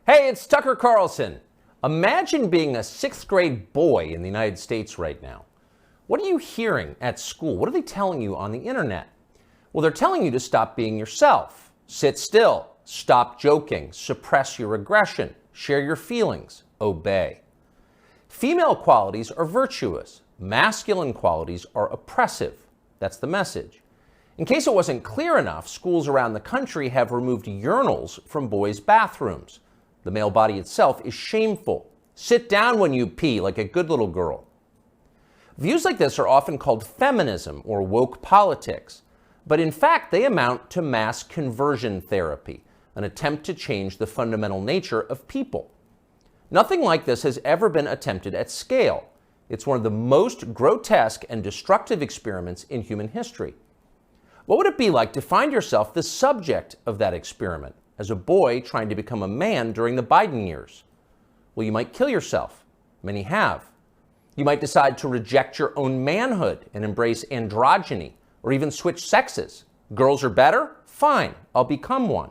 Hey, it's Tucker Carlson. Imagine being a sixth grade boy in the United States right now. What are you hearing at school? What are they telling you on the internet? Well, they're telling you to stop being yourself, sit still, stop joking, suppress your aggression, share your feelings, obey. Female qualities are virtuous. Masculine qualities are oppressive. That's the message. In case it wasn't clear enough, schools around the country have removed urinals from boys' bathrooms. The male body itself is shameful. Sit down when you pee like a good little girl. Views like this are often called feminism or woke politics, but in fact they amount to mass conversion therapy, an attempt to change the fundamental nature of people. Nothing like this has ever been attempted at scale. It's one of the most grotesque and destructive experiments in human history. What would it be like to find yourself the subject of that experiment as a boy trying to become a man during the Biden years? Well, you might kill yourself. Many have. You might decide to reject your own manhood and embrace androgyny, or even switch sexes. Girls are better? Fine, I'll become one.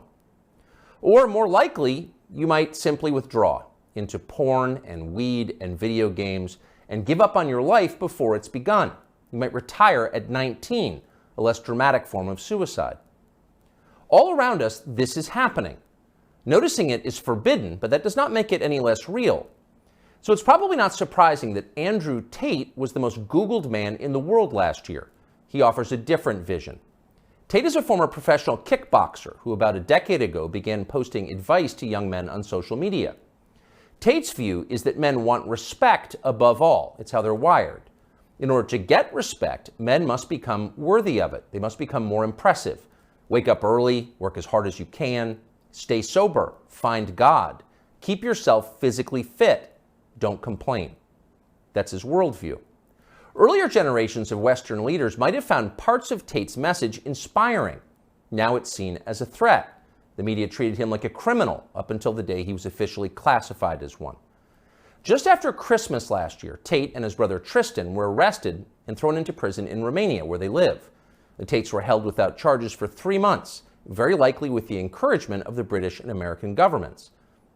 Or more likely, you might simply withdraw into porn and weed and video games and give up on your life before it's begun. You might retire at 19, a less dramatic form of suicide. All around us, this is happening. Noticing it is forbidden, but that does not make it any less real. So it's probably not surprising that Andrew Tate was the most Googled man in the world last year. He offers a different vision. Tate is a former professional kickboxer who about a decade ago began posting advice to young men on social media. Tate's view is that men want respect above all. It's how they're wired. In order to get respect, men must become worthy of it. They must become more impressive. Wake up early, work as hard as you can, stay sober, find God, keep yourself physically fit, don't complain. That's his worldview. Earlier generations of Western leaders might have found parts of Tate's message inspiring. Now it's seen as a threat. The media treated him like a criminal up until the day he was officially classified as one. Just after Christmas last year, Tate and his brother Tristan were arrested and thrown into prison in Romania, where they live. The Tates were held without charges for 3 months, very likely with the encouragement of the British and American governments.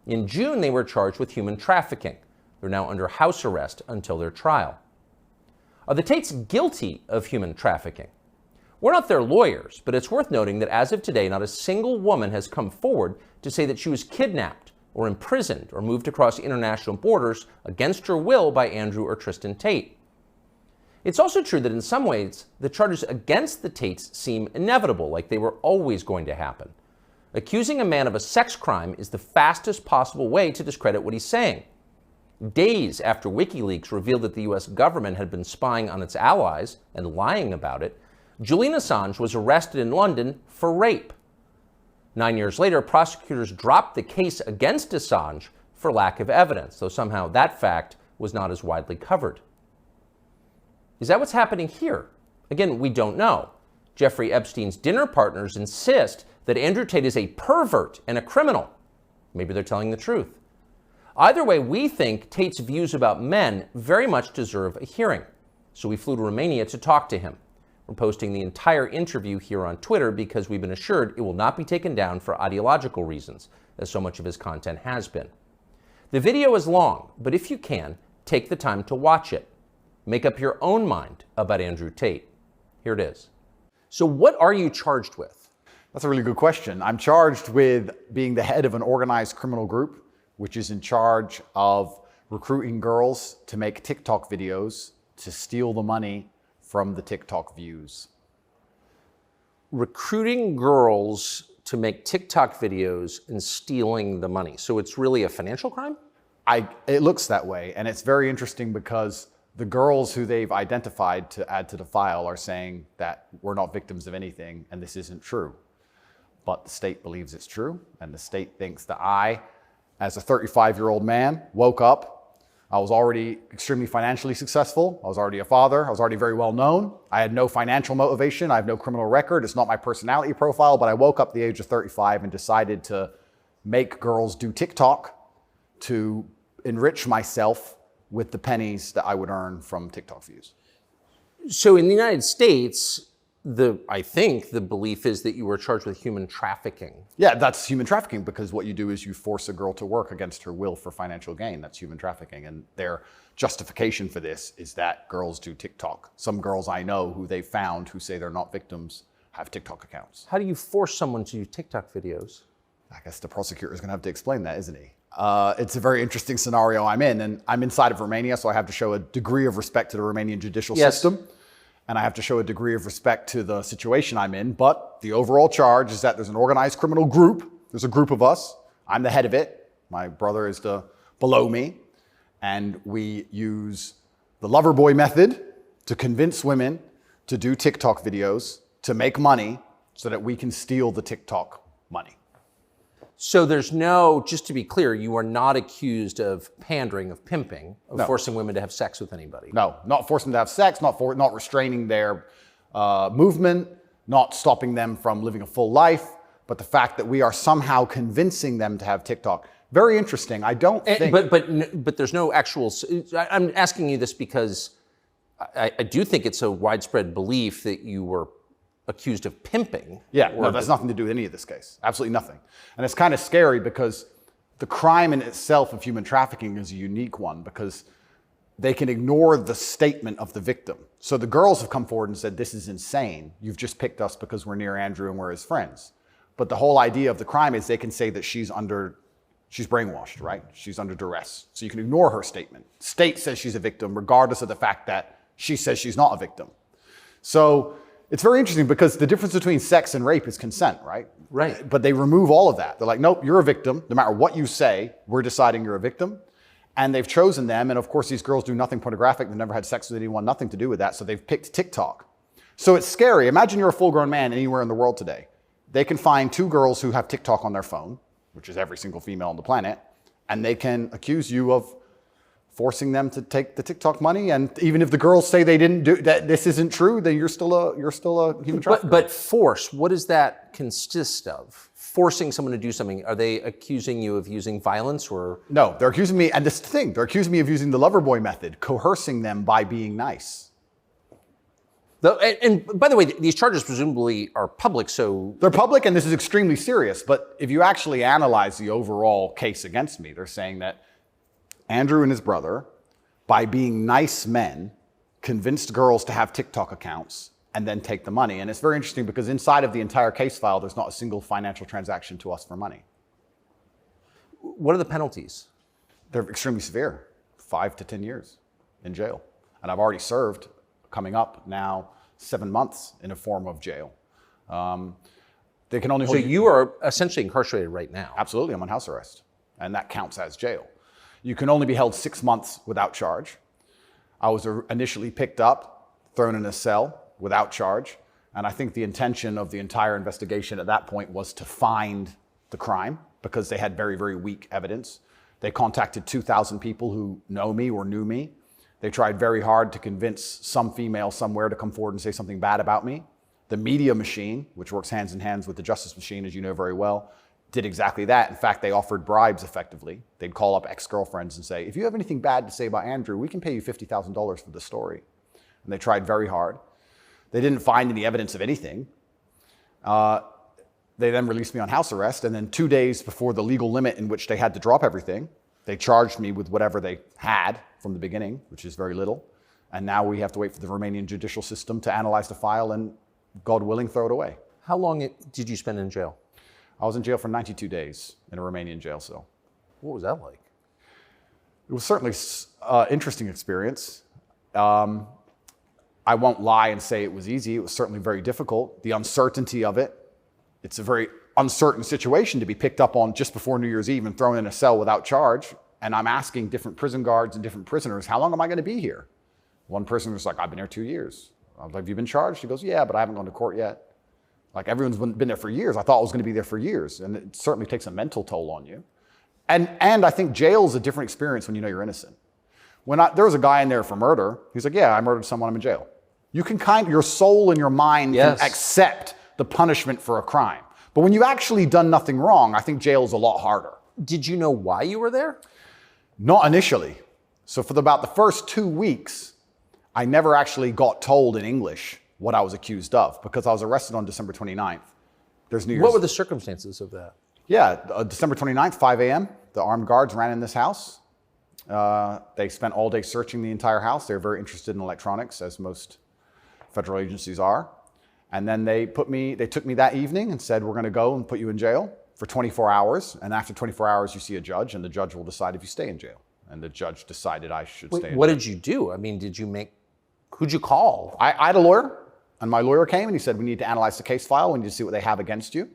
In June, they were charged with human trafficking. They're now under house arrest until their trial. Are the Tates guilty of human trafficking? We're not their lawyers, but it's worth noting that as of today, not a single woman has come forward to say that she was kidnapped or imprisoned or moved across international borders against her will by Andrew or Tristan Tate. It's also true that in some ways, the charges against the Tates seem inevitable, like they were always going to happen. Accusing a man of a sex crime is the fastest possible way to discredit what he's saying. Days after WikiLeaks revealed that the US government had been spying on its allies and lying about it, Julian Assange was arrested in London for rape. 9 years later, prosecutors dropped the case against Assange for lack of evidence, though somehow that fact was not as widely covered. Is that what's happening here? Again, we don't know. Jeffrey Epstein's dinner partners insist that Andrew Tate is a pervert and a criminal. Maybe they're telling the truth. Either way, we think Tate's views about men very much deserve a hearing. So we flew to Romania to talk to him. We're posting the entire interview here on Twitter because we've been assured it will not be taken down for ideological reasons, as so much of his content has been. The video is long, but if you can, take the time to watch it. Make up your own mind about Andrew Tate. Here it is. So what are you charged with? That's a really good question. I'm charged with being the head of an organized criminal group, which is in charge of recruiting girls to make TikTok videos to steal the money from the TikTok views. Recruiting girls to make TikTok videos and stealing the money. So it's really a financial crime? It looks that way, and it's very interesting because the girls who they've identified to add to the file are saying that we're not victims of anything and this isn't true. But the state believes it's true, and the state thinks that I, as a 35-year-old man, woke up. I was already extremely financially successful. I was already a father. I was already very well known. I had no financial motivation. I have no criminal record. It's not my personality profile, but I woke up at the age of 35 and decided to make girls do TikTok to enrich myself with the pennies that I would earn from TikTok views. So in the United States, I think the belief is that you were charged with human trafficking. Yeah, that's human trafficking, because what you do is you force a girl to work against her will for financial gain. That's human trafficking. And their justification for this is that girls do TikTok. Some girls I know who they found who say they're not victims have TikTok accounts. How do you force someone to do TikTok videos? I guess the prosecutor is going to have to explain that, isn't he? It's a very interesting scenario I'm in, and I'm inside of Romania, so I have to show a degree of respect to the Romanian judicial system, and I have to show a degree of respect to the situation I'm in. But the overall charge is that there's an organized criminal group. There's a group of us. I'm the head of it. My brother is below me, and we use the lover boy method to convince women to do TikTok videos to make money so that we can steal the TikTok money. So there's no, just to be clear, you are not accused of pandering, of pimping, of forcing women to have sex with anybody. No, not forcing them to have sex, not restraining their movement, not stopping them from living a full life, but the fact that we are somehow convincing them to have TikTok. Very interesting. I don't think... But there's no actual... I'm asking you this because I do think it's a widespread belief that you were accused of pimping. Yeah, no, that's nothing to do with any of this case. Absolutely nothing. And it's kind of scary because the crime in itself of human trafficking is a unique one, because they can ignore the statement of the victim. So the girls have come forward and said, this is insane. You've just picked us because we're near Andrew and we're his friends. But the whole idea of the crime is they can say that she's brainwashed, right? She's under duress. So you can ignore her statement. State says she's a victim regardless of the fact that she says she's not a victim. So it's very interesting because the difference between sex and rape is consent, right? Right. But they remove all of that. They're like, nope, you're a victim. No matter what you say, we're deciding you're a victim. And they've chosen them. And of course, these girls do nothing pornographic. They've never had sex with anyone, nothing to do with that. So they've picked TikTok. So it's scary. Imagine you're a full-grown man anywhere in the world today. They can find two girls who have TikTok on their phone, which is every single female on the planet, and they can accuse you of forcing them to take the TikTok money. And even if the girls say they didn't do that, this isn't true, then you're still a human trafficker. But force, what does that consist of? Forcing someone to do something? Are they accusing you of using violence or? No, they're accusing me, and this is the thing, they're accusing me of using the lover boy method, coercing them by being nice. And by the way, these charges presumably are public, so... They're public, and this is extremely serious, but if you actually analyze the overall case against me, they're saying that Andrew and his brother, by being nice men, convinced girls to have TikTok accounts and then take the money. And it's very interesting because inside of the entire case file, there's not a single financial transaction to us for money. What are the penalties? They're extremely severe, 5 to 10 years in jail. And I've already served, coming up now, 7 months in a form of jail. They can only hold So you are essentially incarcerated right now. Absolutely, I'm on house arrest, and that counts as jail. You can only be held 6 months without charge. I was initially picked up, thrown in a cell without charge, and I think the intention of the entire investigation at that point was to find the crime because they had very, very weak evidence. They contacted 2,000 people who know me or knew me. They tried very hard to convince some female somewhere to come forward and say something bad about me. The media machine, which works hands in hands with the justice machine, as you know very well, did exactly that. In fact, they offered bribes effectively. They'd call up ex-girlfriends and say, if you have anything bad to say about Andrew, we can pay you $50,000 for the story. And they tried very hard. They didn't find any evidence of anything. They then released me on house arrest, and then 2 days before the legal limit in which they had to drop everything, they charged me with whatever they had from the beginning, which is very little. And now we have to wait for the Romanian judicial system to analyze the file and, God willing, throw it away. How long did you spend in jail? I was in jail for 92 days in a Romanian jail cell. What was that like? It was certainly an interesting experience. I won't lie and say it was easy. It was certainly very difficult. The uncertainty of it. It's a very uncertain situation to be picked up on just before New Year's Eve and thrown in a cell without charge. And I'm asking different prison guards and different prisoners, how long am I going to be here? One prisoner's like, I've been here 2 years. I was like, have you been charged? He goes, yeah, but I haven't gone to court yet. Like, everyone's been there for years. I thought I was going to be there for years. And it certainly takes a mental toll on you. And I think jail is a different experience when you know you're innocent. There was a guy in there for murder. He's like, yeah, I murdered someone, I'm in jail. You can your soul and your mind can accept the punishment for a crime. But when you've actually done nothing wrong, I think jail is a lot harder. Did you know why you were there? Not initially. So for about the first 2 weeks, I never actually got told in English what I was accused of, because I was arrested on December 29th. There's New Year's. What were the circumstances of that? Yeah, December 29th, 5 a.m., the armed guards ran in this house. They spent all day searching the entire house. They're very interested in electronics, as most federal agencies are. And then they took me that evening and said, we're going to go and put you in jail for 24 hours. And after 24 hours, you see a judge, and the judge will decide if you stay in jail. And the judge decided I should stay in jail. What did you do? I mean, who'd you call? I had a lawyer, and my lawyer came and he said, we need to analyze the case file. We need to see what they have against you.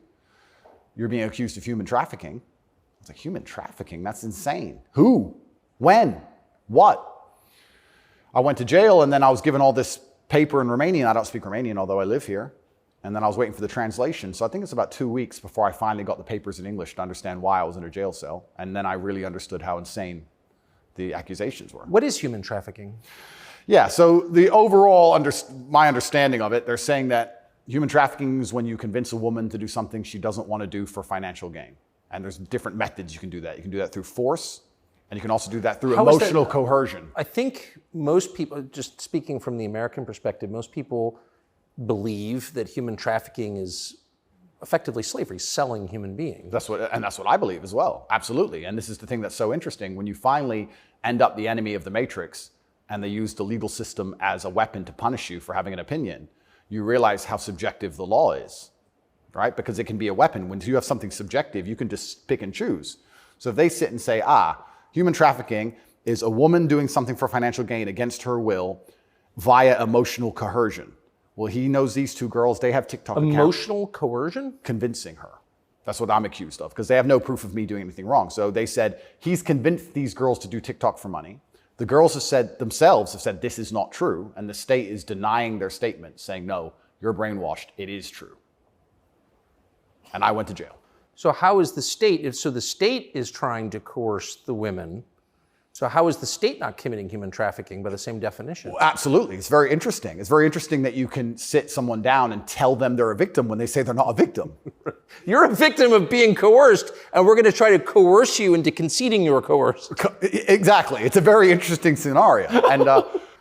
You're being accused of human trafficking. I was like, human trafficking? That's insane. Who? When? What? I went to jail, and then I was given all this paper in Romanian. I don't speak Romanian, although I live here. And then I was waiting for the translation. So I think it's about 2 weeks before I finally got the papers in English to understand why I was in a jail cell. And then I really understood how insane the accusations were. What is human trafficking? Yeah, so the overall, my understanding of it, they're saying that human trafficking is when you convince a woman to do something she doesn't want to do for financial gain. And there's different methods you can do that. You can do that through force, and you can also do that through emotional coercion. I think most people, just speaking from the American perspective, most people believe that human trafficking is effectively slavery, selling human beings. That's what I believe as well. Absolutely. And this is the thing that's so interesting. When you finally end up the enemy of the matrix, and they use the legal system as a weapon to punish you for having an opinion, you realize how subjective the law is, right? Because it can be a weapon. When you have something subjective, you can just pick and choose. So if they sit and say, human trafficking is a woman doing something for financial gain against her will via emotional coercion. Well, he knows these two girls, they have TikTok accounts. Emotional coercion? Convincing her. That's what I'm accused of, because they have no proof of me doing anything wrong. So they said, he's convinced these girls to do TikTok for money. The girls have said this is not true, and the state is denying their statement, saying, no, you're brainwashed, it is true. And I went to jail. So how is the state, so the state is trying to coerce the women, so how is the state not committing human trafficking by the same definition? Well, absolutely, it's very interesting. It's very interesting that you can sit someone down and tell them they're a victim when they say they're not a victim. You're a victim of being coerced, and we're going to try to coerce you into conceding you were coerced. Exactly. It's a very interesting scenario. And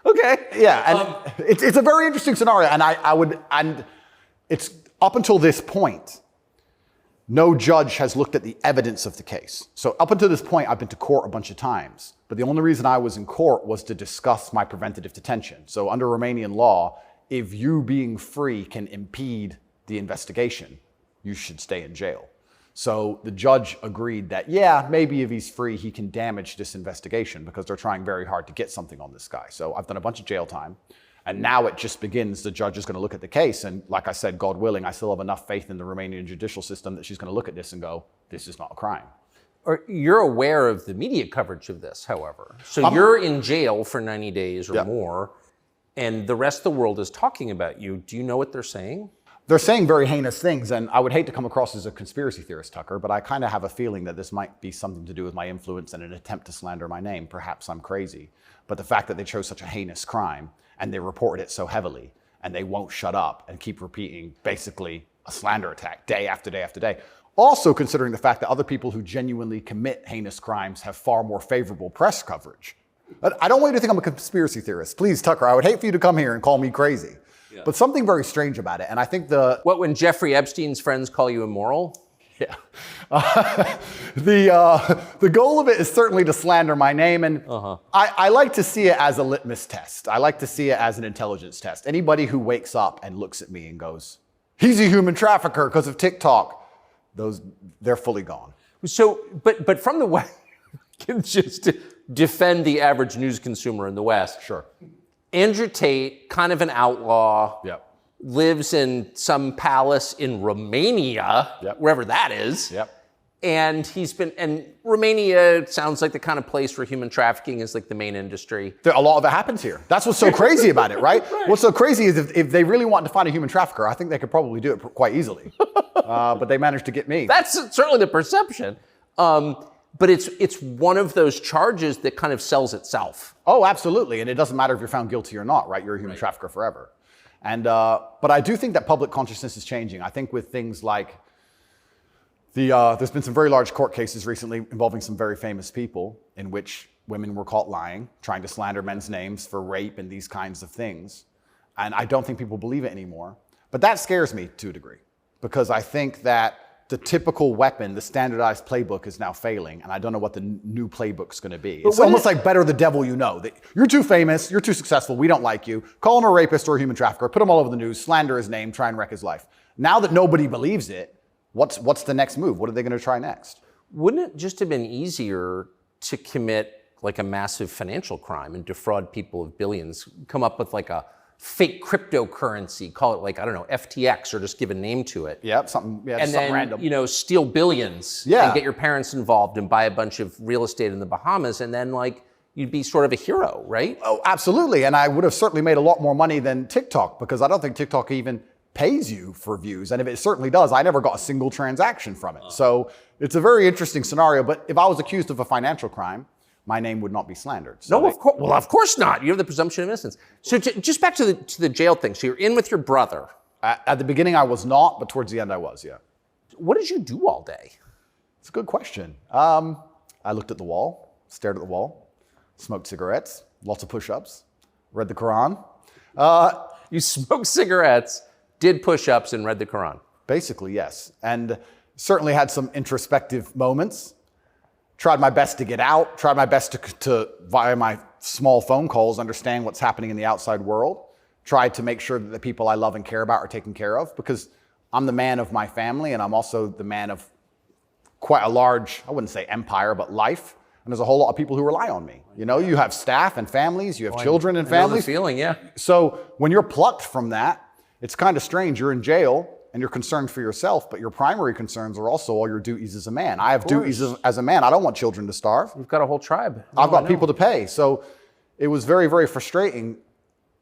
okay. Yeah, and it's a very interesting scenario. And it's up until this point, no judge has looked at the evidence of the case. So up until this point, I've been to court a bunch of times. But the only reason I was in court was to discuss my preventative detention. So under Romanian law, if you being free can impede the investigation, you should stay in jail. So the judge agreed that, yeah, maybe if he's free, he can damage this investigation because they're trying very hard to get something on this guy. So I've done a bunch of jail time. And now it just begins. The judge is going to look at the case. And like I said, God willing, I still have enough faith in the Romanian judicial system that she's going to look at this and go, this is not a crime. You're aware of the media coverage of this, however. So you're in jail for 90 days or more, and the rest of the world is talking about you. Do you know what they're saying? They're saying very heinous things, and I would hate to come across as a conspiracy theorist, Tucker, but I kind of have a feeling that this might be something to do with my influence and an attempt to slander my name. Perhaps I'm crazy. But the fact that they chose such a heinous crime, and they reported it so heavily, and they won't shut up and keep repeating basically a slander attack day after day after day. Also considering the fact that other people who genuinely commit heinous crimes have far more favorable press coverage. I don't want you to think I'm a conspiracy theorist. Please, Tucker, I would hate for you to come here and call me crazy. Yeah. But something very strange about it, and I think when Jeffrey Epstein's friends call you immoral? Yeah. The goal of it is certainly to slander my name, and I like to see it as a litmus test. I like to see it as an intelligence test. Anybody who wakes up and looks at me and goes, he's a human trafficker because of TikTok, they're fully gone. So, but from the West, just to defend the average news consumer in the West. Sure. Andrew Tate, kind of an outlaw. Yep. Lives in some palace in Romania, wherever that is. Yep. And Romania sounds like the kind of place where human trafficking is like the main industry. A lot of it happens here. That's what's so crazy about it, right? What's so crazy is if they really want to find a human trafficker, I think they could probably do it quite easily. But they managed to get me. That's certainly the perception. But it's one of those charges that kind of sells itself. Oh, absolutely. And it doesn't matter if you're found guilty or not, right? You're a human trafficker forever. And but I do think that public consciousness is changing. I think with things like there's been some very large court cases recently involving some very famous people in which women were caught lying, trying to slander men's names for rape and these kinds of things. And I don't think people believe it anymore. But that scares me to a degree, because I think that the typical weapon, the standardized playbook, is now failing, and I don't know what the new playbook's going to be. It's almost like better the devil you know. You're too famous, you're too successful, we don't like you. Call him a rapist or a human trafficker, put him all over the news, slander his name, try and wreck his life. Now that nobody believes it, what's the next move? What are they going to try next? Wouldn't it just have been easier to commit like a massive financial crime and defraud people of billions, come up with like a fake cryptocurrency, call it like, I don't know, FTX, or just give a name to it. Yep, something random. You know, steal billions and get your parents involved and buy a bunch of real estate in the Bahamas, and then like you'd be sort of a hero, right? Oh, absolutely. And I would have certainly made a lot more money than TikTok, because I don't think TikTok even pays you for views. And if it certainly does, I never got a single transaction from it. So it's a very interesting scenario. But if I was accused of a financial crime, my name would not be slandered. So no, of course. Well, of course not. You have the presumption of innocence. So just back to the jail thing. So you're in with your brother. At the beginning, I was not, but towards the end, I was, yeah. What did you do all day? It's a good question. I looked at the wall, stared at the wall, smoked cigarettes, lots of push-ups, read the Quran. You smoked cigarettes, did push-ups, and read the Quran. Basically, yes. And certainly had some introspective moments. Tried my best to get out, tried my best to via my small phone calls, understand what's happening in the outside world. Tried to make sure that the people I love and care about are taken care of, because I'm the man of my family, and I'm also the man of quite a large, I wouldn't say empire, but life. And there's a whole lot of people who rely on me. You know, you have staff and families, you have children and families. I know the feeling, yeah. So when you're plucked from that, it's kind of strange. You're in jail and you're concerned for yourself, but your primary concerns are also all your duties as a man. I have duties as a man. I don't want children to starve. You've got a whole tribe. I've got people to pay. So it was very, very frustrating,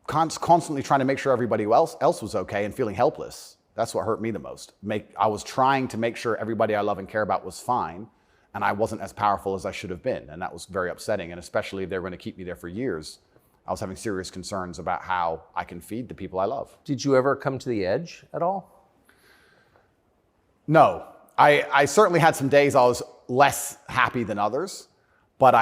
constantly trying to make sure everybody else was okay and feeling helpless. That's what hurt me the most. I was trying to make sure everybody I love and care about was fine, and I wasn't as powerful as I should have been. And that was very upsetting. And especially if they were going to keep me there for years, I was having serious concerns about how I can feed the people I love. Did you ever come to the edge at all? No. I certainly had some days I was less happy than others, but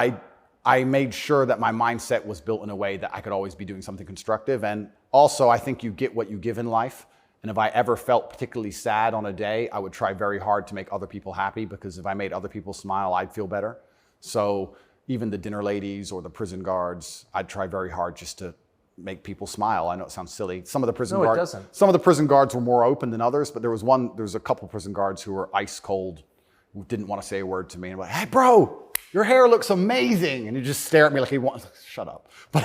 I made sure that my mindset was built in a way that I could always be doing something constructive. And also, I think you get what you give in life. And if I ever felt particularly sad on a day, I would try very hard to make other people happy, because if I made other people smile, I'd feel better. So even the dinner ladies or the prison guards, I'd try very hard just to make people smile. I know it sounds silly. Some of the prison guards, it doesn't. Some of the prison guards were more open than others, but there was a couple prison guards who were ice cold, who didn't want to say a word to me. And I'm like, hey, bro, your hair looks amazing. And he just stare at me like he wants, shut up. But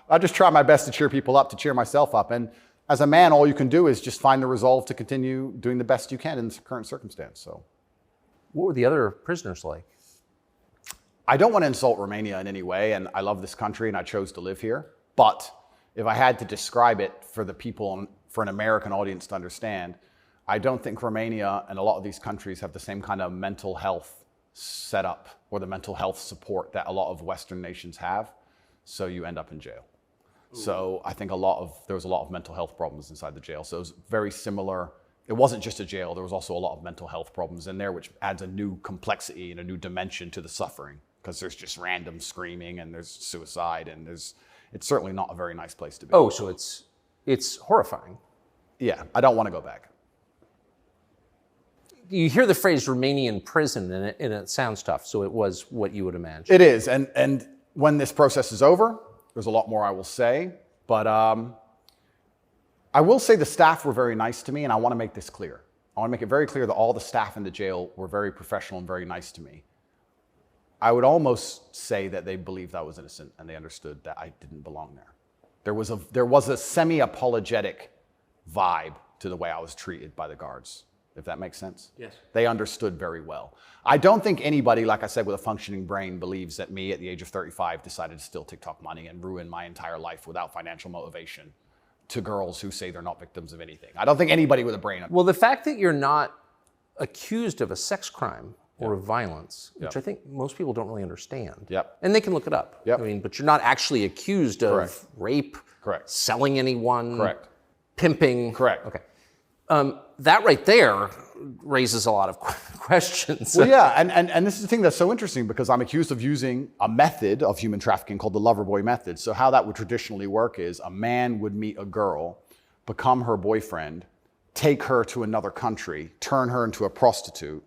I just try my best to cheer people up, to cheer myself up. And as a man, all you can do is just find the resolve to continue doing the best you can in the current circumstance. So, what were the other prisoners like? I don't want to insult Romania in any way, and I love this country and I chose to live here. But if I had to describe it for the people, for an American audience to understand, I don't think Romania and a lot of these countries have the same kind of mental health setup or the mental health support that a lot of Western nations have. So you end up in jail. Ooh. So I think there was a lot of mental health problems inside the jail. So it was very similar. It wasn't just a jail. There was also a lot of mental health problems in there, which adds a new complexity and a new dimension to the suffering, because there's just random screaming and there's suicide and it's certainly not a very nice place to be. Oh, so it's horrifying. Yeah, I don't want to go back. You hear the phrase Romanian prison and it sounds tough, so it was what you would imagine. It is, and when this process is over, there's a lot more I will say, but I will say the staff were very nice to me, and I want to make this clear. I want to make it very clear that all the staff in the jail were very professional and very nice to me. I would almost say that they believed I was innocent and they understood that I didn't belong there. There was a semi-apologetic vibe to the way I was treated by the guards, if that makes sense. Yes. They understood very well. I don't think anybody, like I said, with a functioning brain believes that me at the age of 35 decided to steal TikTok money and ruin my entire life without financial motivation to girls who say they're not victims of anything. I don't think anybody with a brain. Well, the fact that you're not accused of a sex crime or of violence, which I think most people don't really understand. Yep. And they can look it up. Yep. I mean, but you're not actually accused of rape, Correct. selling anyone, Correct. pimping. Correct. Okay. That right there raises a lot of questions. Well, yeah, and this is the thing that's so interesting because I'm accused of using a method of human trafficking called the lover boy method. So how that would traditionally work is a man would meet a girl, become her boyfriend, take her to another country, turn her into a prostitute,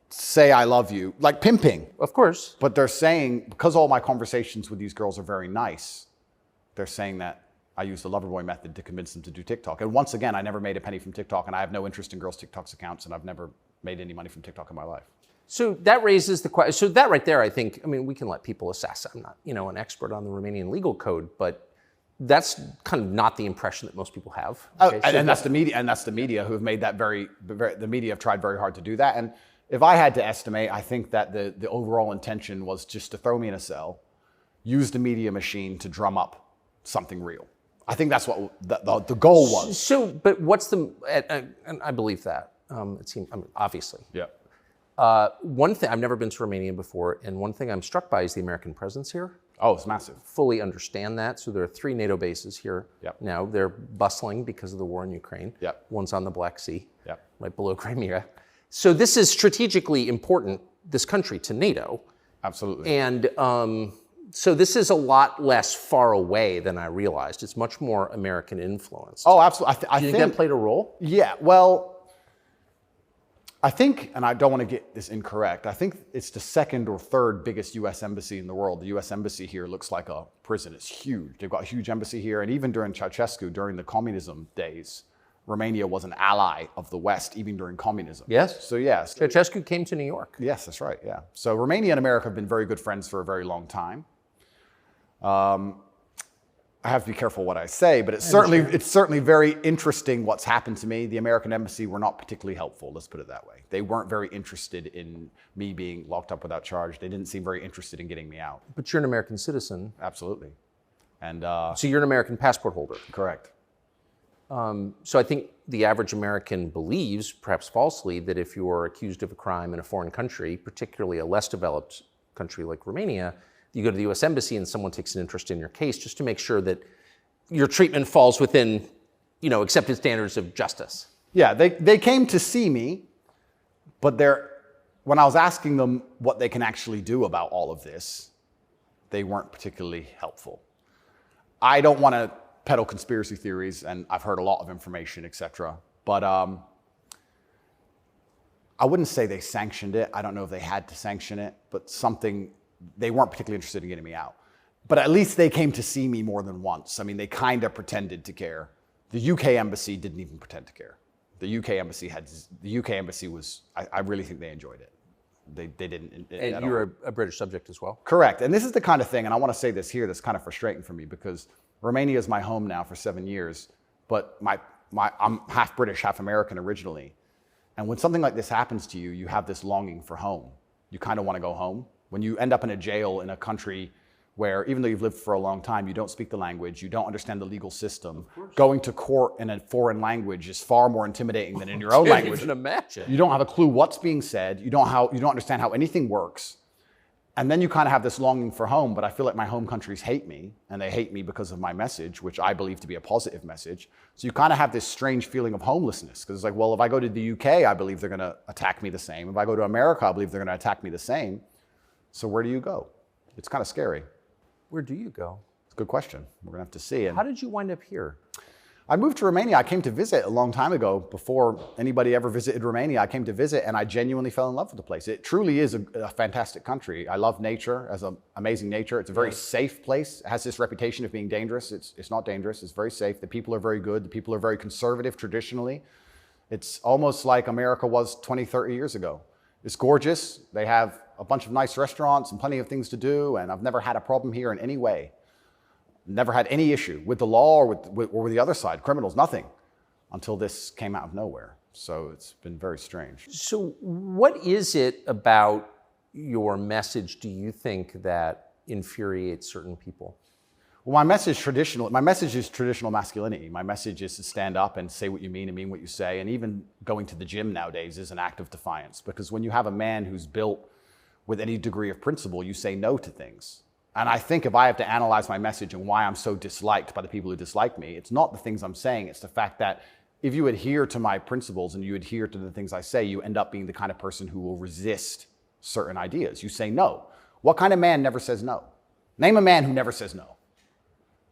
say I love you, like pimping. Of course. But they're saying, because all my conversations with these girls are very nice, they're saying that I use the Loverboy method to convince them to do TikTok. And once again, I never made a penny from TikTok, and I have no interest in girls' TikTok's accounts, and I've never made any money from TikTok in my life. So that raises the question. So that right there, I think, I mean, we can let people assess. I'm not, an expert on the Romanian legal code, but that's kind of not the impression that most people have. Okay? And that's the media, who have made that the media have tried very hard to do that. And if I had to estimate, I think that the overall intention was just to throw me in a cell, use the media machine to drum up something real. I think that's what the goal was. So, but what's and I believe that. It seems, obviously. Yeah. One thing, I've never been to Romania before, and one thing I'm struck by is the American presence here. Oh, it's massive. Fully understand that. So there are 3 NATO bases here now. They're bustling because of the war in Ukraine. Yep. One's on the Black Sea, Yep. right below Crimea. So this is strategically important, this country, to NATO. Absolutely. And so this is a lot less far away than I realized. It's much more American influence. Oh, absolutely. Do you think that played a role? Yeah, well, I think, and I don't want to get this incorrect, I think it's the 2nd or 3rd biggest U.S. embassy in the world. The U.S. embassy here looks like a prison. It's huge. They've got a huge embassy here. And even during Ceausescu, during the communism days, Romania was an ally of the West, even during communism. Yes. So, yes. Ceausescu came to New York. Yes, that's right, yeah. So Romania and America have been very good friends for a very long time. I have to be careful what I say, but it's certainly very interesting what's happened to me. The American embassy were not particularly helpful, let's put it that way. They weren't very interested in me being locked up without charge. They didn't seem very interested in getting me out. But you're an American citizen. Absolutely. And so you're an American passport holder. correct. So I think the average American believes, perhaps falsely, that if you're accused of a crime in a foreign country, particularly a less developed country like Romania, you go to the U.S. Embassy and someone takes an interest in your case just to make sure that your treatment falls within, accepted standards of justice. Yeah, they came to see me, but when I was asking them what they can actually do about all of this, they weren't particularly helpful. I don't want to peddle conspiracy theories, and I've heard a lot of information, etc. But I wouldn't say they sanctioned it. I don't know if they had to sanction it, but they weren't particularly interested in getting me out. But at least they came to see me more than once. I mean, they kind of pretended to care. The UK embassy didn't even pretend to care. The UK embassy was, I really think they enjoyed it. They didn't. And you're a British subject as well? Correct. And this is the kind of thing, and I want to say this here, that's kind of frustrating for me because Romania is my home now for 7 years, but I'm half British, half American originally. And when something like this happens to you, you have this longing for home. You kind of want to go home. When you end up in a jail in a country where, even though you've lived for a long time, you don't speak the language, you don't understand the legal system, going to court in a foreign language is far more intimidating than in your own language. I can't even imagine. You don't have a clue what's being said. You don't understand how anything works. And then you kind of have this longing for home, but I feel like my home countries hate me, and they hate me because of my message, which I believe to be a positive message. So you kind of have this strange feeling of homelessness, because it's like, well, if I go to the UK, I believe they're going to attack me the same. If I go to America, I believe they're going to attack me the same. So where do you go? It's kind of scary. Where do you go? It's a good question. We're going to have to see. And how did you wind up here? I moved to Romania. I came to visit a long time ago. Before anybody ever visited Romania, I came to visit, and I genuinely fell in love with the place. It truly is a fantastic country. I love nature, as an amazing nature. It's a very safe place. It has this reputation of being dangerous. It's not dangerous. It's very safe. The people are very good. The people are very conservative traditionally. It's almost like America was 20, 30 years ago. It's gorgeous. They have a bunch of nice restaurants and plenty of things to do, and I've never had a problem here in any way. Never had any issue with the law or with the other side, criminals, nothing, until this came out of nowhere. So it's been very strange. So what is it about your message, do you think, that infuriates certain people? Well, my message is traditional masculinity. My message is to stand up and say what you mean and mean what you say. And even going to the gym nowadays is an act of defiance, because when you have a man who's built with any degree of principle, you say no to things. And I think if I have to analyze my message and why I'm so disliked by the people who dislike me, it's not the things I'm saying, it's the fact that if you adhere to my principles and you adhere to the things I say, you end up being the kind of person who will resist certain ideas. You say no. What kind of man never says no? Name a man who never says no.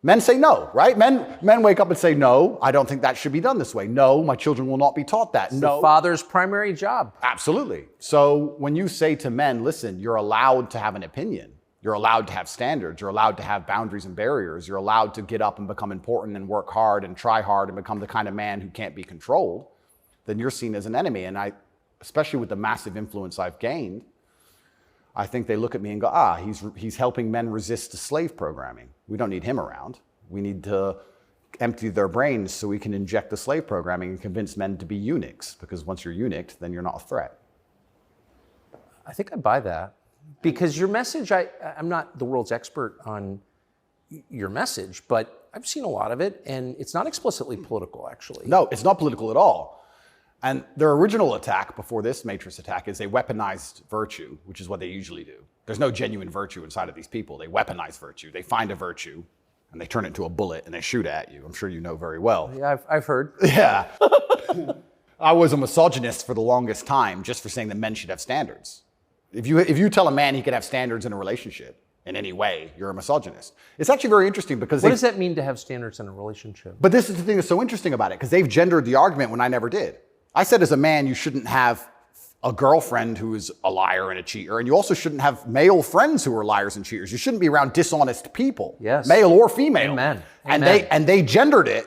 Men say no, right? Men wake up and say, no, I don't think that should be done this way. No, my children will not be taught that. It's no. the father's primary job. Absolutely. So when you say to men, listen, you're allowed to have an opinion. You're allowed to have standards. You're allowed to have boundaries and barriers. You're allowed to get up and become important and work hard and try hard and become the kind of man who can't be controlled, then you're seen as an enemy. And I, especially with the massive influence I've gained, I think they look at me and go, he's helping men resist the slave programming. We don't need him around. We need to empty their brains so we can inject the slave programming and convince men to be eunuchs, because once you're eunuched, then you're not a threat. I think I buy that. Because your message, I'm not the world's expert on your message, but I've seen a lot of it, and it's not explicitly political, actually. No, it's not political at all. And their original attack before this Matrix attack is they weaponized virtue, which is what they usually do. There's no genuine virtue inside of these people. They weaponize virtue. They find a virtue, and they turn it into a bullet, and they shoot at you. I'm sure you know very well. Yeah, I've heard. Yeah. I was a misogynist for the longest time just for saying that men should have standards. If you tell a man he can have standards in a relationship in any way, you're a misogynist. It's actually very interesting because what does that mean to have standards in a relationship? But this is the thing that's so interesting about it, because they've gendered the argument when I never did. I said as a man, you shouldn't have a girlfriend who is a liar and a cheater, and you also shouldn't have male friends who are liars and cheaters. You shouldn't be around dishonest people, yes, male or female. Amen. And Amen. they gendered it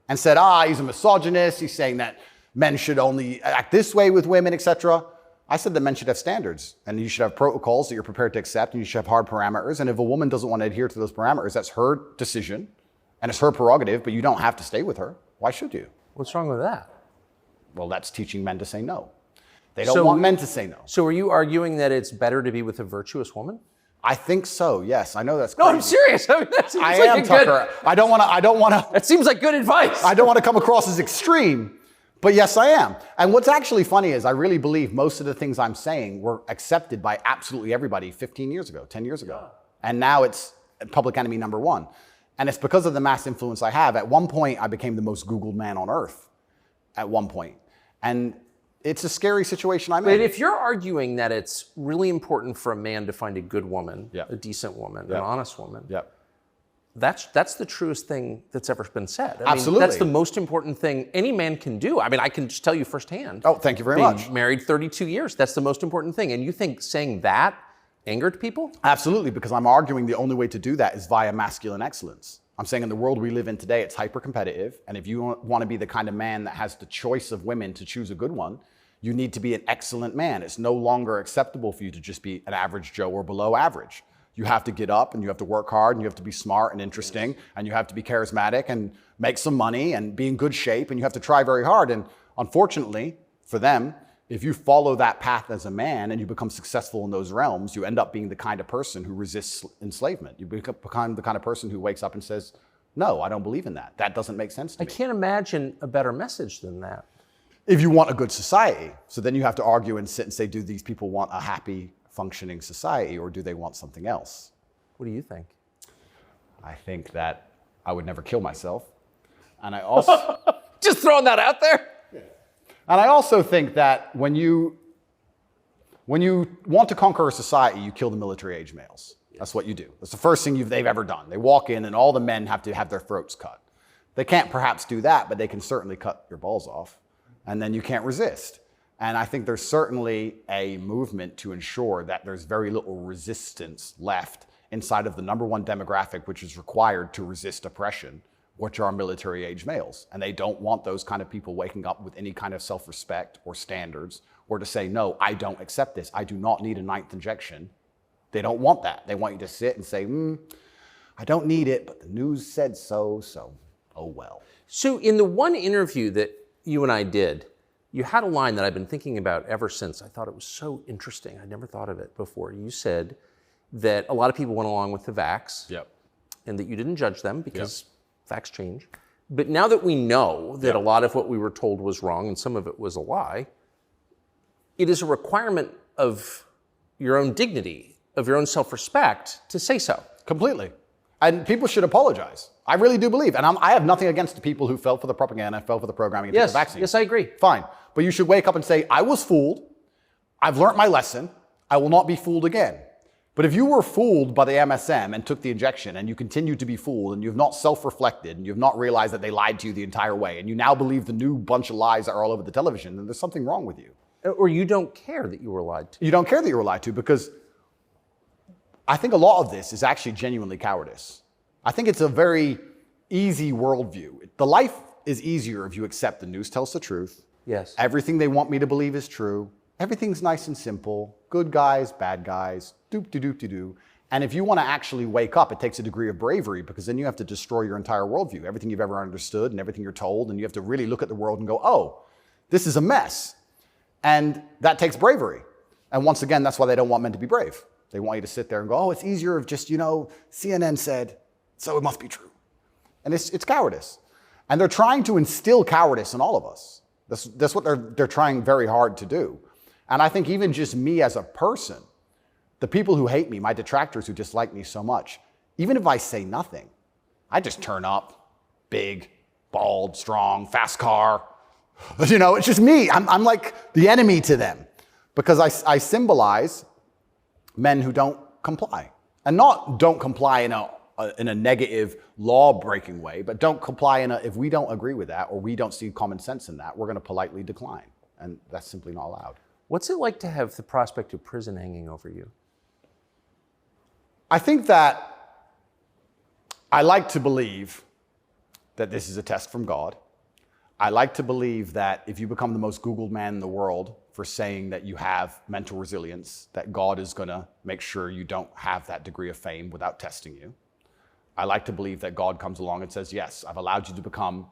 and said, he's a misogynist. He's saying that men should only act this way with women, etc. I said that men should have standards, and you should have protocols that you're prepared to accept, and you should have hard parameters. And if a woman doesn't want to adhere to those parameters, that's her decision, and it's her prerogative, but you don't have to stay with her. Why should you? What's wrong with that? Well, that's teaching men to say no. They don't want men to say no. So are you arguing that it's better to be with a virtuous woman? I think so, yes. I know that's crazy. No, I'm serious. I mean, that seems I like am, Tucker. I don't want to. That seems like good advice. I don't want to come across as extreme, but yes, I am. And what's actually funny is I really believe most of the things I'm saying were accepted by absolutely everybody 15 years ago, 10 years ago. And now it's public enemy number one. And it's because of the mass influence I have. At one point, I became the most Googled man on earth. At one point. And it's a scary situation I'm in. But if you're arguing that it's really important for a man to find a good woman, a decent woman, an honest woman, that's the truest thing that's ever been said. I Absolutely. mean, that's the most important thing any man can do. I mean, I can just tell you firsthand. Oh, thank you very much. Married 32 years, that's the most important thing. And you think saying that angered people? Absolutely, because I'm arguing the only way to do that is via masculine excellence. I'm saying in the world we live in today, it's hyper-competitive. And if you want to be the kind of man that has the choice of women to choose a good one, you need to be an excellent man. It's no longer acceptable for you to just be an average Joe or below average. You have to get up and you have to work hard and you have to be smart and interesting and you have to be charismatic and make some money and be in good shape and you have to try very hard. And unfortunately for them, if you follow that path as a man and you become successful in those realms, you end up being the kind of person who resists enslavement. You become the kind of person who wakes up and says, no, I don't believe in that. That doesn't make sense to me. I can't imagine a better message than that. If you want a good society. So then you have to argue and sit and say, do these people want a happy, functioning society or do they want something else? What do you think? I think that I would never kill myself. And I also... Just throwing that out there? And I also think that when you want to conquer a society, you kill the military-age males. That's what you do. That's the first thing they've ever done. They walk in and all the men have to have their throats cut. They can't perhaps do that, but they can certainly cut your balls off. And then you can't resist. And I think there's certainly a movement to ensure that there's very little resistance left inside of the number one demographic which is required to resist oppression, which are military-age males. And they don't want those kind of people waking up with any kind of self-respect or standards or to say, no, I don't accept this. I do not need a 9th injection. They don't want that. They want you to sit and say, I don't need it, but the news said so, oh well. So in the one interview that you and I did, you had a line that I've been thinking about ever since. I thought it was so interesting. I never thought of it before. You said that a lot of people went along with the vax and that you didn't judge them because facts change. But now that we know that a lot of what we were told was wrong and some of it was a lie, it is a requirement of your own dignity, of your own self-respect to say so. Completely. And people should apologize. I really do believe. And I have nothing against the people who fell for the propaganda, fell for the programming, and took the vaccine. Yes, I agree. Fine. But you should wake up and say, I was fooled. I've learned my lesson. I will not be fooled again. But if you were fooled by the MSM and took the injection and you continue to be fooled and you've not self-reflected and you've not realized that they lied to you the entire way and you now believe the new bunch of lies that are all over the television, then there's something wrong with you. Or you don't care that you were lied to. You don't care that you were lied to, because I think a lot of this is actually genuinely cowardice. I think it's a very easy worldview. The life is easier if you accept the news tells the truth. Yes. Everything they want me to believe is true. Everything's nice and simple. Good guys, bad guys, doop-de-doop-de-doo. And if you want to actually wake up, it takes a degree of bravery, because then you have to destroy your entire worldview, everything you've ever understood and everything you're told, and you have to really look at the world and go, oh, this is a mess. And that takes bravery. And once again, that's why they don't want men to be brave. They want you to sit there and go, oh, it's easier if just, CNN said, so it must be true. And it's cowardice. And they're trying to instill cowardice in all of us. That's what they're trying very hard to do. And I think even just me as a person, the people who hate me, my detractors who dislike me so much, even if I say nothing, I just turn up, big, bald, strong, fast car. It's just me. I'm like the enemy to them, because I symbolize men who don't comply. And not don't comply in a negative law-breaking way, but don't comply if we don't agree with that or we don't see common sense in that, we're going to politely decline. And that's simply not allowed. What's it like to have the prospect of prison hanging over you? I think that I like to believe that this is a test from God. I like to believe that if you become the most Googled man in the world for saying that you have mental resilience, that God is going to make sure you don't have that degree of fame without testing you. I like to believe that God comes along and says, yes, I've allowed you to become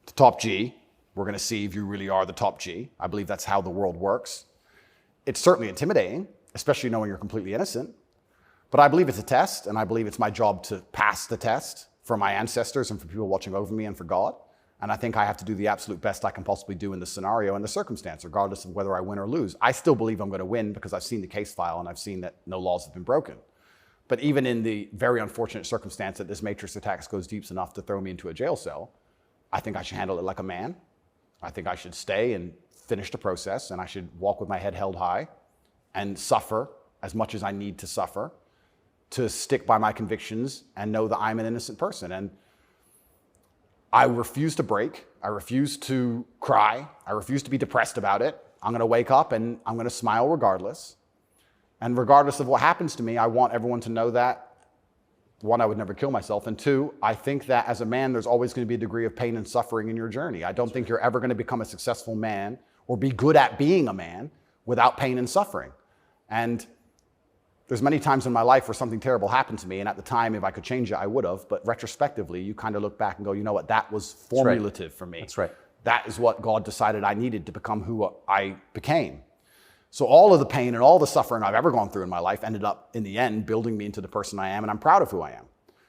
the top G. We're going to see if you really are the top G. I believe that's how the world works. It's certainly intimidating, especially knowing you're completely innocent. But I believe it's a test, and I believe it's my job to pass the test for my ancestors and for people watching over me and for God. And I think I have to do the absolute best I can possibly do in the scenario and the circumstance, regardless of whether I win or lose. I still believe I'm going to win because I've seen the case file and I've seen that no laws have been broken. But even in the very unfortunate circumstance that this matrix attack goes deep enough to throw me into a jail cell, I think I should handle it like a man. I think I should stay and finish the process, and I should walk with my head held high and suffer as much as I need to suffer to stick by my convictions and know that I'm an innocent person. And I refuse to break. I refuse to cry. I refuse to be depressed about it. I'm going to wake up and I'm going to smile regardless. And regardless of what happens to me, I want everyone to know that, one, I would never kill myself. And two, I think that as a man, there's always going to be a degree of pain and suffering in your journey. I don't think you're ever going to become a successful man or be good at being a man without pain and suffering. And there's many times in my life where something terrible happened to me, and at the time, if I could change it, I would have. But retrospectively, you kind of look back and go, you know what, that was formulative for me. That's right. That is what God decided I needed to become who I became. So all of the pain and all the suffering I've ever gone through in my life ended up, in the end, building me into the person I am, and I'm proud of who I am.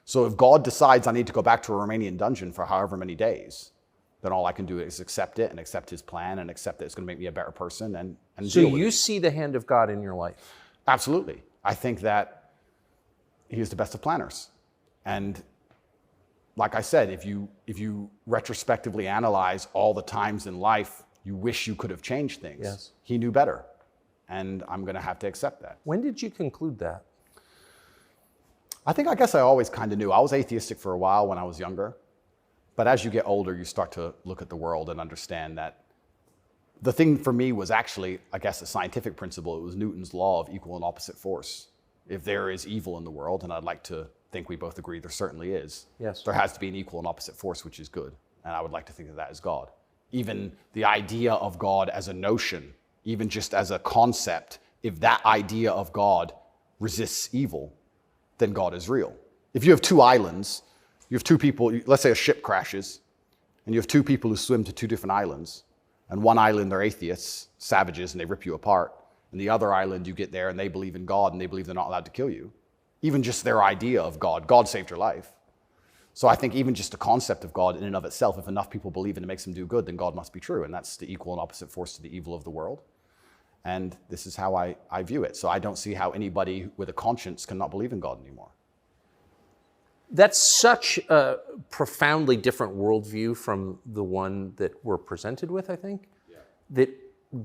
So if God decides I need to go back to a Romanian dungeon for however many days, then all I can do is accept it and accept his plan and accept that it's going to make me a better person and so deal with you it. see the hand of God in your life? Absolutely. I think that he is the best of planners. And like I said, if you retrospectively analyze all the times in life you wish you could have changed things, yes, he knew better. And I'm going to have to accept that. When did you conclude that? I guess I always kind of knew. I was atheistic for a while when I was younger. But as you get older, you start to look at the world and understand that the thing for me was actually, I guess, a scientific principle. It was Newton's law of equal and opposite force. If there is evil in the world, and I'd like to think we both agree there certainly is, yes, there has to be an equal and opposite force, which is good. And I would like to think that that is God. Even the idea of God as a notion, even just as a concept, if that idea of God resists evil, then God is real. If you have two islands, you have two people, let's say a ship crashes, and you have two people who swim to two different islands. And one island, they're atheists, savages, and they rip you apart. And the other island, you get there and they believe in God and they believe they're not allowed to kill you. Even just their idea of God saved your life. So I think even just the concept of God in and of itself, if enough people believe it and it makes them do good, then God must be true. And that's the equal and opposite force to the evil of the world. And this is how I view it. So I don't see how anybody with a conscience cannot believe in God anymore. That's such a profoundly different worldview from the one that we're presented with, I think. Yeah.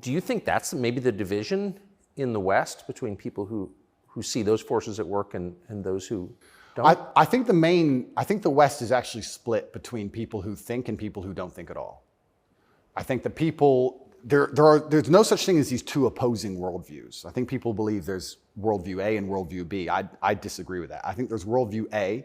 Do you think that's maybe the division in the West between people who see those forces at work and those who don't? I think the West is actually split between people who think and people who don't think at all. I think the people, there's no such thing as these two opposing worldviews. I think people believe there's worldview A and worldview B. I disagree with that. I think there's worldview A,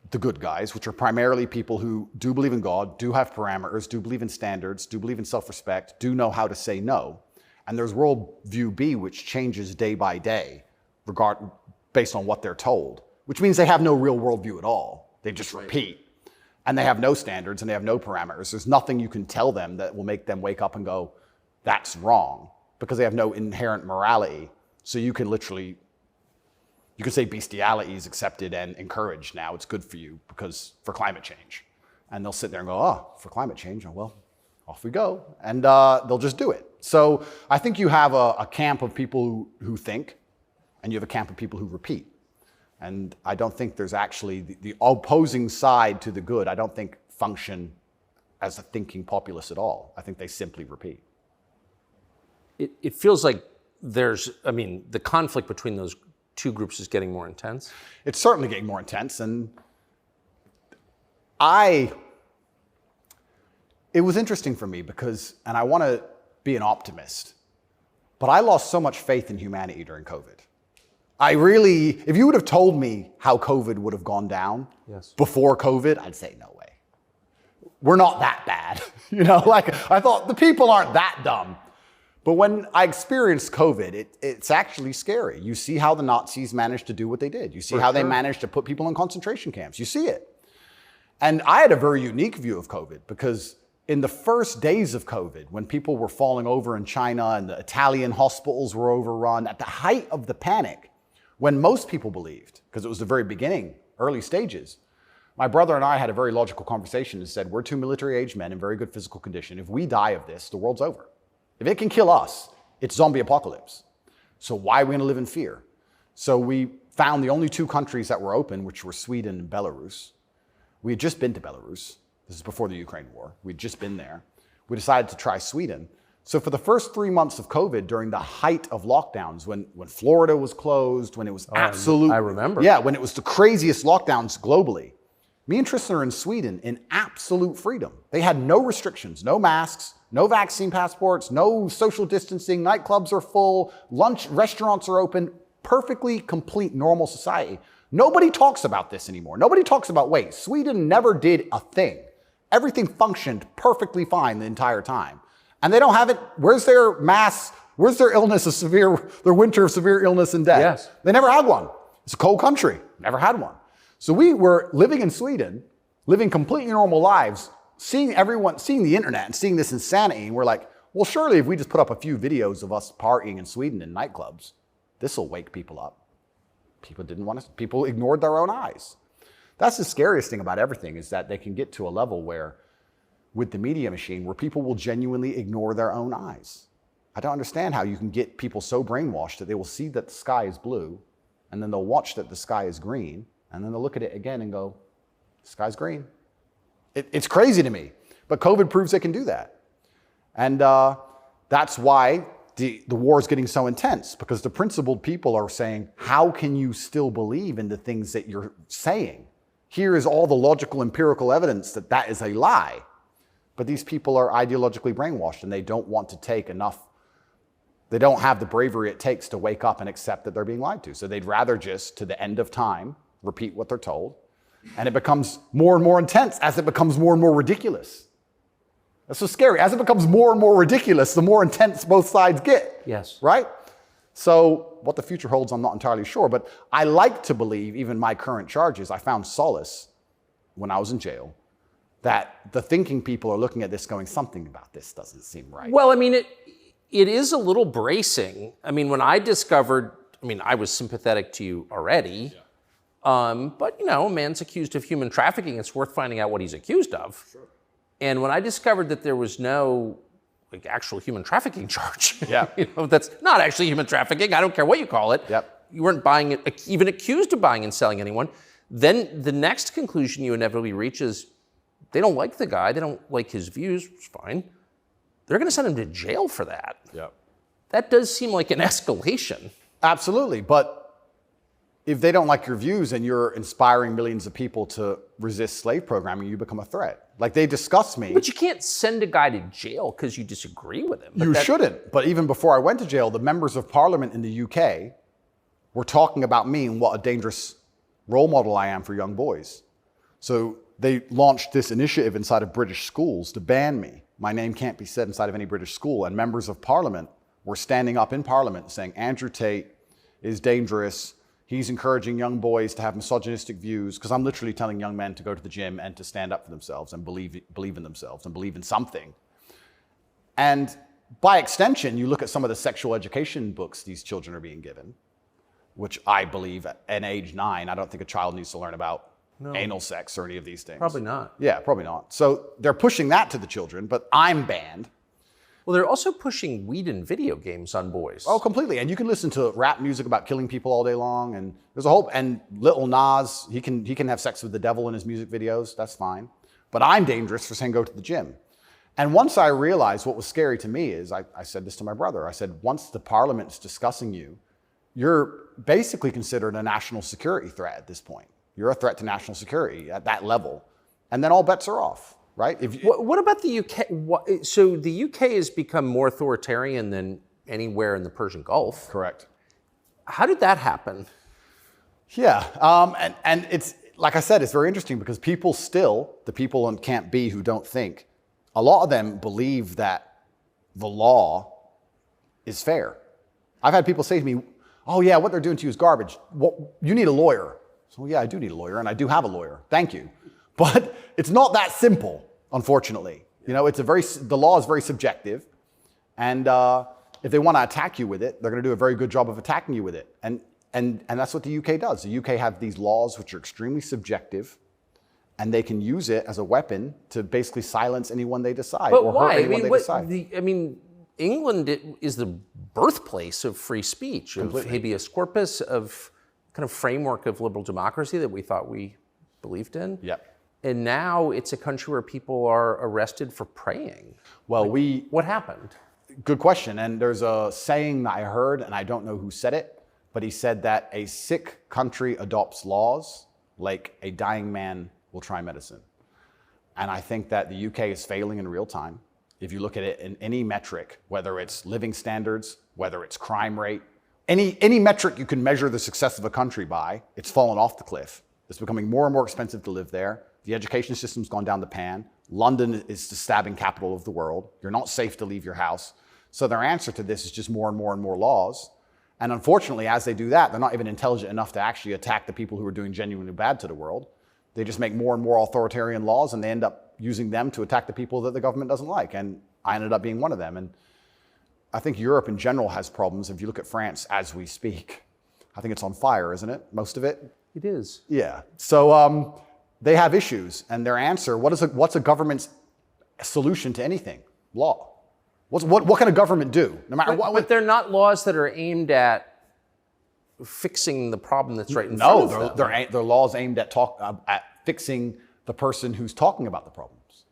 the good guys, which are primarily people who do believe in God, do have parameters, do believe in standards, do believe in self-respect, do know how to say no. And there's worldview B, which changes day by day, based on what they're told, which means they have no real worldview at all. They just repeat. And they have no standards and they have no parameters. There's nothing you can tell them that will make them wake up and go, that's wrong, because they have no inherent morality. So you can say bestiality is accepted and encouraged now. It's good for you for climate change. And they'll sit there and go, oh, for climate change, oh, well, off we go. And they'll just do it. So I think you have a camp of people who think, and you have a camp of people who repeat. And I don't think there's actually the opposing side to the good, I don't think function as a thinking populace at all. I think they simply repeat. It feels like the conflict between those two groups is getting more intense. It's certainly getting more intense. And it was interesting for me and I want to be an optimist, but I lost so much faith in humanity during COVID. If you would have told me how COVID would have gone down before COVID, I'd say no way. We're not that bad. I thought the people aren't that dumb. But when I experienced COVID, it's actually scary. You see how the Nazis managed to do what they did. You see how they managed to put people in concentration camps. You see it. And I had a very unique view of COVID because in the first days of COVID, when people were falling over in China and the Italian hospitals were overrun, at the height of the panic, when most people believed, because it was the very beginning, early stages, my brother and I had a very logical conversation and said, we're two military-aged men in very good physical condition. If we die of this, the world's over. If it can kill us, it's zombie apocalypse. So why are we going to live in fear? So we found the only two countries that were open, which were Sweden and Belarus. We had just been to Belarus. This is before the Ukraine war. We'd just been there. We decided to try Sweden. So for the first 3 months of COVID, during the height of lockdowns, when Florida was closed, when it was absolute... I remember. Yeah, when it was the craziest lockdowns globally, me and Tristan are in Sweden in absolute freedom. They had no restrictions, no masks, no vaccine passports, no social distancing, nightclubs are full, restaurants are open, perfectly complete normal society. Nobody talks about this anymore. Nobody talks about, wait, Sweden never did a thing. Everything functioned perfectly fine the entire time. And they don't have it. Where's their illness of their winter of severe illness and death? Yes. They never had one. It's a cold country, never had one. So we were living in Sweden, living completely normal lives, seeing the internet and seeing this insanity. And we're like, well, surely if we just put up a few videos of us partying in Sweden in nightclubs, this will wake people up. People ignored their own eyes. That's the scariest thing about everything, is that they can get to a level where, with the media machine, where people will genuinely ignore their own eyes. I don't understand how you can get people so brainwashed that they will see that the sky is blue, and then they'll watch that the sky is green, and then they'll look at it again and go, the sky's green. It's crazy to me, but COVID proves they can do that. And that's why the war is getting so intense, because the principled people are saying, how can you still believe in the things that you're saying? Here is all the logical, empirical evidence that that is a lie. But these people are ideologically brainwashed, and they don't want to take enough. They don't have the bravery it takes to wake up and accept that they're being lied to. So they'd rather just, to the end of time, repeat what they're told. And it becomes more and more intense as it becomes more and more ridiculous. That's so scary. As it becomes more and more ridiculous, the more intense both sides get. Yes. Right? So what the future holds, I'm not entirely sure. But I like to believe, even my current charges, I found solace when I was in jail, that the thinking people are looking at this going, something about this doesn't seem right. Well, I mean, it is a little bracing. I mean, when I discovered, I was sympathetic to you already. Yeah. But, a man's accused of human trafficking. It's worth finding out what he's accused of. Sure. And when I discovered that there was no actual human trafficking charge, that's not actually human trafficking. I don't care what you call it. Yep. You weren't even accused of buying and selling anyone. Then the next conclusion you inevitably reach is they don't like the guy, they don't like his views, it's fine. They're going to send him to jail for that. Yep. That does seem like an escalation. Absolutely. But if they don't like your views and you're inspiring millions of people to resist slave programming, you become a threat. Like, they discuss me. But you can't send a guy to jail because you disagree with him. You shouldn't. But even before I went to jail, the members of parliament in the UK were talking about me and what a dangerous role model I am for young boys. So they launched this initiative inside of British schools to ban me. My name can't be said inside of any British school. And members of parliament were standing up in parliament saying, Andrew Tate is dangerous. He's encouraging young boys to have misogynistic views, because I'm literally telling young men to go to the gym and to stand up for themselves and believe in themselves and believe in something. And by extension, you look at some of the sexual education books these children are being given, which I believe at age 9, I don't think a child needs to learn about anal sex or any of these things. Probably not. Yeah, probably not. So they're pushing that to the children, but I'm banned. Well, they're also pushing weed and video games on boys. Oh, completely. And you can listen to rap music about killing people all day long. And there's a whole, and Lil Nas, he can have sex with the devil in his music videos. That's fine. But I'm dangerous for saying go to the gym. And once I realized what was scary to me is, I said this to my brother. I said, once the parliament's discussing you, you're basically considered a national security threat at this point. You're a threat to national security at that level. And then all bets are off. Right? What about the UK? So the UK has become more authoritarian than anywhere in the Persian Gulf. Correct. How did that happen? Yeah, and it's, like I said, it's very interesting because people still, the people in Camp B who don't think, a lot of them believe that the law is fair. I've had people say to me, oh yeah, what they're doing to you is garbage. Well, you need a lawyer. So yeah, I do need a lawyer, and I do have a lawyer. Thank you. But it's not that simple, unfortunately. You know, the law is very subjective, and if they want to attack you with it, they're going to do a very good job of attacking you with it. And that's what the UK does. The UK have these laws which are extremely subjective, and they can use it as a weapon to basically silence anyone they decide. But or why? hurt anyone they decide. England is the birthplace of free speech, Completely. of habeas corpus, of kind of framework of liberal democracy that we thought we believed in. Yep. And now it's a country where people are arrested for praying. Well, what happened? Good question. And there's a saying that I heard, and I don't know who said it, but he said that a sick country adopts laws like a dying man will try medicine. And I think that the UK is failing in real time. If you look at it in any metric, whether it's living standards, whether it's crime rate, any metric you can measure the success of a country by, it's fallen off the cliff. It's becoming more and more expensive to live there. The education system's gone down the pan. London is the stabbing capital of the world. You're not safe to leave your house. So their answer to this is just more and more and more laws. And unfortunately, as they do that, they're not even intelligent enough to actually attack the people who are doing genuinely bad to the world. They just make more and more authoritarian laws, and they end up using them to attack the people that the government doesn't like. And I ended up being one of them. And I think Europe in general has problems. If you look at France as we speak, I think it's on fire, isn't it? Most of it? It is. Yeah. So they have issues, and their answer, what's a government's solution to anything? Law. What can a government do? No matter what. But they're not laws that are aimed at fixing the problem that's right in front of them. No, they're laws aimed at fixing the person who's talking about the problems.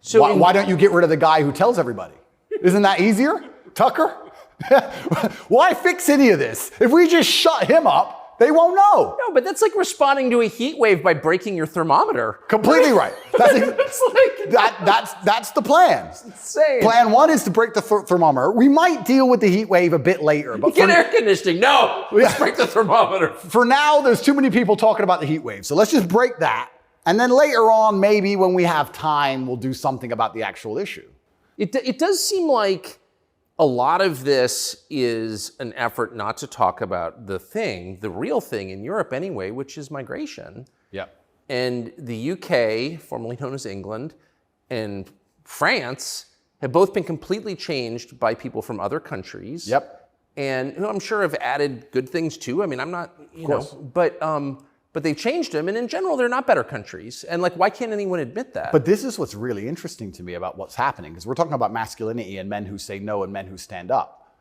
So why don't you get rid of the guy who tells everybody? Isn't that easier? Tucker? Why fix any of this? If we just shut him up, they won't know. No, but that's like responding to a heat wave by breaking your thermometer. Completely right. That's the plan. It's insane. Plan 1 is to break the thermometer. We might deal with the heat wave a bit later. But get air conditioning. No, let's break the thermometer. For now, there's too many people talking about the heat wave. So let's just break that. And then later on, maybe when we have time, we'll do something about the actual issue. It does seem like a lot of this is an effort not to talk about the real thing in Europe anyway, which is migration. Yep. And the UK, formerly known as England, and France have both been completely changed by people from other countries. Yep. And I'm sure have added good things too. I mean, I'm not, but they've changed them, and in general, they're not better countries. And why can't anyone admit that? But this is what's really interesting to me about what's happening, because we're talking about masculinity and men who say no and men who stand up.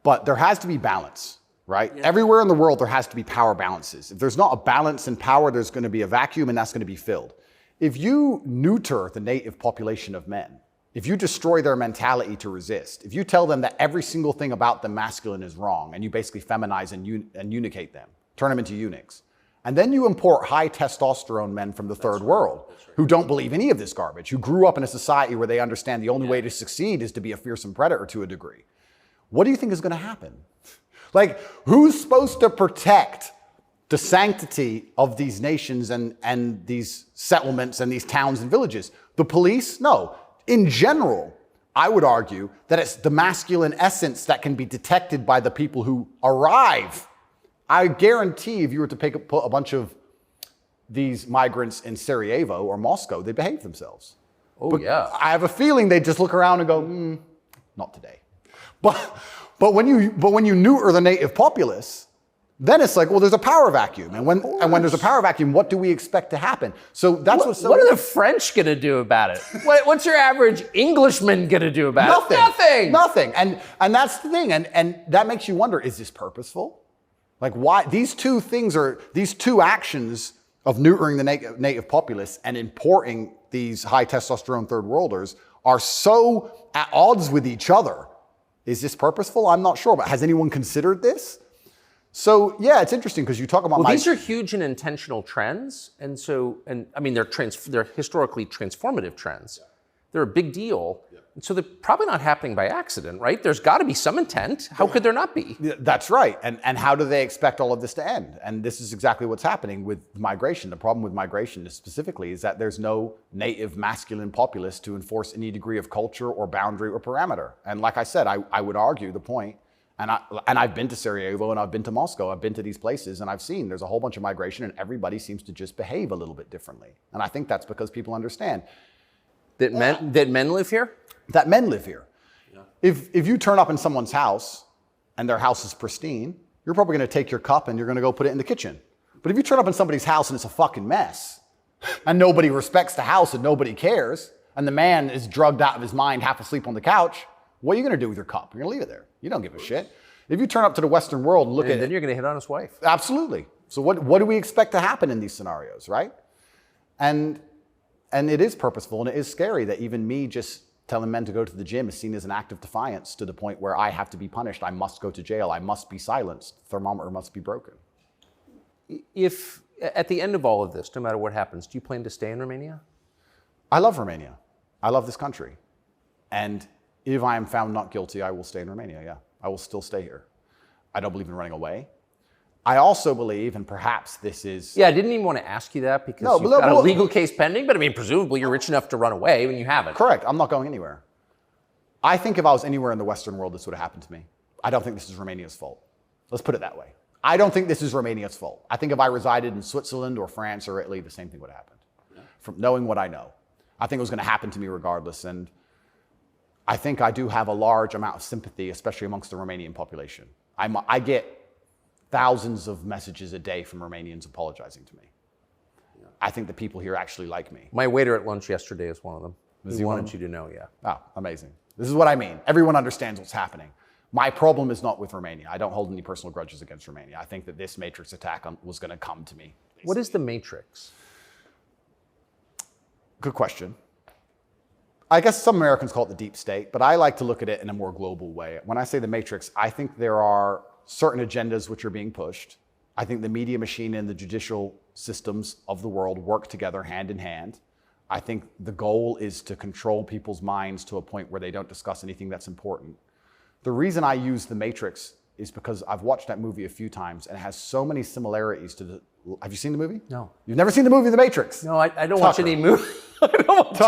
But there has to be balance, right? Yeah. Everywhere in the world, there has to be power balances. If there's not a balance in power, there's going to be a vacuum, and that's going to be filled. If you neuter the native population of men, if you destroy their mentality to resist, if you tell them that every single thing about them masculine is wrong, and you basically feminize and eunuchate them, turn them into eunuchs, and then you import high testosterone men from the third world who don't believe any of this garbage, who grew up in a society where they understand the only way to succeed is to be a fearsome predator to a degree, what do you think is going to happen? Like, who's supposed to protect the sanctity of these nations and these settlements and these towns and villages? The police? No. In general, I would argue that it's the masculine essence that can be detected by the people who arrive. I guarantee if you were to put a bunch of these migrants in Sarajevo or Moscow, they'd behave themselves. Oh, but yeah. I have a feeling they'd just look around and go, not today. But when you neuter the native populace, then it's like, well, there's a power vacuum. And when there's a power vacuum, what do we expect to happen? So that's what are the French going to do about it? What's your average Englishman going to do about it? Nothing. And that's the thing. And that makes you wonder, is this purposeful? Like, why? These two actions of neutering the native populace and importing these high testosterone third worlders are so at odds with each other. Is this purposeful? I'm not sure. But has anyone considered this? So yeah, it's interesting because you talk about these are huge and intentional trends, and I mean they're historically transformative trends. They're a big deal, and so they're probably not happening by accident, right? There's got to be some intent. How could there not be? That's right. And how do they expect all of this to end? And this is exactly what's happening with migration. The problem with migration specifically is that there's no native masculine populace to enforce any degree of culture or boundary or parameter. And like I said, I would argue the point. And I've been to Sarajevo and I've been to Moscow. I've been to these places and I've seen there's a whole bunch of migration and everybody seems to just behave a little bit differently. And I think that's because people understand that men live here. That men live here. Yeah. If you turn up in someone's house and their house is pristine, you're probably going to take your cup and you're going to go put it in the kitchen. But if you turn up in somebody's house and it's a fucking mess and nobody respects the house and nobody cares and the man is drugged out of his mind, half asleep on the couch, what are you going to do with your cup? You're going to leave it there. You don't give a shit. If you turn up to the Western world and look at it. Then you're going to hit on his wife. Absolutely. So what do we expect to happen in these scenarios, right? And it is purposeful and it is scary that even me just telling men to go to the gym is seen as an act of defiance to the point where I have to be punished. I must go to jail. I must be silenced. The thermometer must be broken. If at the end of all of this, no matter what happens, do you plan to stay in Romania? I love Romania. I love this country. And if I am found not guilty, I will stay in Romania, yeah. I will still stay here. I don't believe in running away. I also believe, and perhaps this is... Yeah, I didn't even want to ask you that because you've got a legal case pending, but I mean, presumably you're rich enough to run away when you haven't. Correct. I'm not going anywhere. I think if I was anywhere in the Western world, this would have happened to me. I don't think this is Romania's fault. Let's put it that way. I don't think this is Romania's fault. I think if I resided in Switzerland or France or Italy, the same thing would have happened. Yeah. From knowing what I know. I think it was going to happen to me regardless. And I think I do have a large amount of sympathy, especially amongst the Romanian population. I get thousands of messages a day from Romanians apologizing to me. Yeah. I think the people here actually like me. My waiter at lunch yesterday is one of them. He wanted you to know, yeah. Oh, amazing. This is what I mean. Everyone understands what's happening. My problem is not with Romania. I don't hold any personal grudges against Romania. I think that this Matrix attack was going to come to me. Basically. What is the Matrix? Good question. I guess some Americans call it the deep state, but I like to look at it in a more global way. When I say the Matrix, I think there are certain agendas which are being pushed. I think the media machine and the judicial systems of the world work together hand in hand. I think the goal is to control people's minds to a point where they don't discuss anything that's important. The reason I use the Matrix is because I've watched that movie a few times and it has so many similarities to the... Have you seen the movie? No. You've never seen the movie The Matrix? No, I don't watch any movie. I don't want to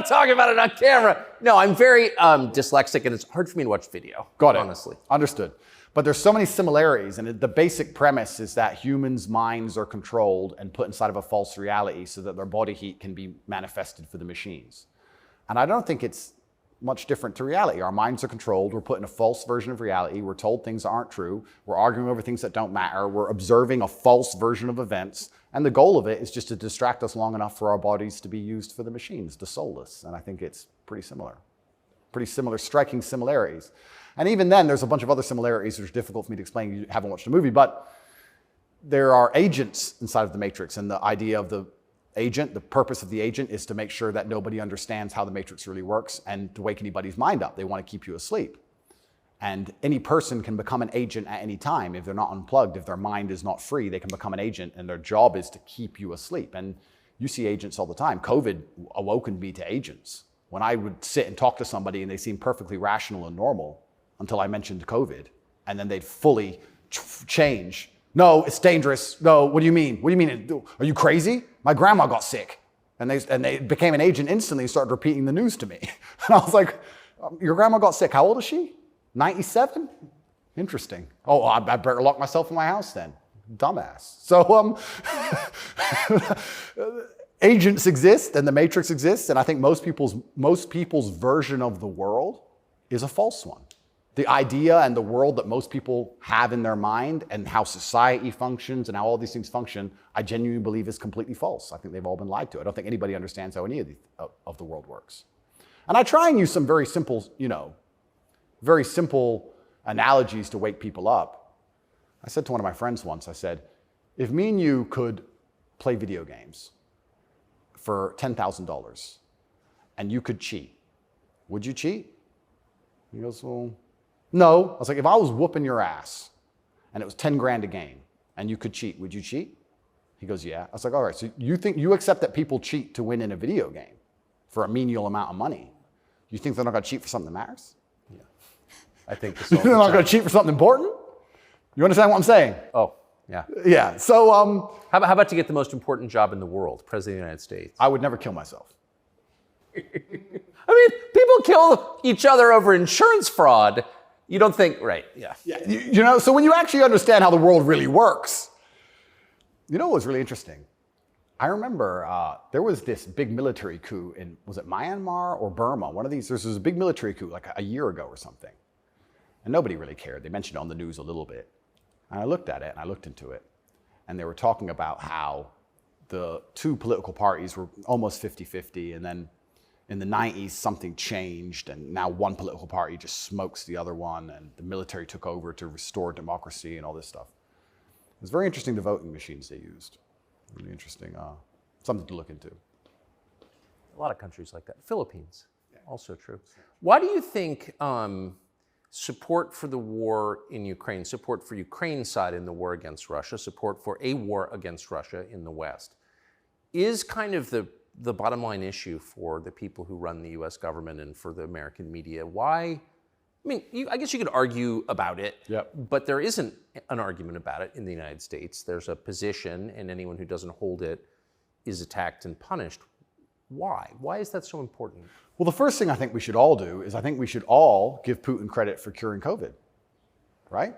talk about it on camera. No, I'm very dyslexic and it's hard for me to watch video. Got it. Honestly. Understood. But there's so many similarities, and the basic premise is that humans' minds are controlled and put inside of a false reality so that their body heat can be manifested for the machines. And I don't think it's much different to reality. Our minds are controlled. We're put in a false version of reality. We're told things that aren't true. We're arguing over things that don't matter. We're observing a false version of events. And the goal of it is just to distract us long enough for our bodies to be used for the machines, the soulless. And I think it's pretty similar, striking similarities. And even then, there's a bunch of other similarities which are difficult for me to explain. You haven't watched the movie, but there are agents inside of the Matrix, and the idea of the agent, the purpose of the agent is to make sure that nobody understands how the Matrix really works and to wake anybody's mind up. They want to keep you asleep. And any person can become an agent at any time. If they're not unplugged, if their mind is not free, they can become an agent, and their job is to keep you asleep. And you see agents all the time. COVID awoken me to agents. When I would sit and talk to somebody and they seemed perfectly rational and normal until I mentioned COVID, and then they'd fully change. No, it's dangerous. No, what do you mean? What do you mean? Are you crazy? My grandma got sick. And they became an agent instantly and started repeating the news to me. And I was like, your grandma got sick. How old is she? 97? Interesting. Oh, I better lock myself in my house then. Dumbass. So agents exist and the Matrix exists, and I think most people's version of the world is a false one. The idea and the world that most people have in their mind and how society functions and how all these things function, I genuinely believe is completely false. I think they've all been lied to. I don't think anybody understands how any of the world works. And I try and use some very simple, very simple analogies to wake people up. I said to one of my friends once, I said, if me and you could play video games for $10,000 and you could cheat, would you cheat? He goes, well, no. I was like, if I was whooping your ass and it was 10 grand a game and you could cheat, would you cheat? He goes, yeah. I was like, all right, so you accept that people cheat to win in a video game for a menial amount of money. You think they're not going to cheat for something that matters? Yeah. I think they're not going to cheat for something important? You understand what I'm saying? Oh, yeah. Yeah. So, how about to get the most important job in the world, President of the United States? I would never kill myself. I mean, people kill each other over insurance fraud. You don't think, right? Yeah. Yeah. So when you actually understand how the world really works, what was really interesting? I remember there was this big military coup in, was it Myanmar or Burma? One of these, there was a big military coup like a year ago or something. And nobody really cared. They mentioned it on the news a little bit. And I looked at it and I looked into it. And they were talking about how the two political parties were almost 50-50. And then in the 90s, something changed. And now one political party just smokes the other one. And the military took over to restore democracy and all this stuff. It was very interesting, the voting machines they used. Really interesting, something to look into. A lot of countries like that. Philippines, also true. Why do you think support for the war in Ukraine, support for Ukraine's side in the war against Russia, support for a war against Russia in the West, is kind of the bottom line issue for the people who run the US government and for the American media? Why? I mean, I guess you could argue about it, but there isn't an argument about it in the United States. There's a position, and anyone who doesn't hold it is attacked and punished. Why? Why is that so important? Well, the first thing I think we should all do is I think we should all give Putin credit for curing COVID, right?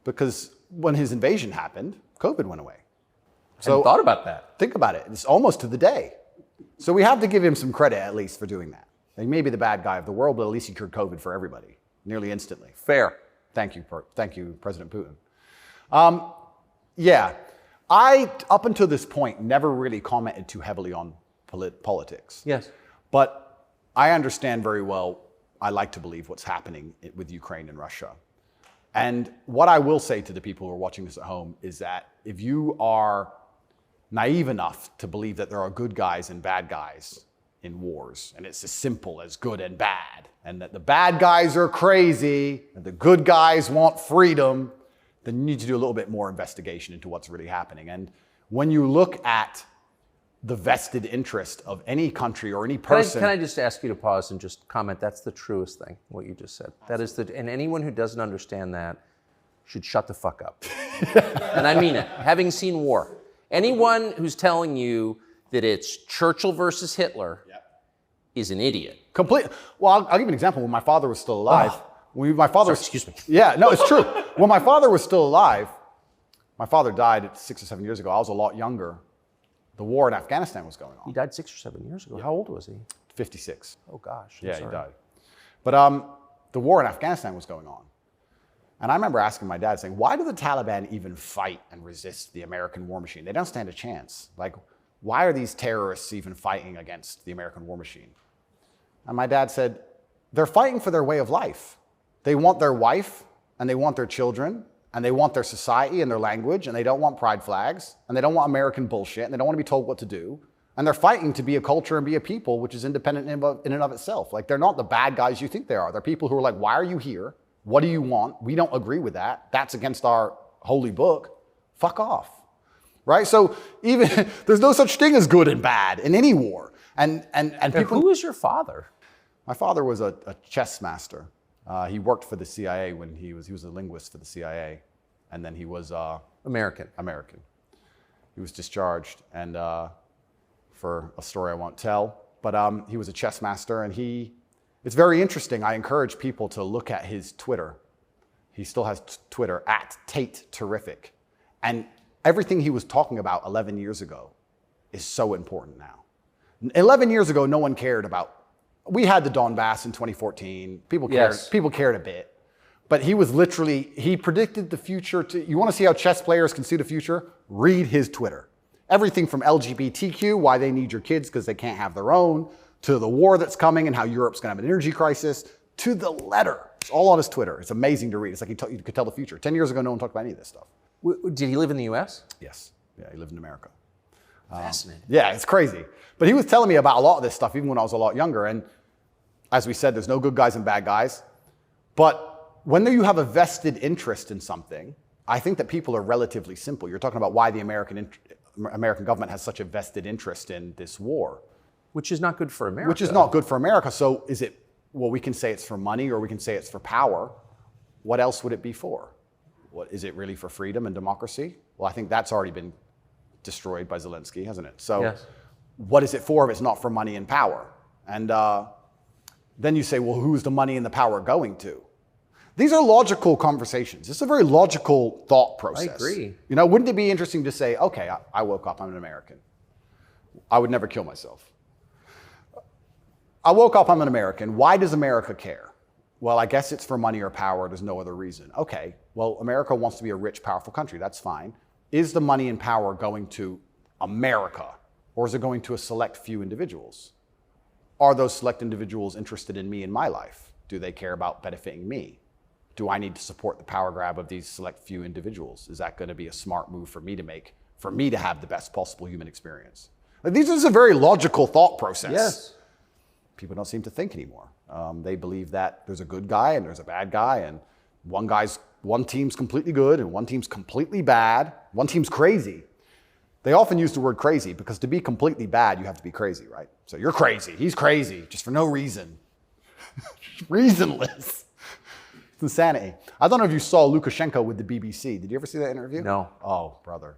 Because when his invasion happened, COVID went away. So I hadn't thought about that. Think about it. It's almost to the day. So we have to give him some credit at least for doing that. He may be the bad guy of the world, but at least he cured COVID for everybody, nearly instantly. Fair. Thank you, President Putin. I, up until this point, never really commented too heavily on politics. Yes. But I understand very well, I like to believe what's happening with Ukraine and Russia. And what I will say to the people who are watching this at home is that if you are naive enough to believe that there are good guys and bad guys in wars, and it's as simple as good and bad, and that the bad guys are crazy and the good guys want freedom, then you need to do a little bit more investigation into what's really happening. And when you look at the vested interest of any country or any person... Can I just ask you to pause and just comment? That's the truest thing, what you just said. That is and anyone who doesn't understand that should shut the fuck up. And I mean it. Having seen war, anyone who's telling you that it's Churchill versus Hitler is an idiot. Well, I'll give you an example. When my father was still alive, excuse me. Yeah, no, it's true. When my father was still alive, my father died 6 or 7 years ago. I was a lot younger. The war in Afghanistan was going on. He died 6 or 7 years ago. How old was he? 56. Oh gosh. I'm sorry. He died. But the war in Afghanistan was going on. And I remember asking my dad, saying, why do the Taliban even fight and resist the American war machine? They don't stand a chance. Like, why are these terrorists even fighting against the American war machine? And my dad said, they're fighting for their way of life. They want their wife, and they want their children, and they want their society and their language, and they don't want pride flags, and they don't want American bullshit, and they don't want to be told what to do. And they're fighting to be a culture and be a people which is independent in and of itself. Like, they're not the bad guys you think they are. They're people who are like, why are you here? What do you want? We don't agree with that. That's against our holy book. Fuck off. Right? So even there's no such thing as good and bad in any war. And people. Who is your father? My father was a chess master. He worked for the CIA when he was a linguist for the CIA, and then he was American. He was discharged, and for a story I won't tell, but he was a chess master, and it's very interesting. I encourage people to look at his Twitter. He still has Twitter at Tate Terrific, and everything he was talking about 11 years ago is so important now. 11 years ago, no one cared about. We had the Donbass in 2014. People cared. Yes. People cared a bit, but he predicted the future. You want to see how chess players can see the future? Read his Twitter. Everything from LGBTQ, why they need your kids because they can't have their own, to the war that's coming and how Europe's going to have an energy crisis, to the letter. It's all on his Twitter. It's amazing to read. It's like you could tell the future. 10 years ago, no one talked about any of this stuff. Did he live in the U.S.? Yes. Yeah, he lived in America. Fascinating. Yeah, it's crazy. But he was telling me about a lot of this stuff even when I was a lot younger. And as we said, there's no good guys and bad guys. But when you have a vested interest in something, I think that people are relatively simple. You're talking about why the American government has such a vested interest in this war. Which is not good for America. Which is not good for America. So is it, well, we can say it's for money or we can say it's for power. What else would it be for? What, is it really for freedom and democracy? Well, I think that's already been destroyed by Zelensky, hasn't it? So yes. What is it for if it's not for money and power? And then you say, well, who's the money and the power going to? These are logical conversations. It's a very logical thought process. I agree. You know, wouldn't it be interesting to say, okay, I woke up, I'm an American. I would never kill myself. I woke up, I'm an American. Why does America care? Well, I guess it's for money or power. There's no other reason. Okay, well, America wants to be a rich, powerful country. That's fine. Is the money and power going to America, or is it going to a select few individuals? Are those select individuals interested in me and my life? Do they care about benefiting me? Do I need to support the power grab of these select few individuals? Is that going to be a smart move for me to make, for me to have the best possible human experience? Like, this is a very logical thought process. Yes. People don't seem to think anymore. They believe that there's a good guy and there's a bad guy, and one team's completely good and one team's completely bad. One team's crazy. They often use the word crazy because to be completely bad, you have to be crazy, right? So you're crazy. He's crazy, just for no reason. Reasonless. It's insanity. I don't know if you saw Lukashenko with the BBC. Did you ever see that interview? No. Oh, brother.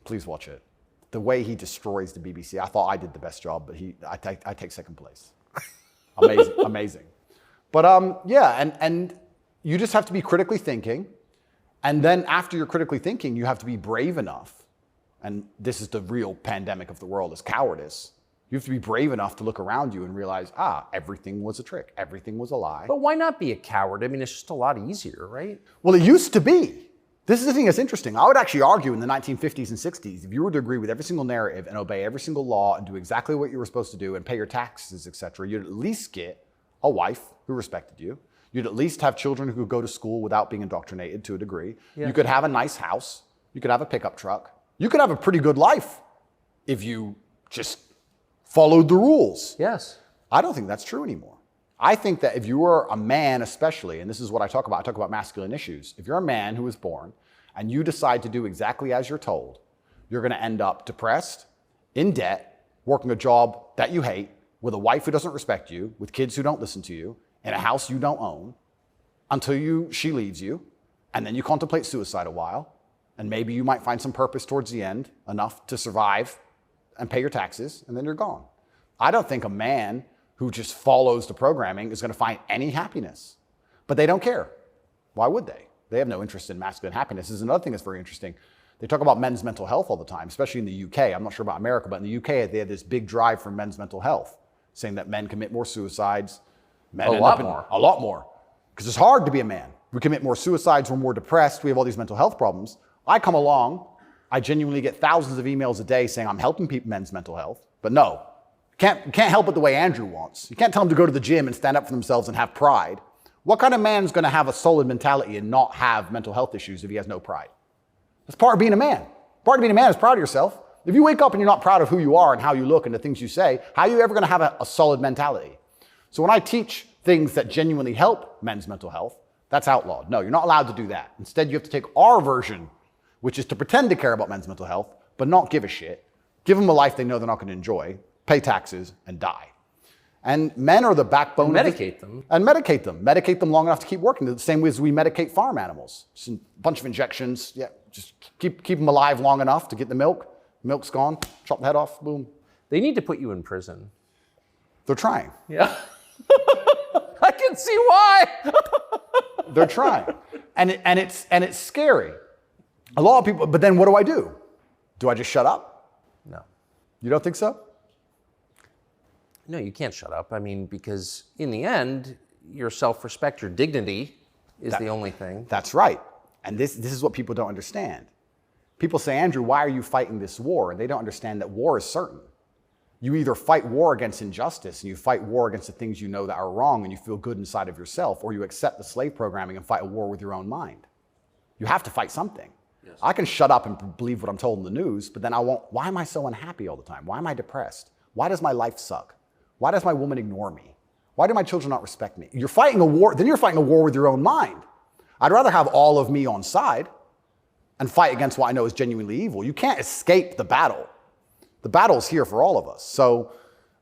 Please watch it. The way he destroys the BBC. I thought I did the best job, but I take second place. Amazing, amazing. But yeah, and you just have to be critically thinking. And then after you're critically thinking, you have to be brave enough. And this is the real pandemic of the world, is cowardice. You have to be brave enough to look around you and realize, everything was a trick. Everything was a lie. But why not be a coward? I mean, it's just a lot easier, right? Well, it used to be. This is the thing that's interesting. I would actually argue in the 1950s and 60s, if you were to agree with every single narrative and obey every single law and do exactly what you were supposed to do and pay your taxes, etc., you'd at least get a wife who respected you. You'd at least have children who could go to school without being indoctrinated to a degree. Yeah. You could have a nice house. You could have a pickup truck. You could have a pretty good life if you just followed the rules. Yes. I don't think that's true anymore. I think that if you are a man especially, and this is what I talk about masculine issues. If you're a man who was born and you decide to do exactly as you're told, you're going to end up depressed, in debt, working a job that you hate, with a wife who doesn't respect you, with kids who don't listen to you, in a house you don't own, until she leaves you, and then you contemplate suicide a while, and maybe you might find some purpose towards the end, enough to survive and pay your taxes, and then you're gone. I don't think a man who just follows the programming is going to find any happiness. But they don't care. Why would they? They have no interest in masculine happiness. This is another thing that's very interesting. They talk about men's mental health all the time, especially in the UK. I'm not sure about America, but in the UK, they have this big drive for men's mental health, saying that men commit more suicides. A lot more. Because it's hard to be a man. We commit more suicides, we're more depressed, we have all these mental health problems. I come along, I genuinely get thousands of emails a day saying I'm helping men's mental health, but no. You can't help it the way Andrew wants. You can't tell them to go to the gym and stand up for themselves and have pride. What kind of man's going to have a solid mentality and not have mental health issues if he has no pride? That's part of being a man. Part of being a man is proud of yourself. If you wake up and you're not proud of who you are and how you look and the things you say, how are you ever going to have a solid mentality? So when I teach things that genuinely help men's mental health, that's outlawed. No, you're not allowed to do that. Instead, you have to take our version, which is to pretend to care about men's mental health, but not give a shit. Give them a life they know they're not going to enjoy, pay taxes, and die. And men are the backbone. And medicate them. And medicate them. Medicate them long enough to keep working. The same way as we medicate farm animals. Just a bunch of injections. Yeah, just keep them alive long enough to get the milk. Milk's gone. Chop the head off. Boom. They need to put you in prison. They're trying. Yeah. I can see why. They're trying. And it's scary. A lot of people, but then what do? Do I just shut up? No. You don't think so? No, you can't shut up. I mean, because in the end, your self-respect, your dignity is the only thing. That's right. And this is what people don't understand. People say, Andrew, why are you fighting this war? And they don't understand that war is certain. You either fight war against injustice and you fight war against the things you know that are wrong and you feel good inside of yourself, or you accept the slave programming and fight a war with your own mind. You have to fight something. Yes. I can shut up and believe what I'm told in the news, but then I won't. Why am I so unhappy all the time? Why am I depressed? Why does my life suck? Why does my woman ignore me? Why do my children not respect me? You're fighting a war, then you're fighting a war with your own mind. I'd rather have all of me on side and fight against what I know is genuinely evil. You can't escape the battle. The battle's here for all of us. So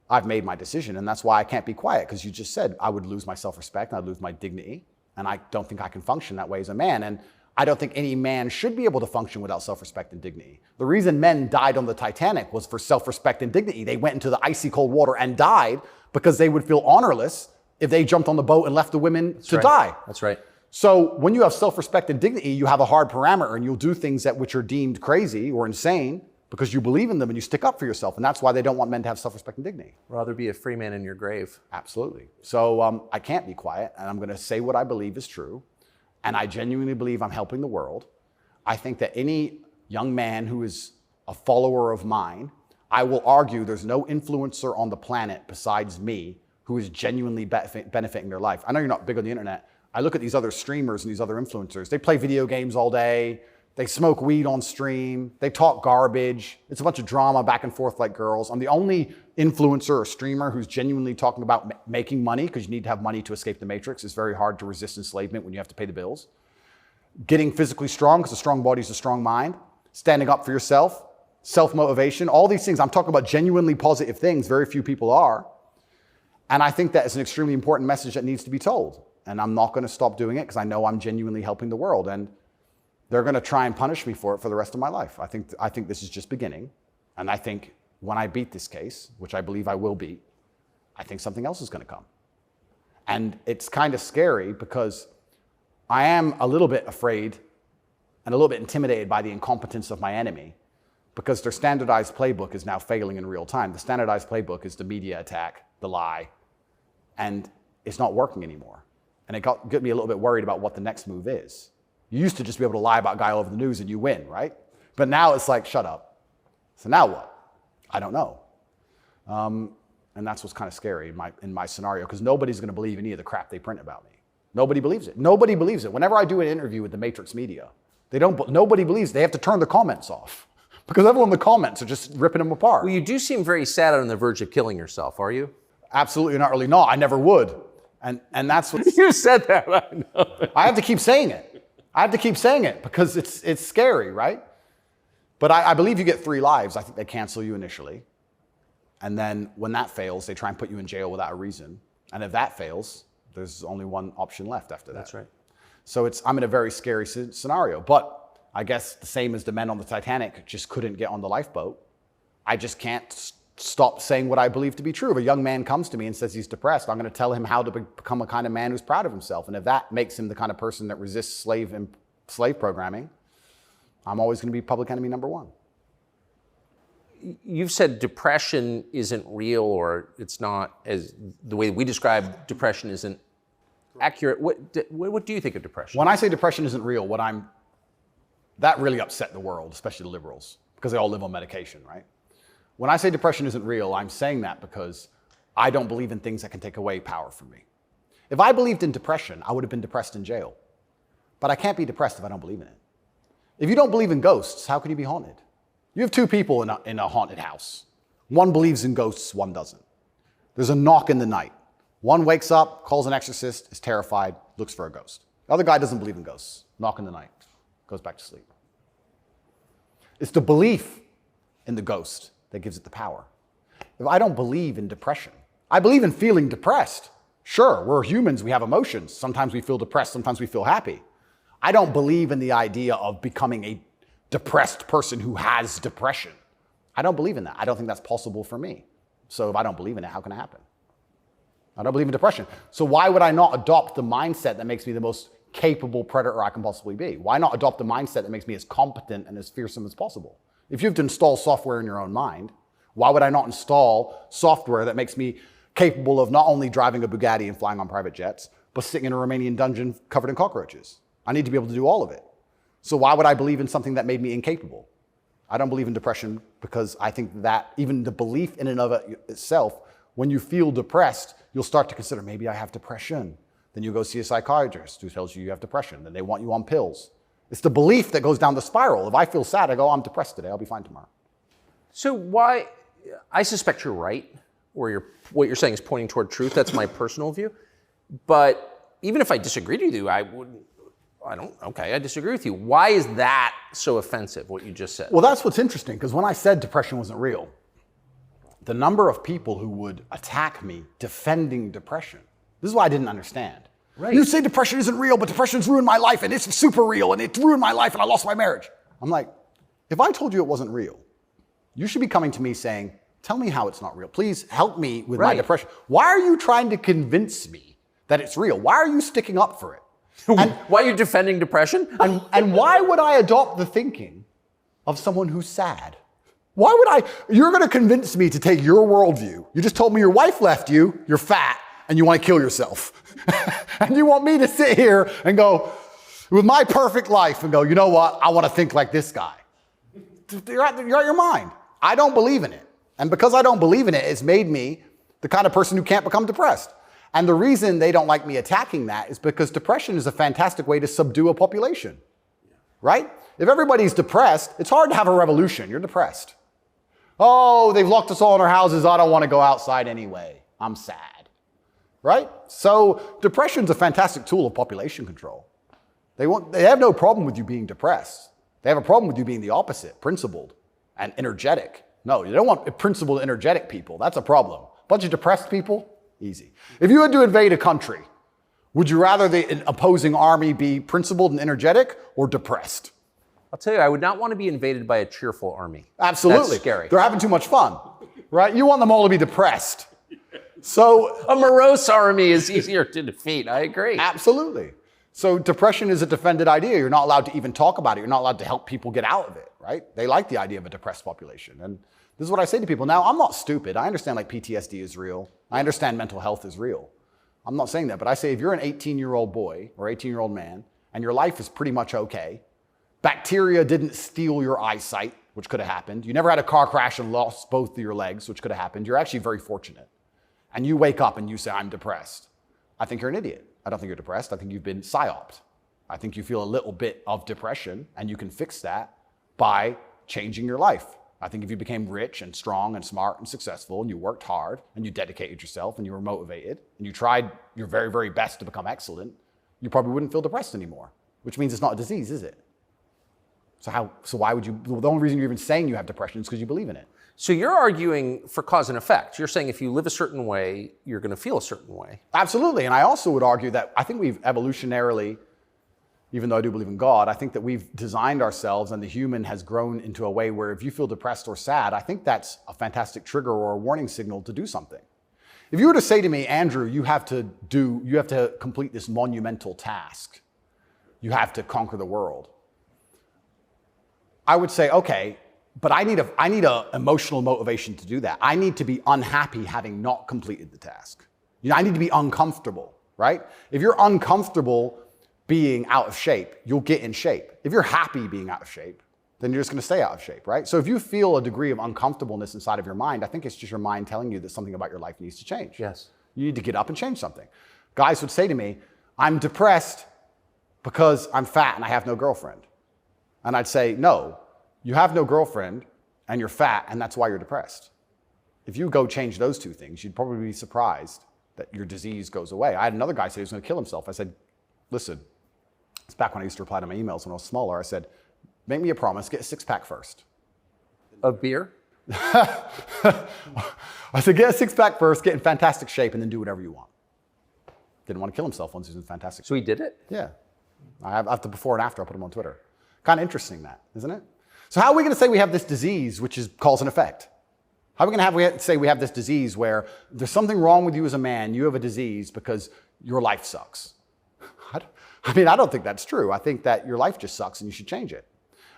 I've made my decision, and that's why I can't be quiet, because you just said I would lose my self-respect, and I'd lose my dignity, and I don't think I can function that way as a man. And I don't think any man should be able to function without self-respect and dignity. The reason men died on the Titanic was for self-respect and dignity. They went into the icy cold water and died because they would feel honorless if they jumped on the boat and left the women to die. That's right. So when you have self-respect and dignity, you have a hard parameter, and you'll do things that which are deemed crazy or insane because you believe in them and you stick up for yourself. And that's why they don't want men to have self-respect and dignity. Rather be a free man in your grave. Absolutely. So I can't be quiet, and I'm going to say what I believe is true. And I genuinely believe I'm helping the world. I think that any young man who is a follower of mine, I will argue there's no influencer on the planet besides me who is genuinely benefiting their life. I know you're not big on the internet. I look at these other streamers and these other influencers. They play video games all day. They smoke weed on stream. They talk garbage. It's a bunch of drama back and forth like girls. I'm the only influencer or streamer who's genuinely talking about making money, because you need to have money to escape the matrix. It's very hard to resist enslavement when you have to pay the bills. Getting physically strong, because a strong body is a strong mind. Standing up for yourself. Self-motivation. All these things. I'm talking about genuinely positive things. Very few people are. And I think that it's an extremely important message that needs to be told. And I'm not going to stop doing it, because I know I'm genuinely helping the world. And they're going to try and punish me for it for the rest of my life. I think this is just beginning. And I think when I beat this case, which I believe I will beat, I think something else is going to come. And it's kind of scary, because I am a little bit afraid and a little bit intimidated by the incompetence of my enemy, because their standardized playbook is now failing in real time. The standardized playbook is the media attack, the lie, and it's not working anymore. And it got me a little bit worried about what the next move is. You used to just be able to lie about a guy all over the news and you win, right? But now it's like, shut up. So now what? I don't know. And that's what's kind of scary in my scenario, because nobody's going to believe any of the crap they print about me. Nobody believes it. Nobody believes it. Whenever I do an interview with the Matrix media, nobody believes. They have to turn the comments off, because everyone in the comments are just ripping them apart. Well, you do seem very sad on the verge of killing yourself, are you? Absolutely not, really not. I never would. And that's what you said that. I know. I have to keep saying it. I have to keep saying it, because it's scary, right? But I believe you get 3 lives. I think they cancel you initially. And then when that fails, they try and put you in jail without a reason. And if that fails, there's only one option left after that. That's right. So I'm in a very scary scenario. But I guess the same as the men on the Titanic just couldn't get on the lifeboat. I just can't stop saying what I believe to be true. If a young man comes to me and says he's depressed, I'm going to tell him how to become a kind of man who's proud of himself. And if that makes him the kind of person that resists slave programming, I'm always going to be public enemy number 1. You've said depression isn't real, or it's not, as the way we describe depression isn't accurate. What do you think of depression? When I say depression isn't real, that really upset the world, especially the liberals, because they all live on medication, right? When I say depression isn't real, I'm saying that because I don't believe in things that can take away power from me. If I believed in depression, I would have been depressed in jail. But I can't be depressed if I don't believe in it. If you don't believe in ghosts, how can you be haunted? You have two people in a haunted house. One believes in ghosts, one doesn't. There's a knock in the night. One wakes up, calls an exorcist, is terrified, looks for a ghost. The other guy doesn't believe in ghosts. Knock in the night, goes back to sleep. It's the belief in the ghost that gives it the power. If I don't believe in depression, I believe in feeling depressed. Sure, we're humans, we have emotions. Sometimes we feel depressed, sometimes we feel happy. I don't believe in the idea of becoming a depressed person who has depression. I don't believe in that. I don't think that's possible for me. So if I don't believe in it, how can it happen? I don't believe in depression. So why would I not adopt the mindset that makes me the most capable predator I can possibly be? Why not adopt the mindset that makes me as competent and as fearsome as possible? If you have to install software in your own mind, why would I not install software that makes me capable of not only driving a Bugatti and flying on private jets, but sitting in a Romanian dungeon covered in cockroaches? I need to be able to do all of it. So why would I believe in something that made me incapable? I don't believe in depression because I think that even the belief in and of itself, when you feel depressed, you'll start to consider, maybe I have depression. Then you go see a psychiatrist who tells you have depression. Then they want you on pills. It's the belief that goes down the spiral. If I feel sad, I go, I'm depressed today. I'll be fine tomorrow. So why, I suspect you're right, or what you're saying is pointing toward truth. That's my personal view. But even if I disagreed with you, I disagree with you. Why is that so offensive, what you just said? Well, that's what's interesting, because when I said depression wasn't real, the number of people who would attack me defending depression, this is what I didn't understand. Right. You say depression isn't real, but depression's ruined my life, and it's super real, and it ruined my life, and I lost my marriage. I'm like, if I told you it wasn't real, you should be coming to me saying, tell me how it's not real. Please help me with my depression. Why are you trying to convince me that it's real? Why are you sticking up for it? And why are you defending depression? And why would I adopt the thinking of someone who's sad? Why would you're going to convince me to take your worldview. You just told me your wife left you, you're fat, and you want to kill yourself. And you want me to sit here and go, with my perfect life, and go, you know what? I want to think like this guy. You're out your mind. I don't believe in it. And because I don't believe in it, it's made me the kind of person who can't become depressed. And the reason they don't like me attacking that is because depression is a fantastic way to subdue a population, right? If everybody's depressed, it's hard to have a revolution. You're depressed. Oh, they've locked us all in our houses. I don't want to go outside anyway. I'm sad, right? So depression's a fantastic tool of population control. They have no problem with you being depressed. They have a problem with you being the opposite, principled and energetic. No, you don't want principled, energetic people. That's a problem. A bunch of depressed people, easy. If you had to invade a country, would you rather the opposing army be principled and energetic or depressed? I'll tell you, I would not want to be invaded by a cheerful army. Absolutely. That's scary. They're having too much fun, right? You want them all to be depressed. So a morose army is easier to defeat. I agree. Absolutely. So depression is a defended idea. You're not allowed to even talk about it. You're not allowed to help people get out of it, right? They like the idea of a depressed population. And this is what I say to people. Now, I'm not stupid. I understand like PTSD is real. I understand mental health is real. I'm not saying that, but I say if you're an 18-year-old boy or 18-year-old man and your life is pretty much okay, bacteria didn't steal your eyesight, which could have happened. You never had a car crash and lost both of your legs, which could have happened. You're actually very fortunate. And you wake up and you say, I'm depressed. I think you're an idiot. I don't think you're depressed. I think you've been psyoped. I think you feel a little bit of depression, and you can fix that by changing your life. I think if you became rich and strong and smart and successful, and you worked hard and you dedicated yourself and you were motivated and you tried your very, very best to become excellent, you probably wouldn't feel depressed anymore, which means it's not a disease, is it? So why would you, the only reason you're even saying you have depression is because you believe in it. So you're arguing for cause and effect. You're saying if you live a certain way, you're going to feel a certain way. Absolutely. And I also would argue that I think we've evolutionarily, even though I do believe in God, I think that we've designed ourselves and the human has grown into a way where if you feel depressed or sad, I think that's a fantastic trigger or a warning signal to do something. If you were to say to me, Andrew, you have to complete this monumental task. You have to conquer the world. I would say, okay, but I need a emotional motivation to do that. I need to be unhappy having not completed the task. I need to be uncomfortable, right? If you're uncomfortable being out of shape, you'll get in shape. If you're happy being out of shape, then you're just going to stay out of shape, right? So if you feel a degree of uncomfortableness inside of your mind, I think it's just your mind telling you that something about your life needs to change. Yes. You need to get up and change something. Guys would say to me, I'm depressed because I'm fat and I have no girlfriend. And I'd say, no, you have no girlfriend and you're fat and that's why you're depressed. If you go change those two things, you'd probably be surprised that your disease goes away. I had another guy say he was going to kill himself. I said, listen, it's back when I used to reply to my emails when I was smaller. I said, make me a promise, get a six-pack first. Of beer? I said, get a six-pack first, get in fantastic shape, and then do whatever you want. Didn't want to kill himself once he was in fantastic shape. So he did it? Yeah. I have the before and after. I put them on Twitter. Kind of interesting that, isn't it? So how are we going to say we have this disease, which is cause and effect? How are we going to say we have this disease where there's something wrong with you as a man, you have a disease because your life sucks? I don't think that's true. I think that your life just sucks and you should change it.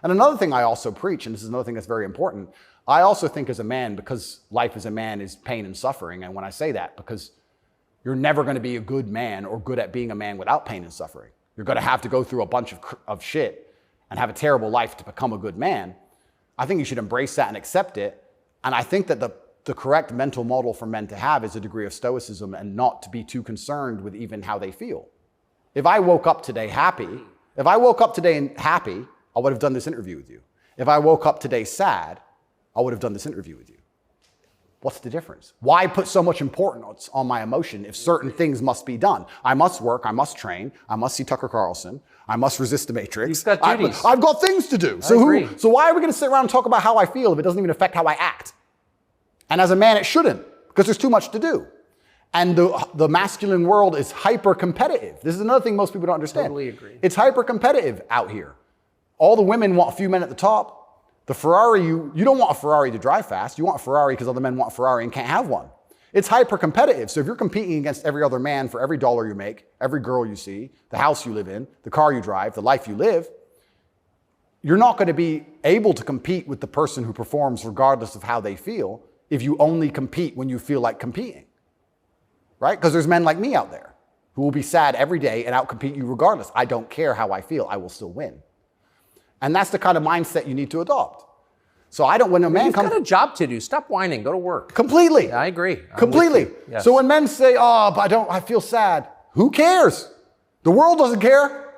And another thing I also preach, and this is another thing that's very important, I also think as a man, because life as a man is pain and suffering, and when I say that, because you're never going to be a good man or good at being a man without pain and suffering. You're going to have to go through a bunch of shit and have a terrible life to become a good man. I think you should embrace that and accept it. And I think that the correct mental model for men to have is a degree of stoicism and not to be too concerned with even how they feel. If I woke up today happy, I would have done this interview with you. If I woke up today sad, I would have done this interview with you. What's the difference? Why put so much importance on my emotion if certain things must be done? I must work, I must train, I must see Tucker Carlson, I must resist the Matrix. You've got duties. I've got things to do. So why are we going to sit around and talk about how I feel if it doesn't even affect how I act? And as a man, it shouldn't, because there's too much to do. And the masculine world is hyper-competitive. This is another thing most people don't understand. Totally agree. It's hyper-competitive out here. All the women want a few men at the top. The Ferrari, you don't want a Ferrari to drive fast. You want a Ferrari because other men want a Ferrari and can't have one. It's hyper-competitive. So if you're competing against every other man for every dollar you make, every girl you see, the house you live in, the car you drive, the life you live, you're not going to be able to compete with the person who performs regardless of how they feel if you only compete when you feel like competing. Right? Because there's men like me out there who will be sad every day and outcompete you regardless. I don't care how I feel. I will still win. And that's the kind of mindset you need to adopt. So when a man comes... You've got a job to do. Stop whining. Go to work. Completely. Yeah, I agree. Completely. Yes. So when men say, but I feel sad. Who cares? The world doesn't care.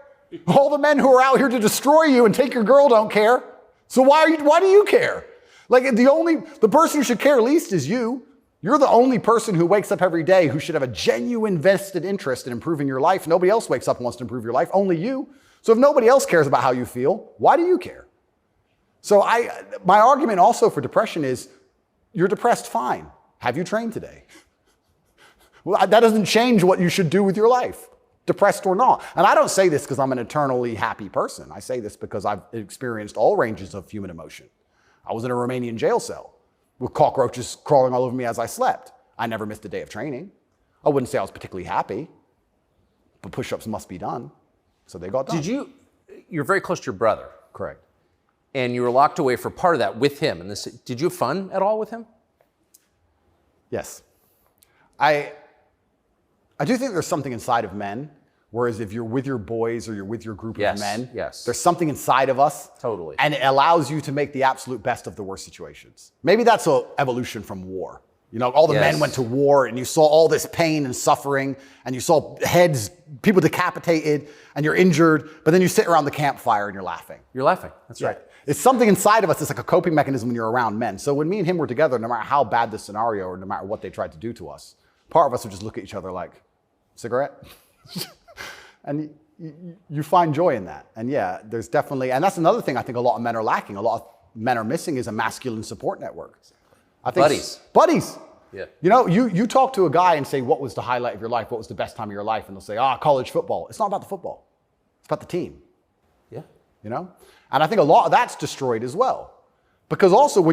All the men who are out here to destroy you and take your girl don't care. So why do you care? Like the person who should care least is you. You're the only person who wakes up every day who should have a genuine vested interest in improving your life. Nobody else wakes up and wants to improve your life, only you. So if nobody else cares about how you feel, why do you care? So my argument also for depression is, you're depressed, fine. Have you trained today? Well, that doesn't change what you should do with your life, depressed or not. And I don't say this because I'm an eternally happy person. I say this because I've experienced all ranges of human emotion. I was in a Romanian jail cell with cockroaches crawling all over me as I slept. I never missed a day of training. I wouldn't say I was particularly happy, but push-ups must be done. So they got done. You're very close to your brother. Correct. And you were locked away for part of that with him. And did you have fun at all with him? Yes. I do think there's something inside of men, whereas if you're with your boys or you're with your group of men, there's something inside of us. Totally. And it allows you to make the absolute best of the worst situations. Maybe that's an evolution from war. All the men went to war and you saw all this pain and suffering and you saw heads, people decapitated and you're injured, but then you sit around the campfire and you're laughing. You're laughing. That's right. It's something inside of us. It's like a coping mechanism when you're around men. So when me and him were together, no matter how bad the scenario or no matter what they tried to do to us, part of us would just look at each other like, cigarette? And you find joy in that. And yeah, there's definitely, and that's another thing I think a lot of men are lacking. A lot of men are missing is a masculine support network. I think buddies. Yeah. You talk to a guy and say, what was the highlight of your life? What was the best time of your life? And they'll say, college football. It's not about the football. It's about the team. Yeah. And I think a lot of that's destroyed as well. Because also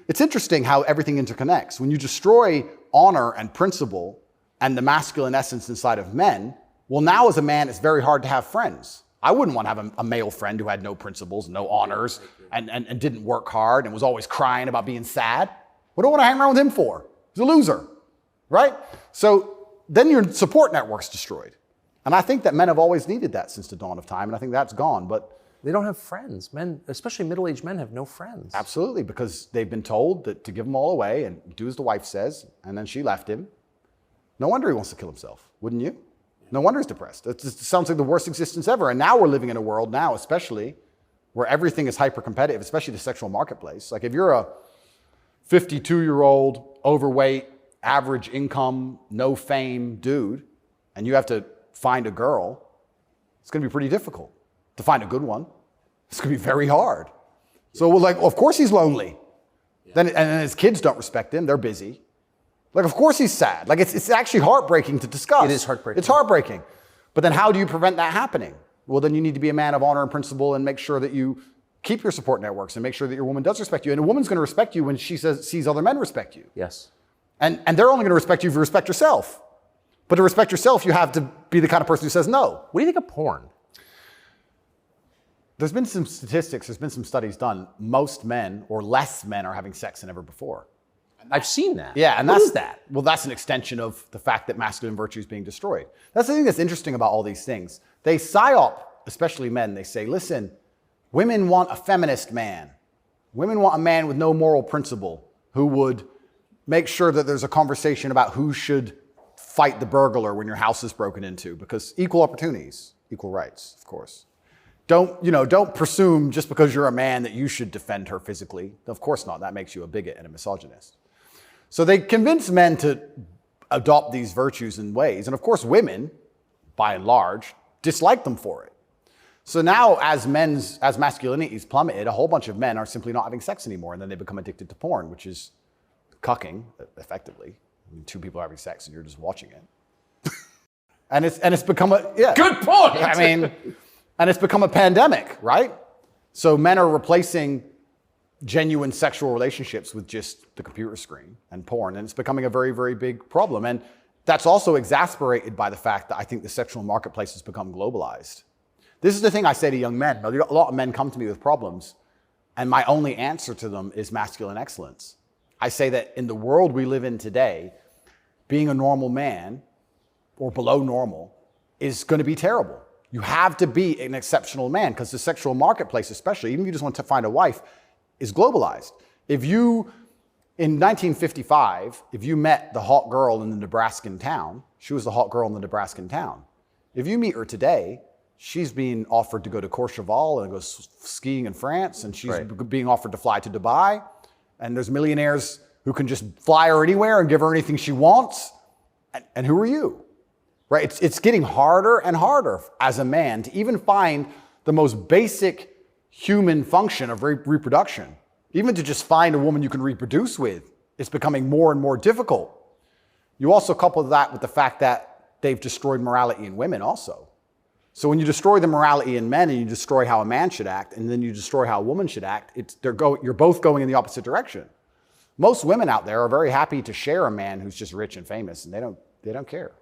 it's interesting how everything interconnects. When you destroy honor and principle and the masculine essence inside of men, well, now as a man, it's very hard to have friends. I wouldn't want to have a male friend who had no principles, no honors, and didn't work hard and was always crying about being sad. What do I want to hang around with him for? He's a loser, right? So then your support network's destroyed. And I think that men have always needed that since the dawn of time, and I think that's gone. But they don't have friends. Men, especially middle-aged men, have no friends. Absolutely, because they've been told that to give them all away and do as the wife says, and then she left him. No wonder he wants to kill himself, wouldn't you? No wonder he's depressed. It sounds like the worst existence ever. And now we're living in a world now, especially, where everything is hyper-competitive, especially the sexual marketplace. Like if you're a 52-year-old, overweight, average income, no fame dude, and you have to find a girl, it's going to be pretty difficult to find a good one. It's going to be very hard. So we're like, well, of course he's lonely. Yeah. And his kids don't respect him. They're busy. Like, of course he's sad. Like, it's actually heartbreaking to discuss. It is heartbreaking. It's heartbreaking. But then how do you prevent that happening? Well, then you need to be a man of honor and principle and make sure that you keep your support networks and make sure that your woman does respect you. And a woman's going to respect you when she sees other men respect you. Yes. And they're only going to respect you if you respect yourself. But to respect yourself, you have to be the kind of person who says no. What do you think of porn? There's been some statistics, there's been some studies done. Most men or less men are having sex than ever before. I've seen that. Yeah, and what is that? Well, that's an extension of the fact that masculine virtue is being destroyed. That's the thing that's interesting about all these things. They psyop, especially men, they say, listen, women want a feminist man. Women want a man with no moral principle who would make sure that there's a conversation about who should fight the burglar when your house is broken into, because equal opportunities, equal rights, of course. Don't presume just because you're a man that you should defend her physically. Of course not. That makes you a bigot and a misogynist. So they convince men to adopt these virtues and ways. And of course, women, by and large, dislike them for it. So now as masculinity is plummeted, a whole bunch of men are simply not having sex anymore. And then they become addicted to porn, which is cucking, effectively. I mean, two people are having sex and you're just watching it. and it's become a, yeah. Good point. I mean, and it's become a pandemic, right? So men are replacing genuine sexual relationships with just the computer screen and porn. And it's becoming a very, very big problem. And that's also exasperated by the fact that I think the sexual marketplace has become globalized. This is the thing I say to young men. A lot of men come to me with problems, and my only answer to them is masculine excellence. I say that in the world we live in today, being a normal man or below normal is going to be terrible. You have to be an exceptional man because the sexual marketplace, especially, even if you just want to find a wife, is globalized. If you, in 1955, if you met the hot girl in the Nebraskan town, she was the hot girl in the Nebraskan town. If you meet her today, she's being offered to go to Courchevel and go skiing in France, and she's being offered to fly to Dubai. And there's millionaires who can just fly her anywhere and give her anything she wants. And who are you? Right? It's getting harder and harder as a man to even find the most basic human function of reproduction. Even to just find a woman you can reproduce with, it's becoming more and more difficult. You also couple that with the fact that they've destroyed morality in women also. So when you destroy the morality in men and you destroy how a man should act, and then you destroy how a woman should act, you're both going in the opposite direction. Most women out there are very happy to share a man who's just rich and famous, and they don't care.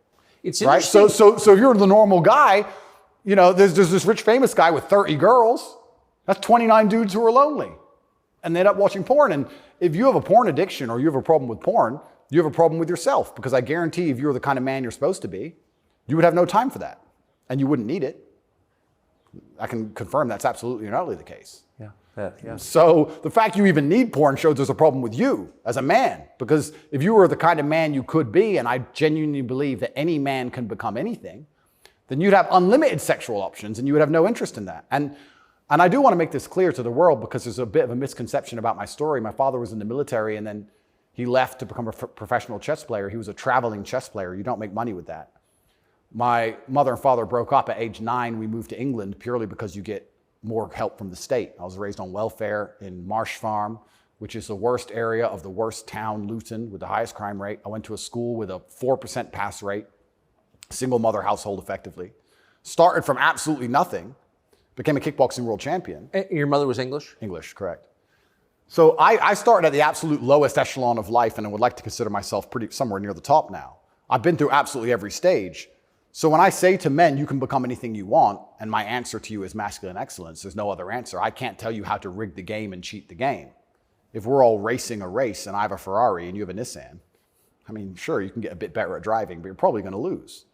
It's right. So if you're the normal guy, there's this rich famous guy with 30 girls. That's 29 dudes who are lonely, and they end up watching porn. And if you have a porn addiction or you have a problem with porn, you have a problem with yourself, because I guarantee if you were the kind of man you're supposed to be, you would have no time for that, and you wouldn't need it. I can confirm that's absolutely and utterly the case. Yeah. So the fact you even need porn shows there's a problem with you as a man, because if you were the kind of man you could be, and I genuinely believe that any man can become anything, then you'd have unlimited sexual options and you would have no interest in that. And I do want to make this clear to the world, because there's a bit of a misconception about my story. My father was in the military, and then he left to become a professional chess player. He was a traveling chess player. You don't make money with that. My mother and father broke up at age 9. We moved to England purely because you get more help from the state. I was raised on welfare in Marsh Farm, which is the worst area of the worst town, Luton, with the highest crime rate. I went to a school with a 4% pass rate, single mother household effectively. Started from absolutely nothing, became a kickboxing world champion. Your mother was English? English, correct. So I started at the absolute lowest echelon of life, and I would like to consider myself somewhere near the top now. I've been through absolutely every stage. So when I say to men, you can become anything you want, and my answer to you is masculine excellence, there's no other answer. I can't tell you how to rig the game and cheat the game. If we're all racing a race and I have a Ferrari and you have a Nissan, I mean, sure, you can get a bit better at driving, but you're probably going to lose.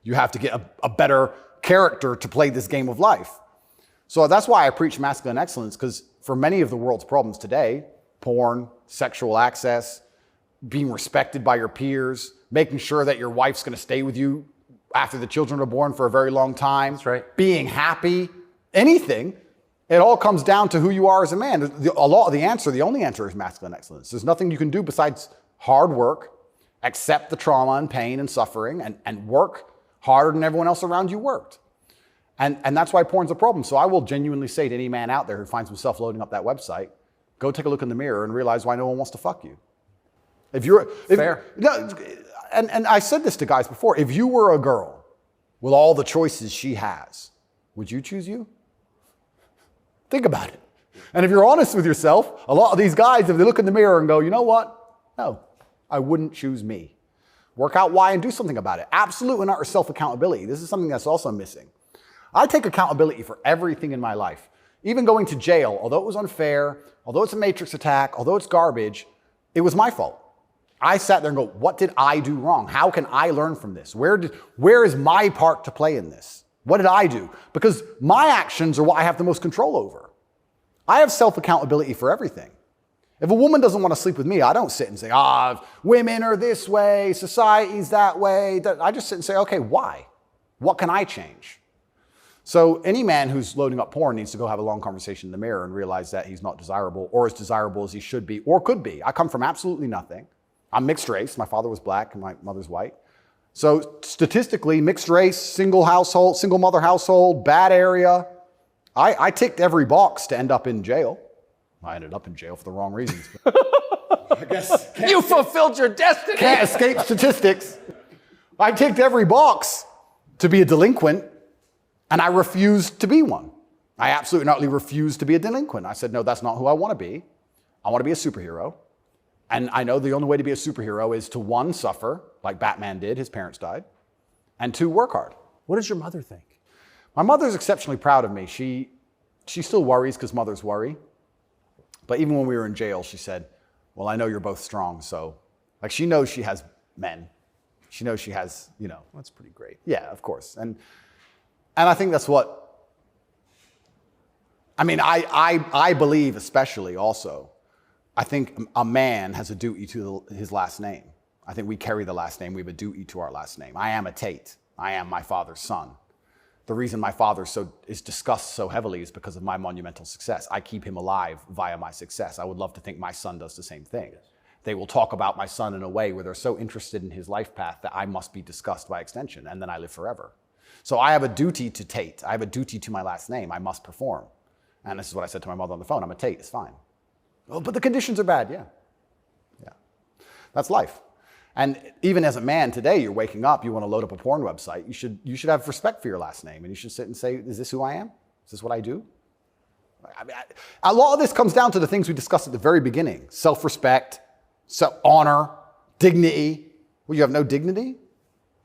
You have to get a better character to play this game of life. So that's why I preach masculine excellence, because for many of the world's problems today, porn, sexual access, being respected by your peers, making sure that your wife's going to stay with you after the children are born for a very long time. That's right. Being happy, anything. It all comes down to who you are as a man. The only answer is masculine excellence. There's nothing you can do besides hard work, accept the trauma and pain and suffering, and work harder than everyone else around you worked. And that's why porn's a problem. So I will genuinely say to any man out there who finds himself loading up that website, go take a look in the mirror and realize why no one wants to fuck you. Fair. And I said this to guys before. If you were a girl with all the choices she has, would you choose you? Think about it. And if you're honest with yourself, a lot of these guys, if they look in the mirror and go, you know what? No, I wouldn't choose me. Work out why and do something about it. Absolute and utter self-accountability. This is something that's also missing. I take accountability for everything in my life. Even going to jail, although it was unfair, although it's a matrix attack, although it's garbage, it was my fault. I sat there and go, what did I do wrong? How can I learn from this? Where is my part to play in this? What did I do? Because my actions are what I have the most control over. I have self-accountability for everything. If a woman doesn't want to sleep with me, I don't sit and say, women are this way, society's that way. I just sit and say, okay, why? What can I change? So any man who's loading up porn needs to go have a long conversation in the mirror and realize that he's not desirable or as desirable as he should be or could be. I come from absolutely nothing. I'm mixed race. My father was black and my mother's white. So statistically, mixed race, single mother household, bad area. I ticked every box to end up in jail. I ended up in jail for the wrong reasons. I guess You fulfilled your destiny. can't escape statistics. I ticked every box to be a delinquent, and I refused to be one. I absolutely not refused to be a delinquent. I said, no, that's not who I want to be. I want to be a superhero. And I know the only way to be a superhero is to, one, suffer, like Batman did, his parents died, and two, work hard. What does your mother think? My mother's exceptionally proud of me. She still worries because mothers worry. But even when we were in jail, she said, well, I know you're both strong. So, like, she knows she has men. She knows she has, That's pretty great. Yeah, of course. And I think that's what, I believe especially also, I think a man has a duty to his last name. I think we carry the last name. We have a duty to our last name. I am a Tate. I am my father's son. The reason my father is discussed so heavily is because of my monumental success. I keep him alive via my success. I would love to think my son does the same thing. Yes. They will talk about my son in a way where they're so interested in his life path that I must be discussed by extension, and then I live forever. So I have a duty to Tate. I have a duty to my last name. I must perform. And this is what I said to my mother on the phone. I'm a Tate. It's fine. Oh, but the conditions are bad. Yeah. That's life. And even as a man today, you're waking up, you want to load up a porn website. You should have respect for your last name, and you should sit and say, is this who I am? Is this what I do? A lot of this comes down to the things we discussed at the very beginning. Self-respect, honor, dignity. Well, you have no dignity?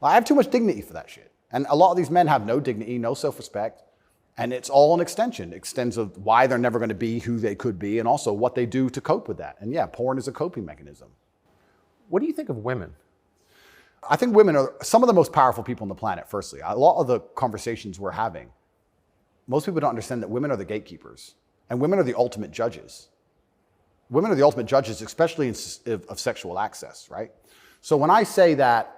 Well, I have too much dignity for that shit. And a lot of these men have no dignity, no self-respect, and it's all an extension. It extends of why they're never going to be who they could be, and also what they do to cope with that. And yeah, porn is a coping mechanism. What do you think of women? I think women are some of the most powerful people on the planet, firstly. A lot of the conversations we're having, most people don't understand that women are the gatekeepers, and women are the ultimate judges. Women are the ultimate judges, especially of sexual access, right? So when I say that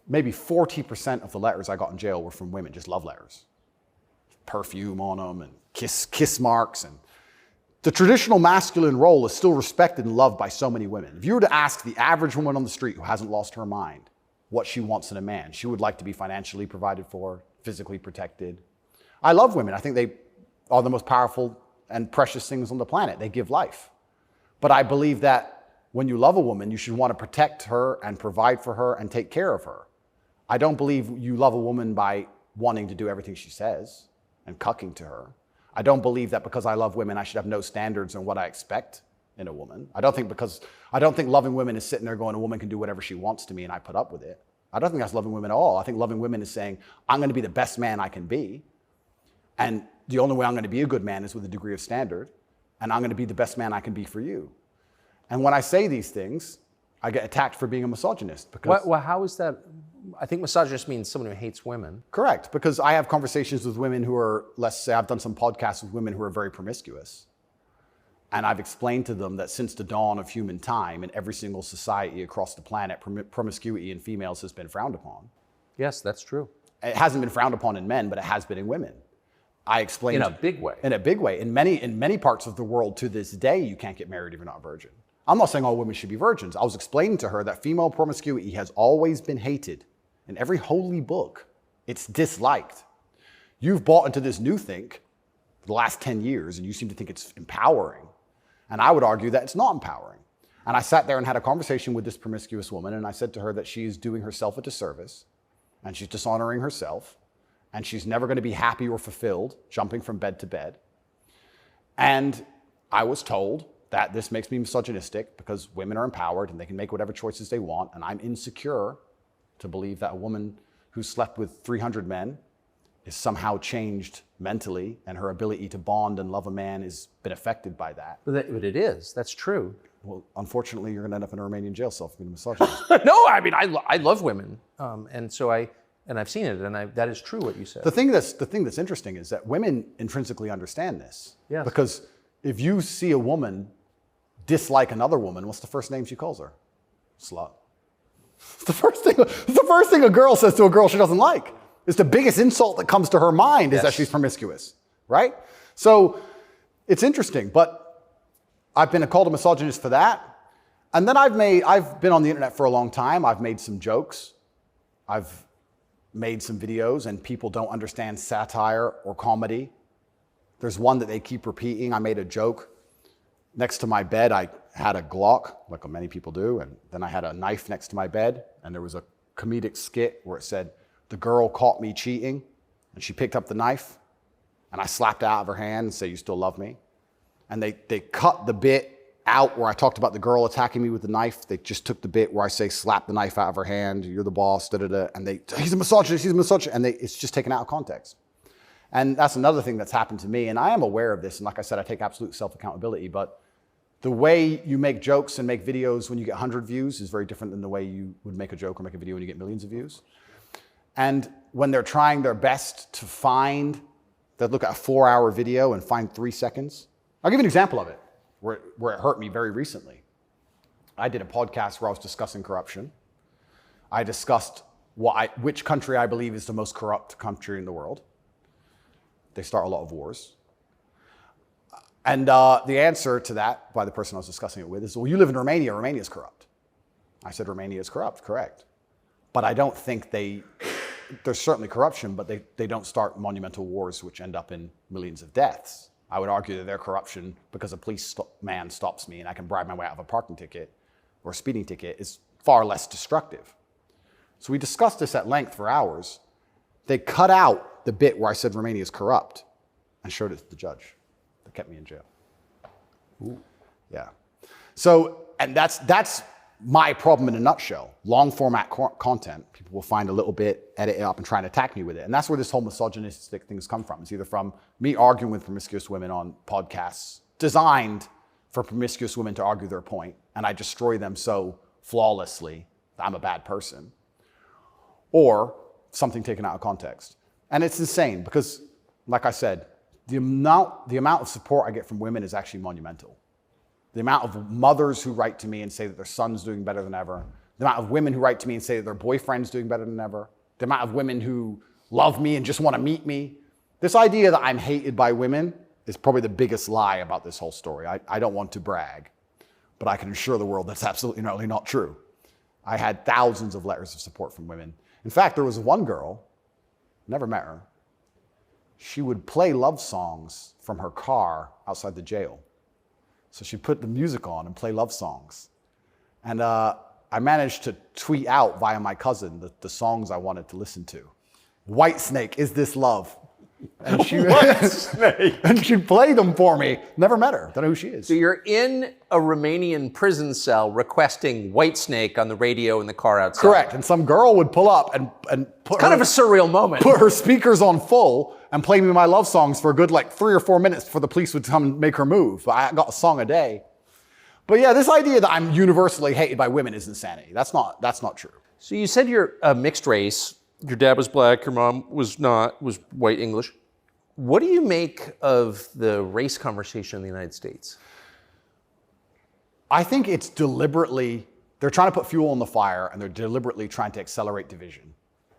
maybe 40% of the letters I got in jail were from women, just love letters. Perfume on them and kiss marks. And the traditional masculine role is still respected and loved by so many women. If you were to ask the average woman on the street who hasn't lost her mind what she wants in a man, she would like to be financially provided for, physically protected. I love women. I think they are the most powerful and precious things on the planet. They give life. But I believe that when you love a woman, you should want to protect her and provide for her and take care of her. I don't believe you love a woman by wanting to do everything she says and cucking to her. I don't believe that because I love women, I should have no standards on what I expect in a woman. I don't think loving women is sitting there going, a woman can do whatever she wants to me and I put up with it. I don't think that's loving women at all. I think loving women is saying, I'm going to be the best man I can be. And the only way I'm going to be a good man is with a degree of standard. And I'm going to be the best man I can be for you. And when I say these things, I get attacked for being a misogynist. Because Well, how is that? I think misogynist means someone who hates women. Correct, because I have conversations with women who are, let's say I've done some podcasts with women who are very promiscuous. And I've explained to them that since the dawn of human time in every single society across the planet, promiscuity in females has been frowned upon. Yes, that's true. It hasn't been frowned upon in men, but it has been in women. I explained In a big way. In a big way. In many parts of the world to this day, you can't get married if you're not a virgin. I'm not saying all women should be virgins. I was explaining to her that female promiscuity has always been hated. In every holy book, it's disliked. You've bought into this new think for the last 10 years, and you seem to think it's empowering. And I would argue that it's not empowering. And I sat there and had a conversation with this promiscuous woman, and I said to her that she is doing herself a disservice, and she's dishonoring herself, and she's never going to be happy or fulfilled jumping from bed to bed. And I was told that this makes me misogynistic because women are empowered and they can make whatever choices they want, and I'm insecure to believe that a woman who slept with 300 men is somehow changed mentally, and her ability to bond and love a man has been affected by that. But it is. That's true. Well, unfortunately, you're going to end up in a Romanian jail cell for being a misogynist. No, I mean, I love women. And so I've seen it, and that is true what you said. The thing that's interesting is that women intrinsically understand this. Yes. Because if you see a woman dislike another woman, what's the first name she calls her? Slut. It's the first thing a girl says to a girl she doesn't like. It's the biggest insult that comes to her mind is that she's promiscuous, right? So it's interesting, but I've been called a misogynist for that. And then I've been on the internet for a long time. I've made some jokes. I've made some videos, and people don't understand satire or comedy. There's one that they keep repeating. I made a joke. Next to my bed, I had a Glock, like many people do, and then I had a knife next to my bed, and there was a comedic skit where it said, "The girl caught me cheating," and she picked up the knife, and I slapped it out of her hand and said, "You still love me?" And they cut the bit out where I talked about the girl attacking me with the knife. They just took the bit where I say, "Slap the knife out of her hand, you're the boss," da-da-da, and he's a misogynist, and it's just taken out of context. And that's another thing that's happened to me, and I am aware of this, and like I said, I take absolute self-accountability, but the way you make jokes and make videos when you get 100 views is very different than the way you would make a joke or make a video when you get millions of views. And when they're trying their best to they'll look at a 4-hour video and find 3 seconds. I'll give you an example of it, where it hurt me very recently. I did a podcast where I was discussing corruption. I discussed which country I believe is the most corrupt country in the world. They start a lot of wars. And the answer to that by the person I was discussing it with is, well, you live in Romania, Romania is corrupt. I said, Romania is corrupt, correct. But I don't think there's certainly corruption, but they don't start monumental wars which end up in millions of deaths. I would argue that their corruption, because a policeman stops me and I can bribe my way out of a parking ticket or a speeding ticket, is far less destructive. So we discussed this at length for hours. They cut out the bit where I said Romania is corrupt and showed it to the judge. That kept me in jail. Ooh. Yeah. So, and that's my problem in a nutshell. Long format content, people will find a little bit, edit it up, and try and attack me with it. And that's where this whole misogynistic things come from. It's either from me arguing with promiscuous women on podcasts designed for promiscuous women to argue their point, and I destroy them so flawlessly that I'm a bad person, or something taken out of context. And it's insane because, like I said, the amount of support I get from women is actually monumental. The amount of mothers who write to me and say that their son's doing better than ever. The amount of women who write to me and say that their boyfriend's doing better than ever. The amount of women who love me and just want to meet me. This idea that I'm hated by women is probably the biggest lie about this whole story. I don't want to brag, but I can assure the world that's absolutely not true. I had thousands of letters of support from women. In fact, there was one girl, never met her. She would play love songs from her car outside the jail. So she'd put the music on and play love songs. And I managed to tweet out via my cousin the songs I wanted to listen to. Whitesnake, Is This Love? And she'd play them for me. Never met her. Don't know who she is. So you're in a Romanian prison cell requesting Whitesnake on the radio in the car outside. Correct. And some girl would pull up and put kind of a surreal moment. Put her speakers on full and play me my love songs for a good 3 or 4 minutes before the police would come and make her move. I got a song a day. But yeah, this idea that I'm universally hated by women is insanity. That's not true. So you said you're a mixed race. Your dad was black, your mom was white English. What do you make of the race conversation in the United States? I think it's they're trying to put fuel on the fire, and they're deliberately trying to accelerate division.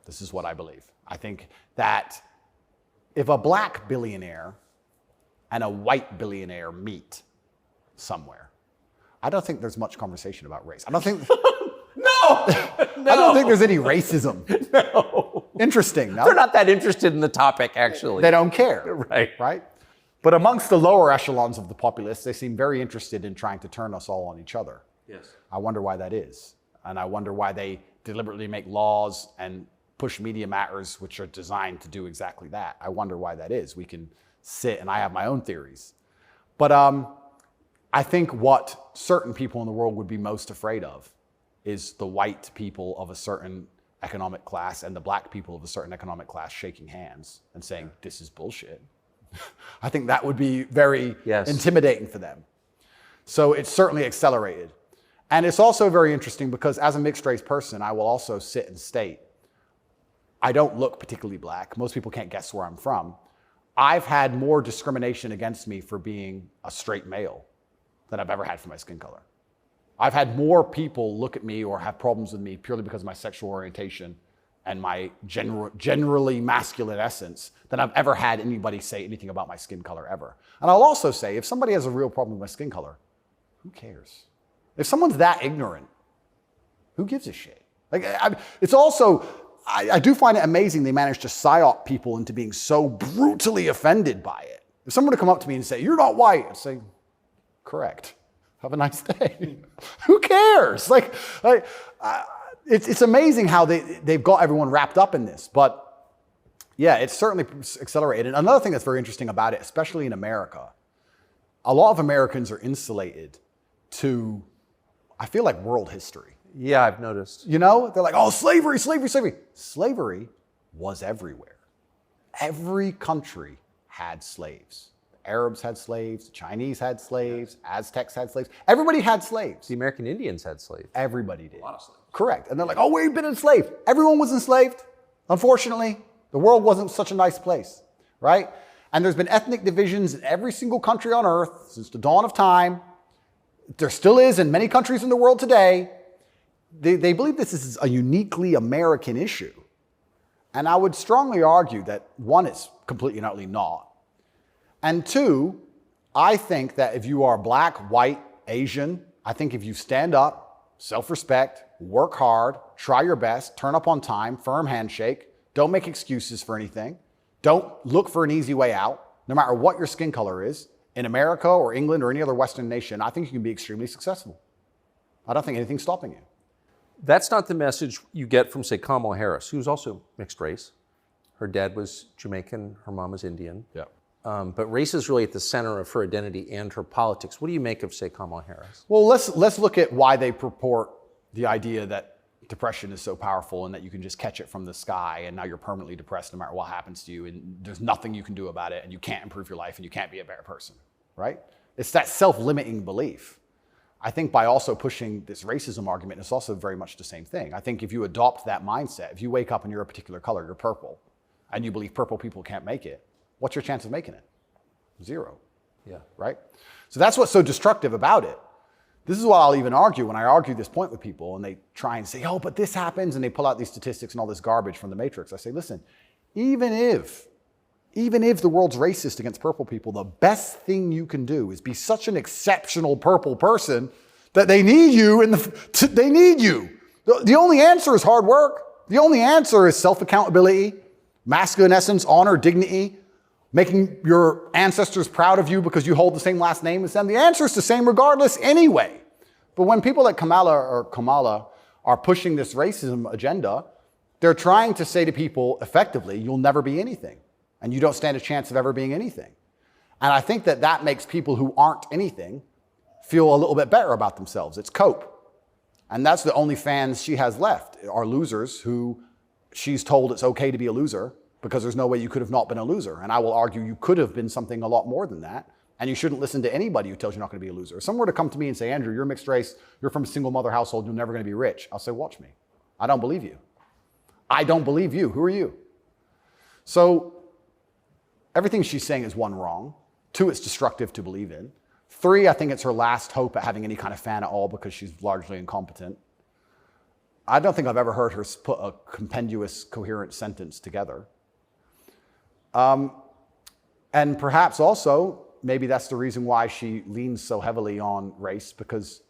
This is what I believe. I think that if a black billionaire and a white billionaire meet somewhere, I don't think there's much conversation about race. I don't think... No! I don't think there's any racism. No. Interesting, no? They're not that interested in the topic, actually. They don't care. Right. Right? But amongst the lower echelons of the populace, they seem very interested in trying to turn us all on each other. Yes. I wonder why that is. And I wonder why they deliberately make laws and push media matters which are designed to do exactly that. I wonder why that is. We can sit, and I have my own theories. But I think what certain people in the world would be most afraid of is the white people of a certain economic class and the black people of a certain economic class shaking hands and saying, this is bullshit. I think that would be very intimidating for them. So it's certainly accelerated. And it's also very interesting because as a mixed race person, I will also sit and state, I don't look particularly black. Most people can't guess where I'm from. I've had more discrimination against me for being a straight male than I've ever had for my skin color. I've had more people look at me or have problems with me purely because of my sexual orientation and my generally masculine essence than I've ever had anybody say anything about my skin color ever. And I'll also say, if somebody has a real problem with my skin color, who cares? If someone's that ignorant, who gives a shit? Like, it's also, I do find it amazing they manage to psyop people into being so brutally offended by it. If someone were to come up to me and say, you're not white, I'd say, correct. Have a nice day. Who cares? It's amazing how they've got everyone wrapped up in this. But yeah, it's certainly accelerated. And another thing that's very interesting about it, especially in America, a lot of Americans are insulated to, I feel like, world history. Yeah, I've noticed. You know, they're like, oh, slavery, slavery, slavery. Slavery was everywhere. Every country had slaves. Arabs had slaves, the Chinese had slaves, Aztecs had slaves. Everybody had slaves. The American Indians had slaves. Everybody did. A lot of slaves. Correct. And they're like, oh, we've been enslaved. Everyone was enslaved. Unfortunately, the world wasn't such a nice place, right? And there's been ethnic divisions in every single country on earth since the dawn of time. There still is in many countries in the world today. They believe this is a uniquely American issue. And I would strongly argue that, one, it's completely and utterly not. And two, I think that if you are black, white, Asian, I think if you stand up, self-respect, work hard, try your best, turn up on time, firm handshake, don't make excuses for anything, don't look for an easy way out, no matter what your skin color is, in America or England or any other Western nation, I think you can be extremely successful. I don't think anything's stopping you. That's not the message you get from, say, Kamala Harris, who's also mixed race. Her dad was Jamaican, her mom was Indian. Yeah. But race is really at the center of her identity and her politics. What do you make of, say, Kamala Harris? Well, let's look at why they purport the idea that depression is so powerful and that you can just catch it from the sky and now you're permanently depressed no matter what happens to you and there's nothing you can do about it and you can't improve your life and you can't be a better person, right? It's that self-limiting belief. I think by also pushing this racism argument, it's also very much the same thing. I think if you adopt that mindset, if you wake up and you're a particular color, you're purple, and you believe purple people can't make it, what's your chance of making it? Zero. Yeah. Right? So that's what's so destructive about it. This is what I'll even argue when I argue this point with people and they try and say, oh, but this happens, and they pull out these statistics and all this garbage from the Matrix. I say, listen, even if the world's racist against purple people, the best thing you can do is be such an exceptional purple person that they need you they need you. The only answer is hard work. The only answer is self-accountability, masculine essence, honor, dignity, making your ancestors proud of you because you hold the same last name as them. The answer is the same regardless anyway. But when people like Kamala are pushing this racism agenda, they're trying to say to people effectively, you'll never be anything. And you don't stand a chance of ever being anything. And I think that makes people who aren't anything feel a little bit better about themselves. It's cope. And that's the only fans she has left, are losers who she's told it's okay to be a loser because there's no way you could have not been a loser. And I will argue you could have been something a lot more than that. And you shouldn't listen to anybody who tells you you're not going to be a loser. If someone were to come to me and say, Andrew, you're mixed race, you're from a single mother household, you're never going to be rich. I'll say, watch me. I don't believe you. I don't believe you. Who are you? So everything she's saying is, one, wrong. Two, it's destructive to believe in. Three, I think it's her last hope at having any kind of fan at all because she's largely incompetent. I don't think I've ever heard her put a compendious, coherent sentence together. And perhaps also, maybe that's the reason why she leans so heavily on race, because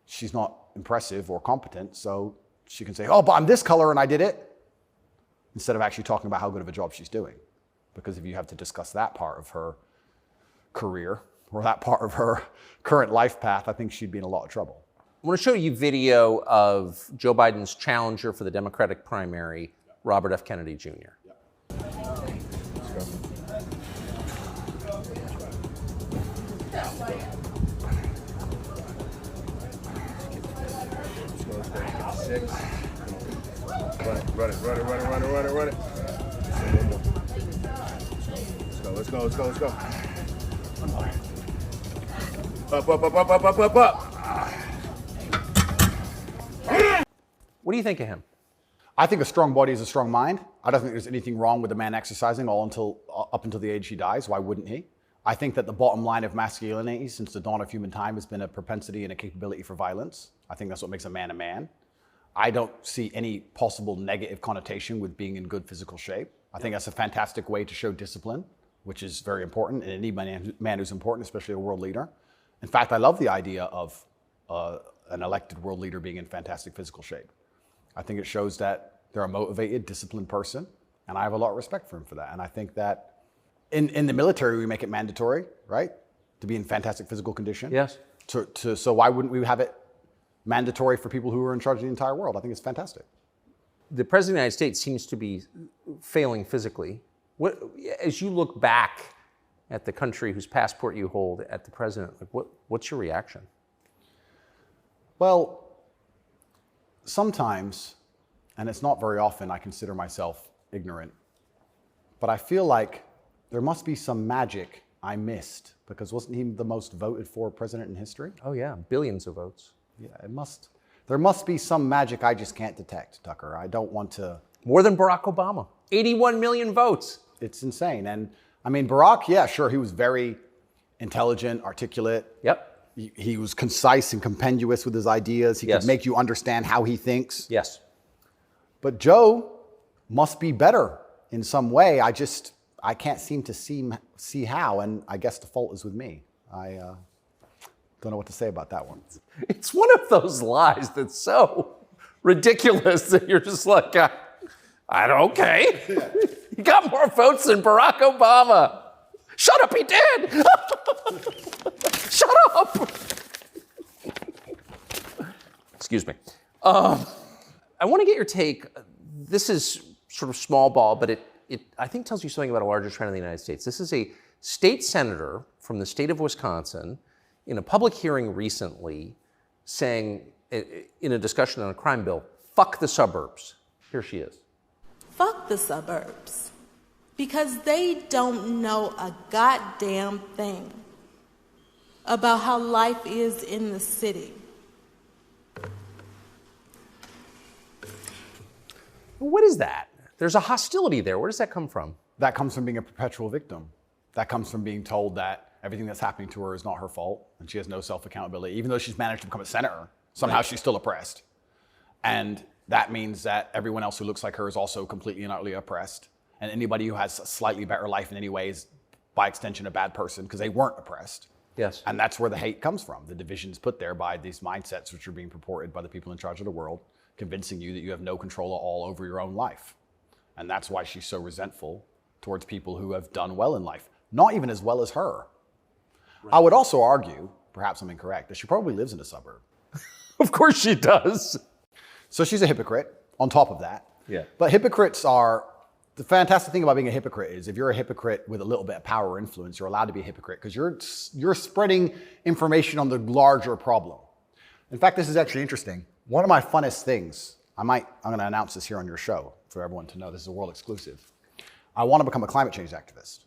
she's not impressive or competent. So she can say, oh, but I'm this color and I did it, instead of actually talking about how good of a job she's doing. Because if you have to discuss that part of her career or that part of her current life path, I think she'd be in a lot of trouble. I want to show you video of Joe Biden's challenger for the Democratic primary, Robert F. Kennedy Jr. Six. Run it. Let's go. Up. What do you think of him? I think a strong body is a strong mind. I don't think there's anything wrong with a man exercising up until the age he dies. Why wouldn't he? I think that the bottom line of masculinity since the dawn of human time has been a propensity and a capability for violence. I think that's what makes a man a man. I don't see any possible negative connotation with being in good physical shape. I think that's a fantastic way to show discipline, which is very important in any man who's important, especially a world leader. In fact, I love the idea of an elected world leader being in fantastic physical shape. I think it shows that they're a motivated, disciplined person, and I have a lot of respect for him for that. And I think that in the military, we make it mandatory, right, to be in fantastic physical condition. Yes. So why wouldn't we have it mandatory for people who are in charge of the entire world? I think it's fantastic. The President of the United States seems to be failing physically. As you look back at the country whose passport you hold, at the president, what's your reaction? Well, sometimes, and it's not very often, I consider myself ignorant, but I feel like there must be some magic I missed, because wasn't he the most voted for president in history? Oh yeah, billions of votes. Yeah, there must be some magic I just can't detect, Tucker. I don't want to. More than Barack Obama. 81 million votes. It's insane. And I mean, Barack, yeah, sure, he was very intelligent, articulate. Yep. He was concise and compendious with his ideas. He could make you understand how he thinks. Yes. But Joe must be better in some way. I can't seem to see how, and I guess the fault is with me. I don't know what to say about that one. It's one of those lies that's so ridiculous that you're just like, okay. He got more votes than Barack Obama. Shut up, he did. Shut up. Excuse me. I want to get your take. This is sort of small ball, but it I think tells you something about a larger trend in the United States. This is a state senator from the state of Wisconsin in a public hearing recently saying, in a discussion on a crime bill, fuck the suburbs. Here she is. Fuck the suburbs. Because they don't know a goddamn thing about how life is in the city. What is that? There's a hostility there. Where does that come from? That comes from being a perpetual victim. That comes from being told that everything that's happening to her is not her fault and she has no self-accountability. Even though she's managed to become a senator, somehow she's still oppressed. And that means that everyone else who looks like her is also completely and utterly oppressed. And anybody who has a slightly better life in any way is, by extension, a bad person because they weren't oppressed. Yes. And that's where the hate comes from. The division's put there by these mindsets which are being purported by the people in charge of the world, convincing you that you have no control at all over your own life. And that's why she's so resentful towards people who have done well in life, not even as well as her. Right. I would also argue, perhaps I'm incorrect, that she probably lives in a suburb. Of course she does. So she's a hypocrite on top of that. Yeah. But hypocrites are, the fantastic thing about being a hypocrite is if you're a hypocrite with a little bit of power or influence, you're allowed to be a hypocrite because you're spreading information on the larger problem. In fact, this is actually interesting. One of my funnest things, I'm going to announce this here on your show for everyone to know, this is a world exclusive. I want to become a climate change activist.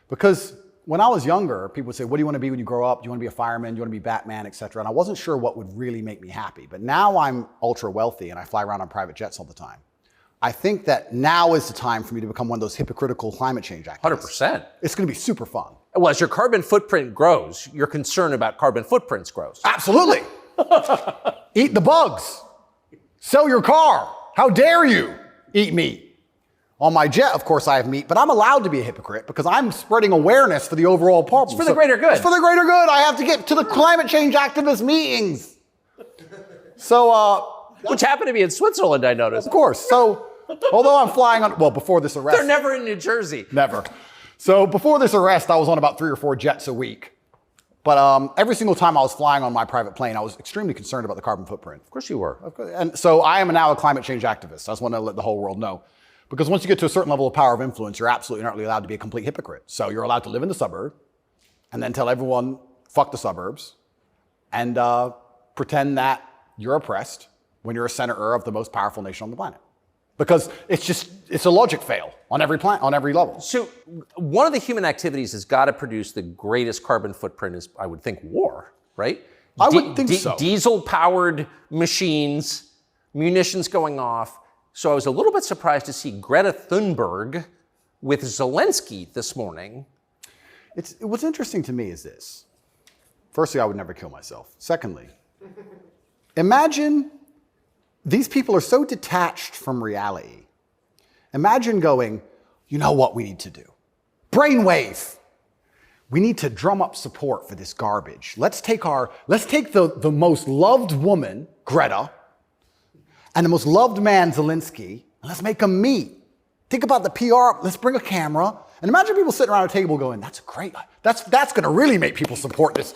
Because when I was younger, people would say, what do you want to be when you grow up? Do you want to be a fireman? Do you want to be Batman, et cetera? And I wasn't sure what would really make me happy. But now I'm ultra wealthy and I fly around on private jets all the time. I think that now is the time for me to become one of those hypocritical climate change activists. 100%. It's going to be super fun. Well, as your carbon footprint grows, your concern about carbon footprints grows. Absolutely. Eat the bugs. Sell your car. How dare you eat meat? On my jet, of course, I have meat, but I'm allowed to be a hypocrite because I'm spreading awareness for the overall problem. It's for the greater good. It's for the greater good. I have to get to the climate change activist meetings. So, Which happened to be in Switzerland, I noticed. of course. So, although I'm flying on, well, before this arrest. They're never in New Jersey. Never. So before this arrest, I was on about 3 or 4 jets a week. But every single time I was flying on my private plane, I was extremely concerned about the carbon footprint. Of course you were. And so I am now a climate change activist. I just want to let the whole world know. Because once you get to a certain level of power of influence, you're absolutely not really allowed to be a complete hypocrite. So you're allowed to live in the suburb and then tell everyone, fuck the suburbs, and pretend that you're oppressed when you're a senator of the most powerful nation on the planet. Because it's a logic fail on every level. So one of the human activities has got to produce the greatest carbon footprint is, I would think, war, right? I would think so. Diesel-powered machines, munitions going off. So I was a little bit surprised to see Greta Thunberg with Zelensky this morning. What's interesting to me is this. Firstly, I would never kill myself. Secondly, imagine these people are so detached from reality. Imagine going, you know what we need to do? Brainwave. We need to drum up support for this garbage. Let's take the most loved woman, Greta, and the most loved man, Zelensky, and let's make them meet. Think about the PR. Let's bring a camera. And imagine people sitting around a table going, that's great. That's going to really make people support this.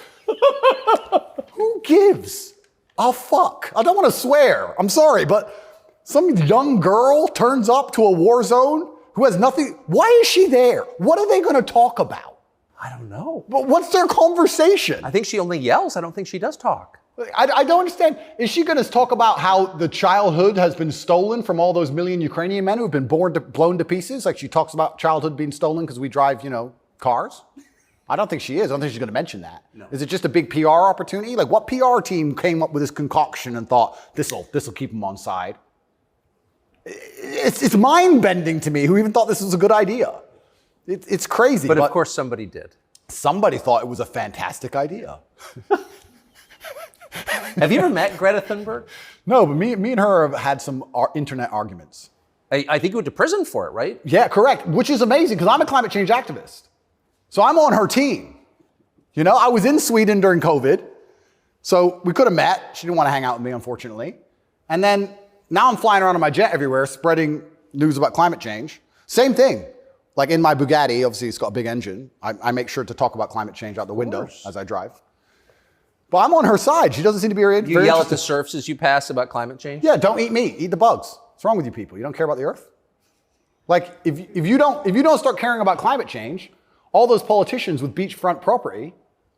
Who gives a fuck? I don't want to swear. I'm sorry, but some young girl turns up to a war zone who has nothing. Why is she there? What are they going to talk about? I don't know. But what's their conversation? I think she only yells. I don't think she does talk. I don't understand. Is she going to talk about how the childhood has been stolen from all those million Ukrainian men who have been blown to pieces? Like she talks about childhood being stolen because we drive, cars? I don't think she is. I don't think she's going to mention that. No. Is it just a big PR opportunity? Like what PR team came up with this concoction and thought, this'll keep them on side? It's mind-bending to me who even thought this was a good idea. It's crazy. But of course somebody did. Somebody thought it was a fantastic idea. Have you ever met Greta Thunberg? No, but me and her have had some internet arguments. I think you went to prison for it, right? Yeah, correct. Which is amazing because I'm a climate change activist. So I'm on her team. I was in Sweden during COVID. So we could have met. She didn't want to hang out with me, unfortunately. And then now I'm flying around on my jet everywhere, spreading news about climate change. Same thing. Like in my Bugatti, obviously it's got a big engine. I make sure to talk about climate change out the window as I drive. But I'm on her side. She doesn't seem to be very You yell at the serfs as you pass about climate change? Yeah, don't eat meat. Eat the bugs. What's wrong with you people? You don't care about the earth? Like, if you don't start caring about climate change, all those politicians with beachfront property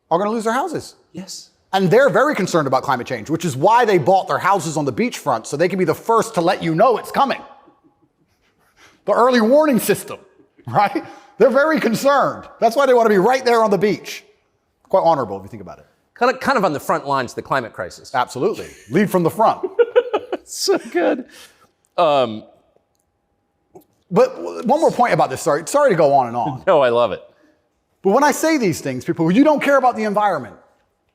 are going to lose their houses. Yes. And they're very concerned about climate change, which is why they bought their houses on the beachfront, so they can be the first to let you know it's coming. The early warning system, right? They're very concerned. That's why they want to be right there on the beach. Quite honorable if you think about it. Kind of on the front lines of the climate crisis. Absolutely. Lead from the front. So good. But one more point about this. Sorry to go on and on. No, I love it. But when I say these things, people, you don't care about the environment.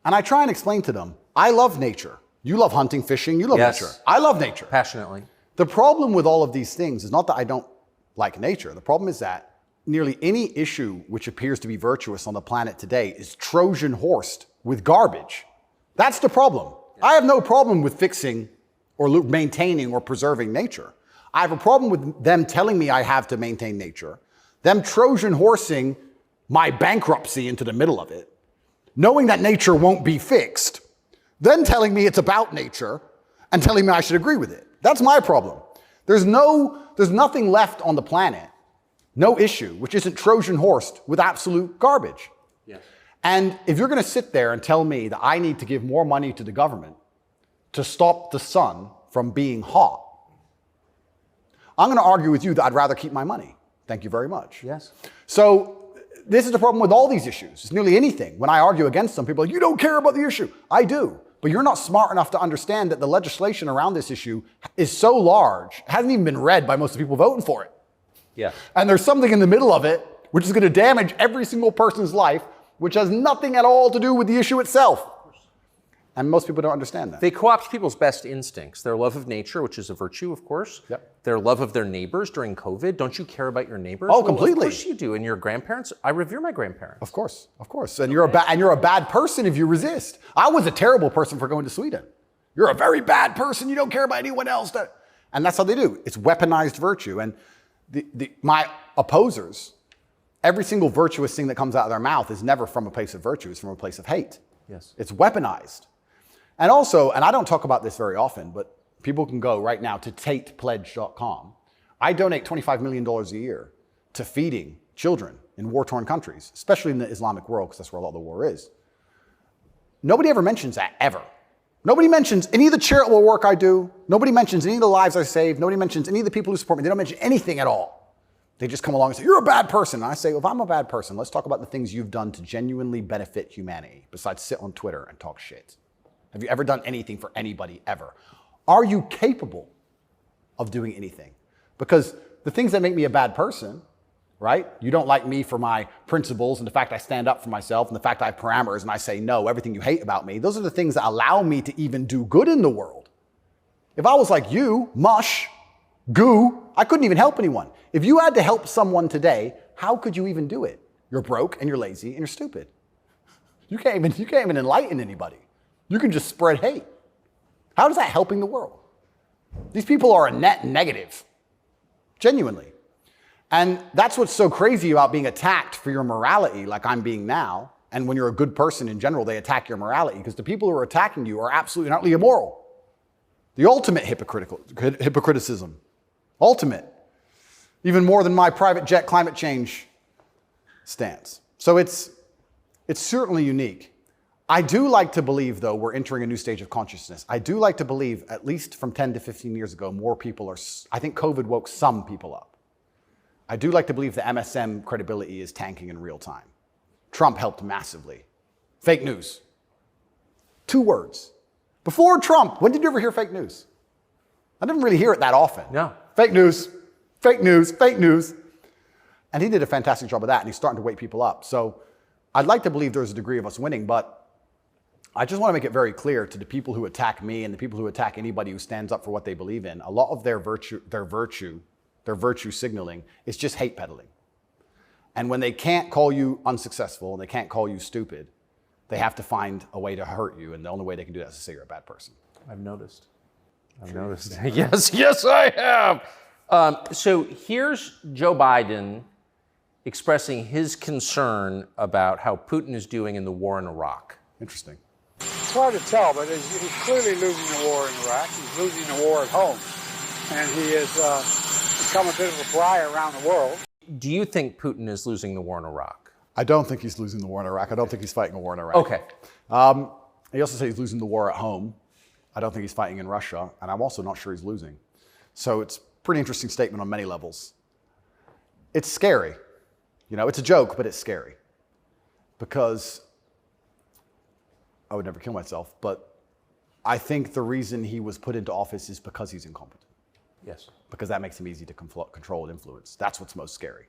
And I try and explain to them, I love nature. You love hunting, fishing, you love nature. I love nature. Passionately. The problem with all of these things is not that I don't like nature. The problem is that nearly any issue which appears to be virtuous on the planet today is Trojan horsed with garbage. That's the problem. I have no problem with fixing or maintaining or preserving nature. I have a problem with them telling me I have to maintain nature, them Trojan horsing my bankruptcy into the middle of it, knowing that nature won't be fixed, then telling me it's about nature and telling me I should agree with it. That's my problem. There's nothing left on the planet, no issue, which isn't Trojan horsed with absolute garbage. Yeah. And if you're going to sit there and tell me that I need to give more money to the government to stop the sun from being hot, I'm going to argue with you that I'd rather keep my money. Thank you very much. Yes. So this is the problem with all these issues. It's nearly anything. When I argue against them, people are like, you don't care about the issue. I do. But you're not smart enough to understand that the legislation around this issue is so large, it hasn't even been read by most of the people voting for it. Yeah. And there's something in the middle of it which is going to damage every single person's life, which has nothing at all to do with the issue itself. And most people don't understand that. They co-opt people's best instincts. Their love of nature, which is a virtue, of course. Yep. Their love of their neighbors during COVID. Don't you care about your neighbors? Oh, Well, completely. Of course you do. And your grandparents? I revere my grandparents. Of course. And you're a bad person if you resist. I was a terrible person for going to Sweden. You're a very bad person. You don't care about anyone else. And that's how they do. It's weaponized virtue. And my opposers, every single virtuous thing that comes out of their mouth is never from a place of virtue. It's from a place of hate. Yes. It's weaponized. And also, and I don't talk about this very often, but people can go right now to tatepledge.com. I donate $25 million a year to feeding children in war-torn countries, especially in the Islamic world, because that's where a lot of the war is. Nobody ever mentions that, ever. Nobody mentions any of the charitable work I do. Nobody mentions any of the lives I save. Nobody mentions any of the people who support me. They don't mention anything at all. They just come along and say, you're a bad person. And I say, well, if I'm a bad person, let's talk about the things you've done to genuinely benefit humanity, besides sit on Twitter and talk shit. Have you ever done anything for anybody ever? Are you capable of doing anything? Because the things that make me a bad person, right? You don't like me for my principles and the fact I stand up for myself and the fact I have parameters and I say no, everything you hate about me. Those are the things that allow me to even do good in the world. If I was like you, mush, goo, I couldn't even help anyone. If you had to help someone today, how could you even do it? You're broke and you're lazy and you're stupid. You can't even enlighten anybody. You can just spread hate. How is that helping the world? These people are a net negative, genuinely. And that's what's so crazy about being attacked for your morality, like I'm being now. And when you're a good person in general, they attack your morality because the people who are attacking you are absolutely and utterly immoral. The ultimate hypocriticism. Ultimate. Even more than my private jet climate change stance. So it's certainly unique. I do like to believe, though, we're entering a new stage of consciousness. I do like to believe, at least from 10 to 15 years ago, more people are, I think COVID woke some people up. I do like to believe the MSM credibility is tanking in real time. Trump helped massively. Fake news. 2 words. Before Trump, when did you ever hear fake news? I didn't really hear it that often. No. Fake news, fake news, fake news. And he did a fantastic job of that, and he's starting to wake people up. So I'd like to believe there's a degree of us winning, but I just want to make it very clear to the people who attack me and the people who attack anybody who stands up for what they believe in, a lot of their virtue signaling is just hate peddling. And when they can't call you unsuccessful and they can't call you stupid, they have to find a way to hurt you. And the only way they can do that is to say you're a bad person. I've noticed. Yes, I have. So here's Joe Biden expressing his concern about how Putin is doing in the war in Iraq. Interesting. It's hard to tell, but he's clearly losing the war in Iraq. He's losing the war at home. And he has become a bit of a pariah around the world. Do you think Putin is losing the war in Iraq? I don't think he's losing the war in Iraq. I don't think he's fighting a war in Iraq. Okay. He also said he's losing the war at home. I don't think he's fighting in Russia. And I'm also not sure he's losing. So it's a pretty interesting statement on many levels. It's scary. You know, it's a joke, but it's scary. Because I would never kill myself, but I think the reason he was put into office is because he's incompetent. Yes. Because that makes him easy to control and influence. That's what's most scary.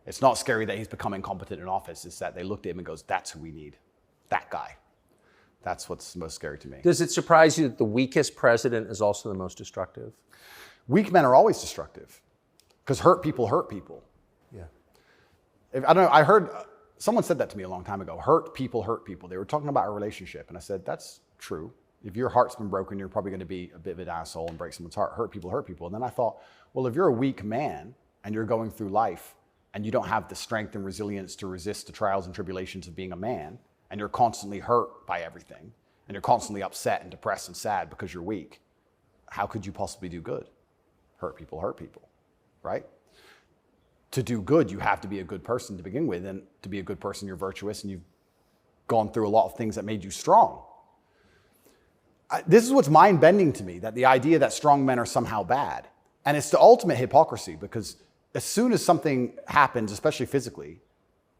It's not scary that he's become incompetent in office. It's that they looked at him and goes, that's who we need. That guy. That's what's most scary to me. Does it surprise you that the weakest president is also the most destructive? Weak men are always destructive because hurt people hurt people. Yeah. I don't know, I heard, someone said that to me a long time ago. Hurt people hurt people. They were talking about a relationship. And I said, that's true. If your heart's been broken, you're probably going to be a bit of an asshole and break someone's heart. Hurt people hurt people. And then I thought, well, if you're a weak man and you're going through life and you don't have the strength and resilience to resist the trials and tribulations of being a man, and you're constantly hurt by everything, and you're constantly upset and depressed and sad because you're weak, how could you possibly do good? Hurt people, right? To do good, you have to be a good person to begin with, and to be a good person, you're virtuous, and you've gone through a lot of things that made you strong. This is what's mind-bending to me, that the idea that strong men are somehow bad. And it's the ultimate hypocrisy, because as soon as something happens, especially physically,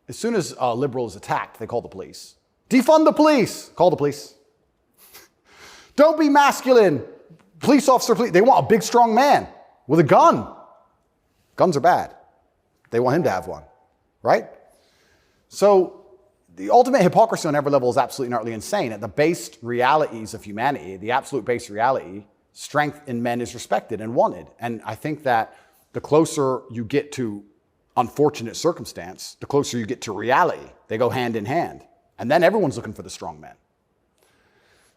as soon as a liberal is attacked, they call the police. Defund the police! Call the police. Don't be masculine. Police officer, please. They want a big, strong man with a gun. Guns are bad. They want him to have one, right? So the ultimate hypocrisy on every level is absolutely and utterly insane. At the base realities of humanity, the absolute base reality, strength in men is respected and wanted. And I think that the closer you get to unfortunate circumstance, the closer you get to reality. They go hand in hand. And then everyone's looking for the strong men.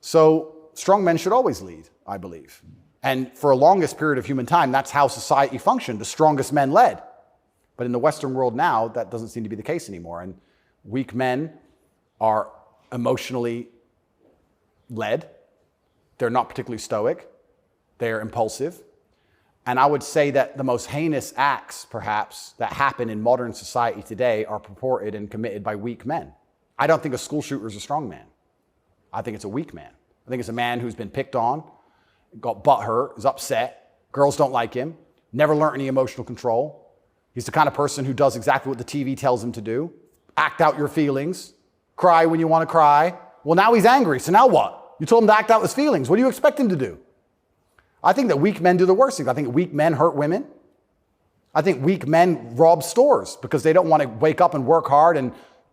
So strong men should always lead, I believe. And for a longest period of human time, that's how society functioned. The strongest men led. But in the Western world now, that doesn't seem to be the case anymore. And weak men are emotionally led. They're not particularly stoic. They're impulsive. And I would say that the most heinous acts, perhaps, that happen in modern society today are purported and committed by weak men. I don't think a school shooter is a strong man. I think it's a weak man. I think it's a man who's been picked on, got butt hurt, is upset, girls don't like him, never learned any emotional control. He's the kind of person who does exactly what the TV tells him to do. Act out your feelings, cry when you want to cry. Well, now he's angry, so now what? You told him to act out his feelings. What do you expect him to do? I think that weak men do the worst things. I think weak men hurt women. I think weak men rob stores because they don't want to wake up and work hard and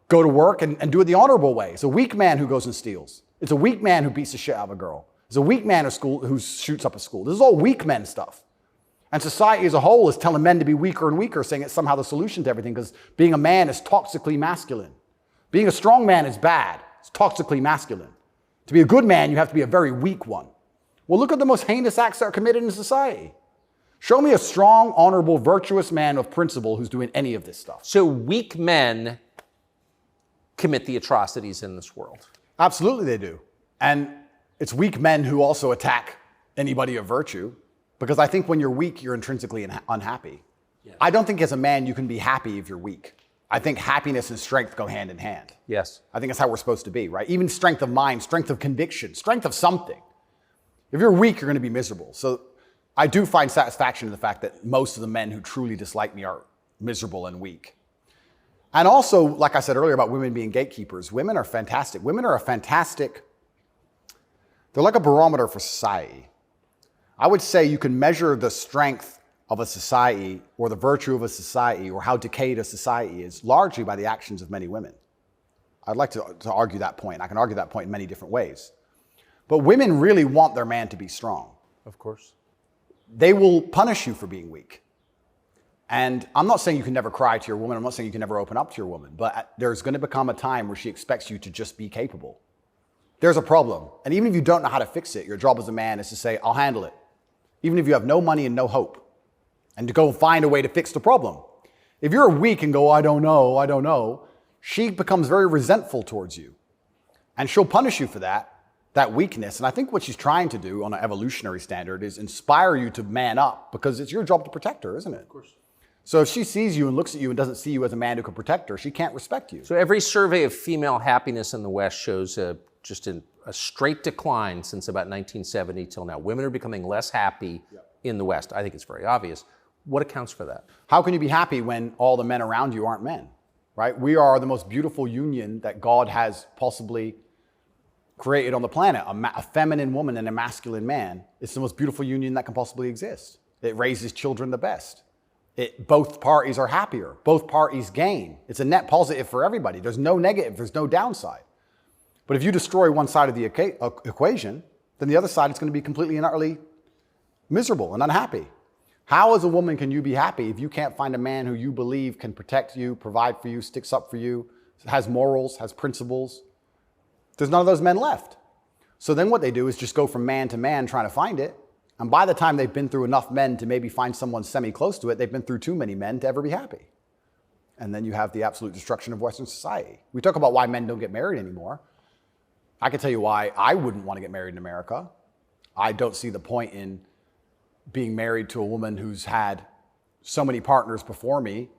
go to work and do it the honorable way. It's a weak man who goes and steals. It's a weak man who beats the shit out of a girl. It's a weak man who shoots up a school. This is all weak men stuff. And society as a whole is telling men to be weaker and weaker, saying it's somehow the solution to everything because being a man is toxically masculine. Being a strong man is bad. It's toxically masculine. To be a good man, you have to be a very weak one. Well, look at the most heinous acts that are committed in society. Show me a strong, honorable, virtuous man of principle who's doing any of this stuff. So weak men commit the atrocities in this world. Absolutely they do. And it's weak men who also attack anybody of virtue, because I think when you're weak, you're intrinsically unhappy. Yeah. I don't think as a man you can be happy if you're weak. I think happiness and strength go hand in hand. Yes. I think that's how we're supposed to be, right? Even strength of mind, strength of conviction, strength of something. If you're weak, you're going to be miserable. So I do find satisfaction in the fact that most of the men who truly dislike me are miserable and weak. And also, like I said earlier about women being gatekeepers, women are fantastic. Women are they're like a barometer for society. I would say you can measure the strength of a society or the virtue of a society or how decayed a society is largely by the actions of many women. I'd like to argue that point. I can argue that point in many different ways. But women really want their man to be strong. Of course. They will punish you for being weak. And I'm not saying you can never cry to your woman. I'm not saying you can never open up to your woman. But there's going to become a time where she expects you to just be capable. There's a problem. And even if you don't know how to fix it, your job as a man is to say, I'll handle it. Even if you have no money and no hope. And to go find a way to fix the problem. If you're weak and go, I don't know, she becomes very resentful towards you. And she'll punish you for that weakness. And I think what she's trying to do on an evolutionary standard is inspire you to man up, because it's your job to protect her, isn't it? Of course. So if she sees you and looks at you and doesn't see you as a man who can protect her, she can't respect you. So every survey of female happiness in the West shows just a straight decline since about 1970 till now. Women are becoming less happy in the West. I think it's very obvious. What accounts for that? How can you be happy when all the men around you aren't men, right? We are the most beautiful union that God has possibly created on the planet. A feminine woman and a masculine man. It's the most beautiful union that can possibly exist. It raises children the best. Both parties are happier. Both parties gain. It's a net positive for everybody. There's no negative. There's no downside. But if you destroy one side of the equation, then the other side is going to be completely and utterly miserable and unhappy. How as a woman can you be happy if you can't find a man who you believe can protect you, provide for you, sticks up for you, has morals, has principles? There's none of those men left. So then what they do is just go from man to man trying to find it. And by the time they've been through enough men to maybe find someone semi-close to it, they've been through too many men to ever be happy. And then you have the absolute destruction of Western society. We talk about why men don't get married anymore. I can tell you why I wouldn't want to get married in America. I don't see the point in being married to a woman who's had so many partners before me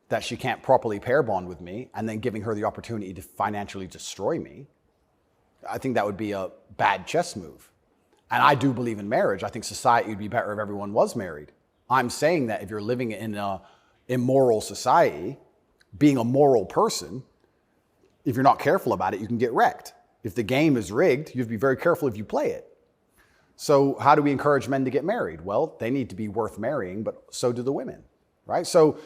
that she can't properly pair bond with me, and then giving her the opportunity to financially destroy me. I think that would be a bad chess move. And I do believe in marriage. I think society would be better if everyone was married. I'm saying that if you're living in an immoral society, being a moral person, if you're not careful about it, you can get wrecked. If the game is rigged, you have to be very careful if you play it. So how do we encourage men to get married? Well, they need to be worth marrying, but so do the women, right? So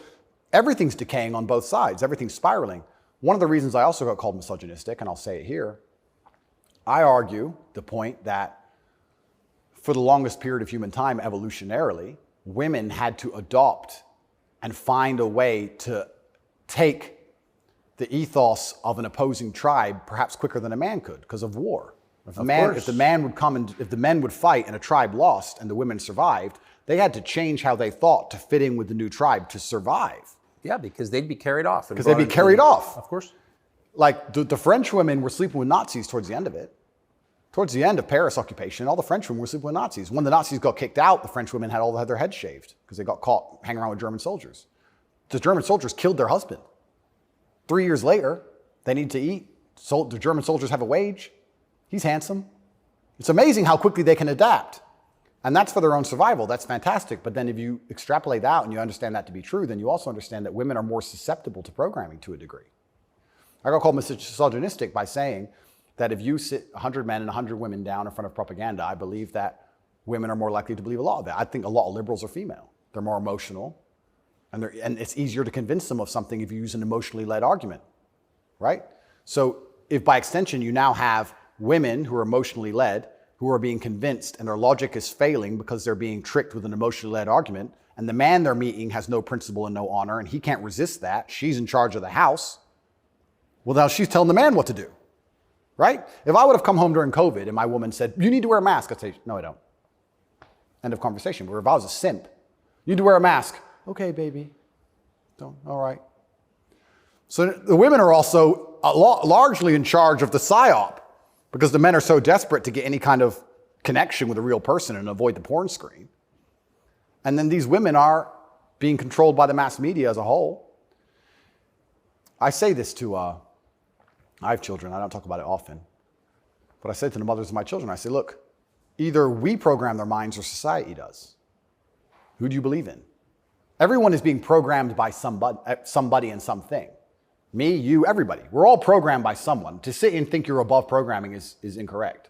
everything's decaying on both sides. Everything's spiraling. One of the reasons I also got called misogynistic, and I'll say it here, I argue the point that for the longest period of human time, evolutionarily, women had to adopt and find a way to take the ethos of an opposing tribe perhaps quicker than a man could because of war. If the men would fight and a tribe lost and the women survived, they had to change how they thought to fit in with the new tribe to survive. Yeah, because they'd be carried off. Because they'd be carried off. Of course. Like the French women were sleeping with Nazis towards the end of it. Towards the end of Paris occupation, all the French women were sleeping with Nazis. When the Nazis got kicked out, the French women had their heads shaved because they got caught hanging around with German soldiers. The German soldiers killed their husband. 3 years later, they need to eat. So the German soldiers have a wage. He's handsome. It's amazing how quickly they can adapt. And that's for their own survival. That's fantastic. But then if you extrapolate that out and you understand that to be true, then you also understand that women are more susceptible to programming to a degree. I got called misogynistic by saying that if you sit 100 men and 100 women down in front of propaganda, I believe that women are more likely to believe a lot of that. I think a lot of liberals are female. They're more emotional. And it's easier to convince them of something if you use an emotionally led argument, right? So if by extension you now have women who are emotionally led, who are being convinced and their logic is failing because they're being tricked with an emotionally led argument, and the man they're meeting has no principle and no honor, and he can't resist that, she's in charge of the house, well, now she's telling the man what to do, right? If I would have come home during COVID and my woman said, you need to wear a mask, I'd say, no, I don't. End of conversation. Where if I was a simp, you need to wear a mask. Okay, baby. Don't. All right. So the women are also largely in charge of the psyop because the men are so desperate to get any kind of connection with a real person and avoid the porn screen. And then these women are being controlled by the mass media as a whole. I say this to, I have children. I don't talk about it often. But I say to the mothers of my children, I say, look, either we program their minds or society does. Who do you believe in? Everyone is being programmed by somebody and something. Me, you, everybody. We're all programmed by someone. To sit and think you're above programming is incorrect.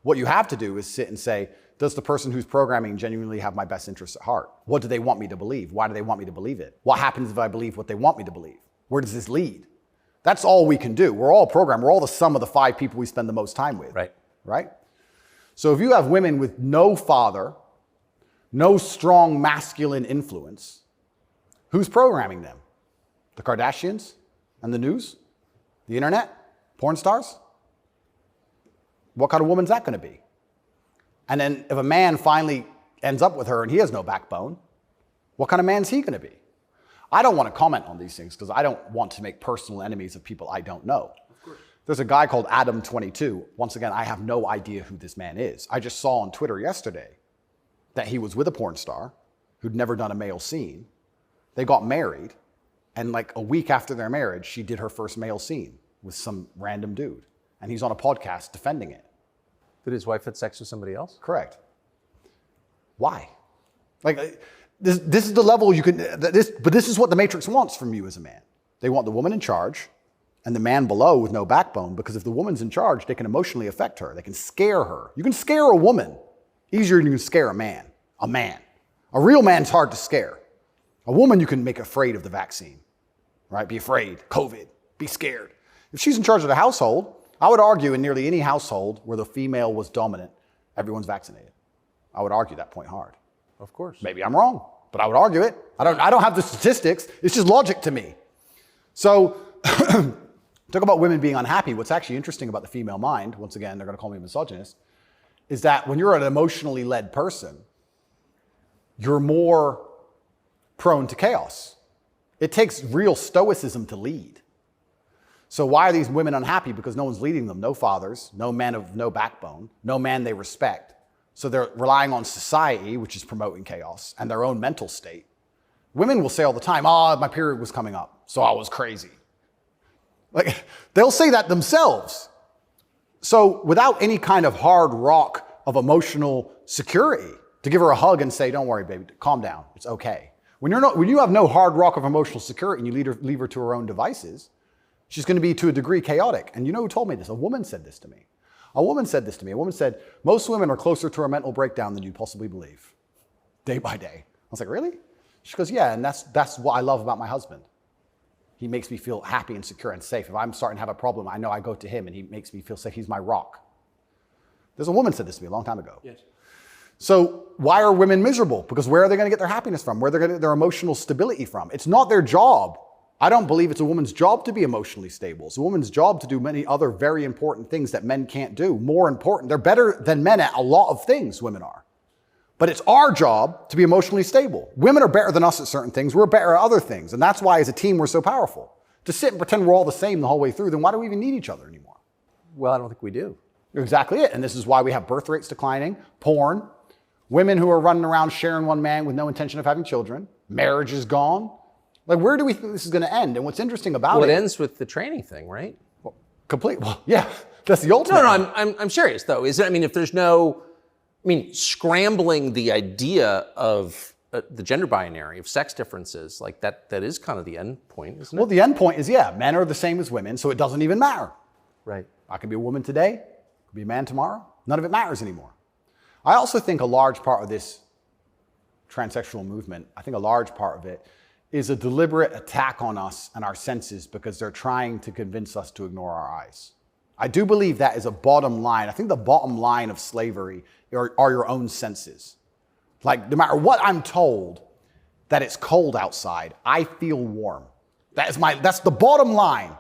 What you have to do is sit and say, does the person who's programming genuinely have my best interests at heart? What do they want me to believe? Why do they want me to believe it? What happens if I believe what they want me to believe? Where does this lead? That's all we can do. We're all programmed. We're all the sum of the 5 people we spend the most time with. Right? So if you have women with no father, no strong masculine influence, who's programming them? The Kardashians and the news? The internet? Porn stars? What kind of woman's that going to be? And then if a man finally ends up with her and he has no backbone, what kind of man is he going to be? I don't want to comment on these things because I don't want to make personal enemies of people I don't know. There's a guy called Adam22. Once again, I have no idea who this man is. I just saw on Twitter yesterday that he was with a porn star who'd never done a male scene. They got married, and like a week after their marriage, she did her first male scene with some random dude. And he's on a podcast defending it. Did his wife have sex with somebody else? Correct. Why? Like, this is the level you can, but this is what the Matrix wants from you as a man. They want the woman in charge and the man below with no backbone, because if the woman's in charge, they can emotionally affect her. They can scare her. You can scare a woman easier than you can scare a man. A man. A real man's hard to scare. A woman you can make afraid of the vaccine, right? Be afraid, COVID, be scared. If she's in charge of the household, I would argue in nearly any household where the female was dominant, everyone's vaccinated. I would argue that point hard. Of course. Maybe I'm wrong, but I would argue it. I don't have the statistics. It's just logic to me. So talk about women being unhappy. What's actually interesting about the female mind, once again, they're going to call me a misogynist, is that when you're an emotionally led person, you're more prone to chaos. It takes real stoicism to lead. So why are these women unhappy? Because no one's leading them. No fathers, no men of no backbone, no man they respect. So they're relying on society, which is promoting chaos, and their own mental state. Women will say all the time, my period was coming up, so I was crazy. Like, they'll say that themselves. So without any kind of hard rock of emotional security, to give her a hug and say, don't worry, baby, calm down, it's okay. When you have no hard rock of emotional security and you leave her to her own devices, she's going to be to a degree chaotic. And you know who told me this? A woman said this to me. A woman said this to me. A woman said, most women are closer to a mental breakdown than you possibly believe, day by day. I was like, really? She goes, yeah, and that's what I love about my husband. He makes me feel happy and secure and safe. If I'm starting to have a problem, I know I go to him and he makes me feel safe. He's my rock. There's a woman said this to me a long time ago. Yes. So why are women miserable? Because where are they going to get their happiness from? Where are they going to get their emotional stability from? It's not their job. I don't believe it's a woman's job to be emotionally stable. It's a woman's job to do many other very important things that men can't do. More important. They're better than men at a lot of things, women are. But it's our job to be emotionally stable. Women are better than us at certain things. We're better at other things. And that's why as a team we're so powerful. To sit and pretend we're all the same the whole way through, then why do we even need each other anymore? Well, I don't think we do. Exactly it. And this is why we have birth rates declining, porn, women who are running around sharing one man with no intention of having children, marriage is gone. Like, where do we think this is going to end? And what's interesting about Well, it ends with the training thing, right? Well, yeah, that's the ultimate. No, I'm serious though. I mean, if there's no, scrambling the idea of the gender binary, of sex differences, like that is kind of the end point, isn't it? Well, the end point is, yeah, men are the same as women, so it doesn't even matter. Right. I can be a woman today, I can be a man tomorrow. None of it matters anymore. I also think a large part of this transsexual movement, I think a large part of it is a deliberate attack on us and our senses because they're trying to convince us to ignore our eyes. I do believe that is a bottom line. I think the bottom line of slavery are your own senses. Like, no matter what I'm told, that it's cold outside, I feel warm. That's the bottom line.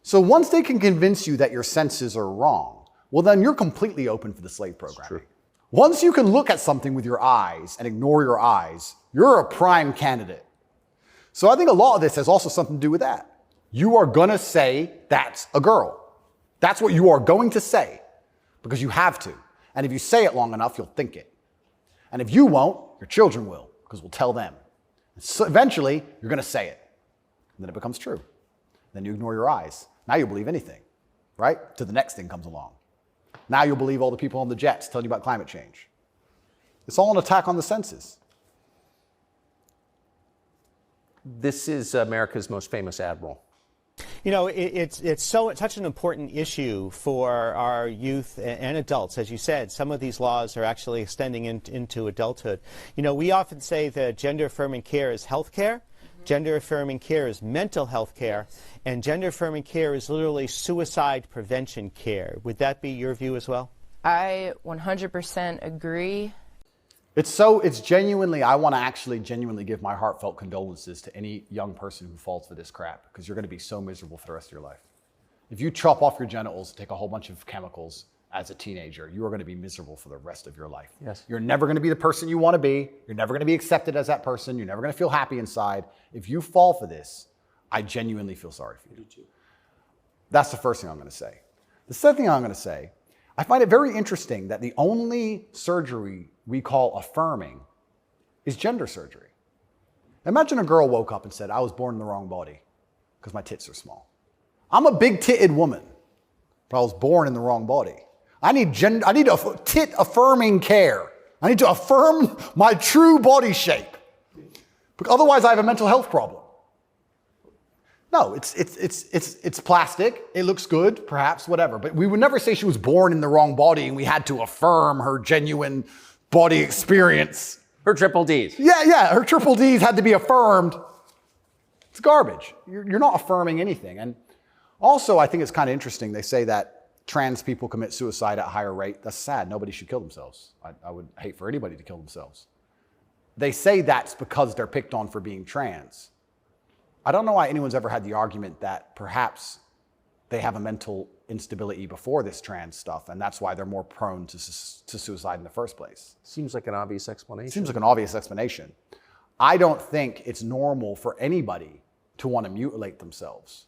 So once they can convince you that your senses are wrong, well, then you're completely open for the slave programming. Once you can look at something with your eyes and ignore your eyes, you're a prime candidate. So I think a lot of this has also something to do with that. You are going to say that's a girl. That's what you are going to say because you have to. And if you say it long enough, you'll think it. And if you won't, your children will because we'll tell them. So eventually, you're going to say it. And then it becomes true. Then you ignore your eyes. Now you'll believe anything, right? Till the next thing comes along. Now you'll believe all the people on the jets telling you about climate change. It's all an attack on the senses. This is America's most famous admiral. You know, it's such an important issue for our youth and adults. As you said, some of these laws are actually extending into adulthood. You know, we often say that gender-affirming care is health care, gender-affirming care is mental health care, and gender-affirming care is literally suicide prevention care. Would that be your view as well? I 100% agree. It's genuinely, I want to actually genuinely give my heartfelt condolences to any young person who falls for this crap, because you're going to be so miserable for the rest of your life. If you chop off your genitals, take a whole bunch of chemicals as a teenager, you are going to be miserable for the rest of your life. Yes. You're never going to be the person you want to be. You're never going to be accepted as that person. You're never going to feel happy inside. If you fall for this, I genuinely feel sorry for you. That's the first thing I'm going to say. The second thing I'm going to say, I find it very interesting that the only surgery we call affirming is gender surgery. Imagine a girl woke up and said, I was born in the wrong body because my tits are small. I'm a big-titted woman, but I was born in the wrong body. I need tit affirming care. I need to affirm my true body shape. Because otherwise I have a mental health problem. No, it's plastic. It looks good, perhaps, whatever. But we would never say she was born in the wrong body and we had to affirm her genuine body experience. Her triple Ds. Yeah, her triple Ds had to be affirmed. It's garbage. You're not affirming anything. And also, I think it's kind of interesting. They say that trans people commit suicide at a higher rate. That's sad. Nobody should kill themselves. I would hate for anybody to kill themselves. They say that's because they're picked on for being trans. I don't know why anyone's ever had the argument that perhaps they have a mental instability before this trans stuff, and that's why they're more prone to suicide in the first place. Seems like an obvious explanation. Seems like an obvious explanation. I don't think it's normal for anybody to want to mutilate themselves.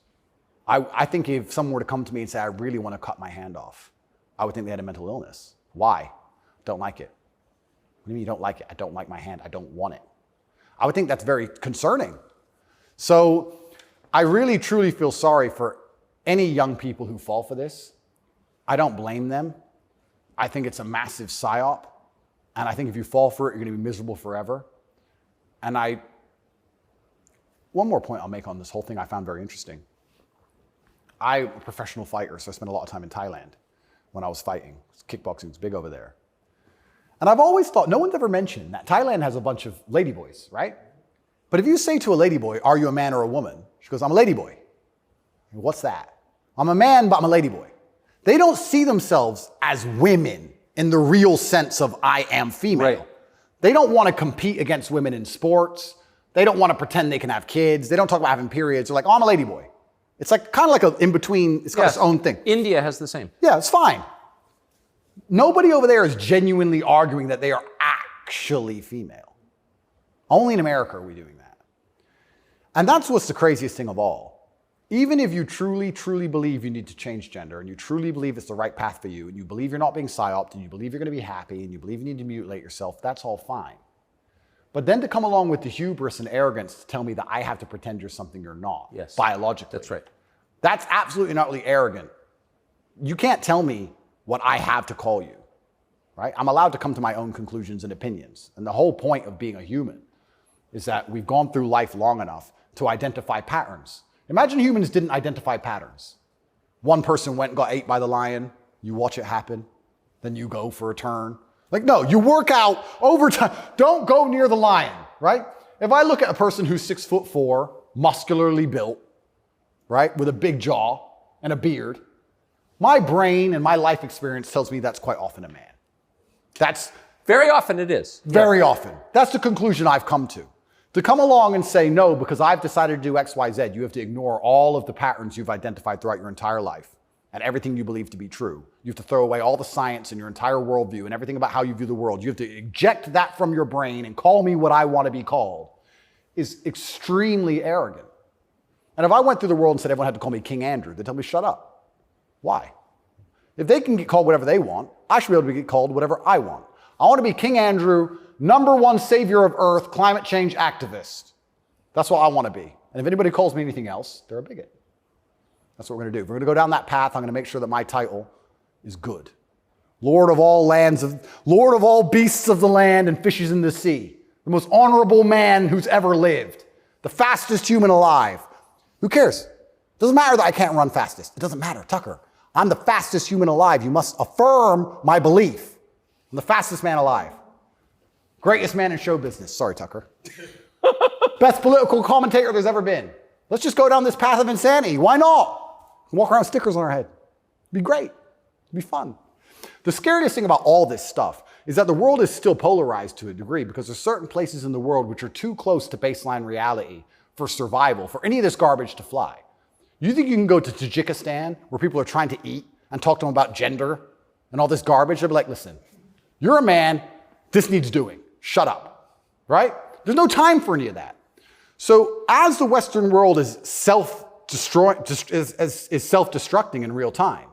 I think if someone were to come to me and say, I really want to cut my hand off, I would think they had a mental illness. Why? Don't like it. What do you mean you don't like it? I don't like my hand. I don't want it. I would think that's very concerning. So I really, truly feel sorry for any young people who fall for this. I don't blame them. I think it's a massive psyop. And I think if you fall for it, you're going to be miserable forever. And one more point I'll make on this whole thing I found very interesting. I'm a professional fighter, so I spent a lot of time in Thailand when I was fighting. Kickboxing was big over there. And I've always thought, no one's ever mentioned that Thailand has a bunch of ladyboys, right? But if you say to a ladyboy, are you a man or a woman? She goes, I'm a ladyboy. What's that? I'm a man, but I'm a ladyboy. They don't see themselves as women in the real sense of I am female. Right. They don't want to compete against women in sports. They don't want to pretend they can have kids. They don't talk about having periods. They're like, oh, I'm a ladyboy. It's like kind of like a in between. It's got its own thing. India has the same. Yeah, it's fine. Nobody over there is genuinely arguing that they are actually female. Only in America are we doing that. And that's what's the craziest thing of all. Even if you truly, truly believe you need to change gender, and you truly believe it's the right path for you, and you believe you're not being psyoped, and you believe you're going to be happy, and you believe you need to mutilate yourself, that's all fine. But then to come along with the hubris and arrogance to tell me that I have to pretend you're something you're not, Yes. biologically. That's right. That's absolutely not really arrogant. You can't tell me what I have to call you, right? I'm allowed to come to my own conclusions and opinions. And the whole point of being a human is that we've gone through life long enough to identify patterns. Imagine humans didn't identify patterns. One person went and got ate by the lion. You watch it happen. Then you go for a turn. Like, no, you work out over time. Don't go near the lion, right? If I look at a person who's 6'4", muscularly built, right, with a big jaw and a beard, my brain and my life experience tells me that's quite often a man. That's Very often it is. very often. That's the conclusion I've come to. To come along and say, no, because I've decided to do X, Y, Z, you have to ignore all of the patterns you've identified throughout your entire life and everything you believe to be true. You have to throw away all the science and your entire worldview and everything about how you view the world. You have to eject that from your brain and call me what I want to be called is extremely arrogant. And if I went through the world and said everyone had to call me King Andrew, they'd tell me, shut up. Why? If they can get called whatever they want, I should be able to get called whatever I want. I want to be King Andrew, #1 savior of Earth, climate change activist. That's what I want to be. And if anybody calls me anything else, they're a bigot. That's what we're going to do. If we're going to go down that path, I'm going to make sure that my title is good. Lord of all beasts of the land and fishes in the sea. The most honorable man who's ever lived. The fastest human alive. Who cares? Doesn't matter that I can't run fastest. It doesn't matter. Tucker, I'm the fastest human alive. You must affirm my belief. I'm the fastest man alive. Greatest man in show business. Sorry, Tucker. Best political commentator there's ever been. Let's just go down this path of insanity. Why not? Walk around with stickers on our head. It'd be great. It'd be fun. The scariest thing about all this stuff is that the world is still polarized to a degree because there's certain places in the world which are too close to baseline reality for survival, for any of this garbage to fly. You think you can go to Tajikistan where people are trying to eat and talk to them about gender and all this garbage? They'll be like, listen, you're a man, this needs doing. Shut up, right? There's no time for any of that. So as the Western world is self-destructing in real time,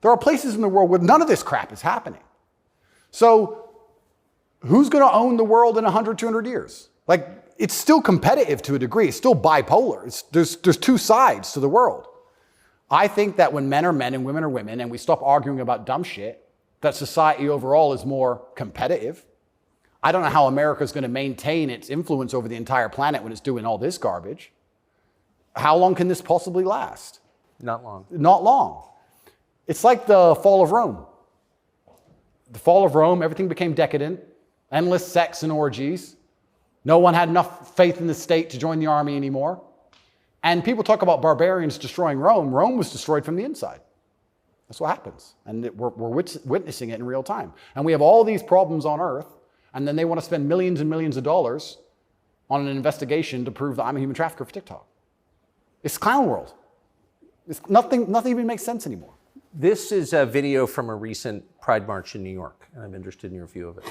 there are places in the world where none of this crap is happening. So who's going to own the world in 100, 200 years? Like, it's still competitive to a degree. It's still bipolar. There's two sides to the world. I think that when men are men and women are women and we stop arguing about dumb shit, that society overall is more competitive. I don't know how America's going to maintain its influence over the entire planet when it's doing all this garbage. How long can this possibly last? Not long. Not long. It's like the fall of Rome. The fall of Rome, everything became decadent, endless sex and orgies. No one had enough faith in the state to join the army anymore. And people talk about barbarians destroying Rome. Rome was destroyed from the inside. That's what happens. And we're witnessing it in real time. And we have all these problems on Earth, and then they want to spend millions and millions of dollars on an investigation to prove that I'm a human trafficker for TikTok. It's clown world. Nothing even makes sense anymore. This is a video from a recent Pride March in New York, and I'm interested in your view of it.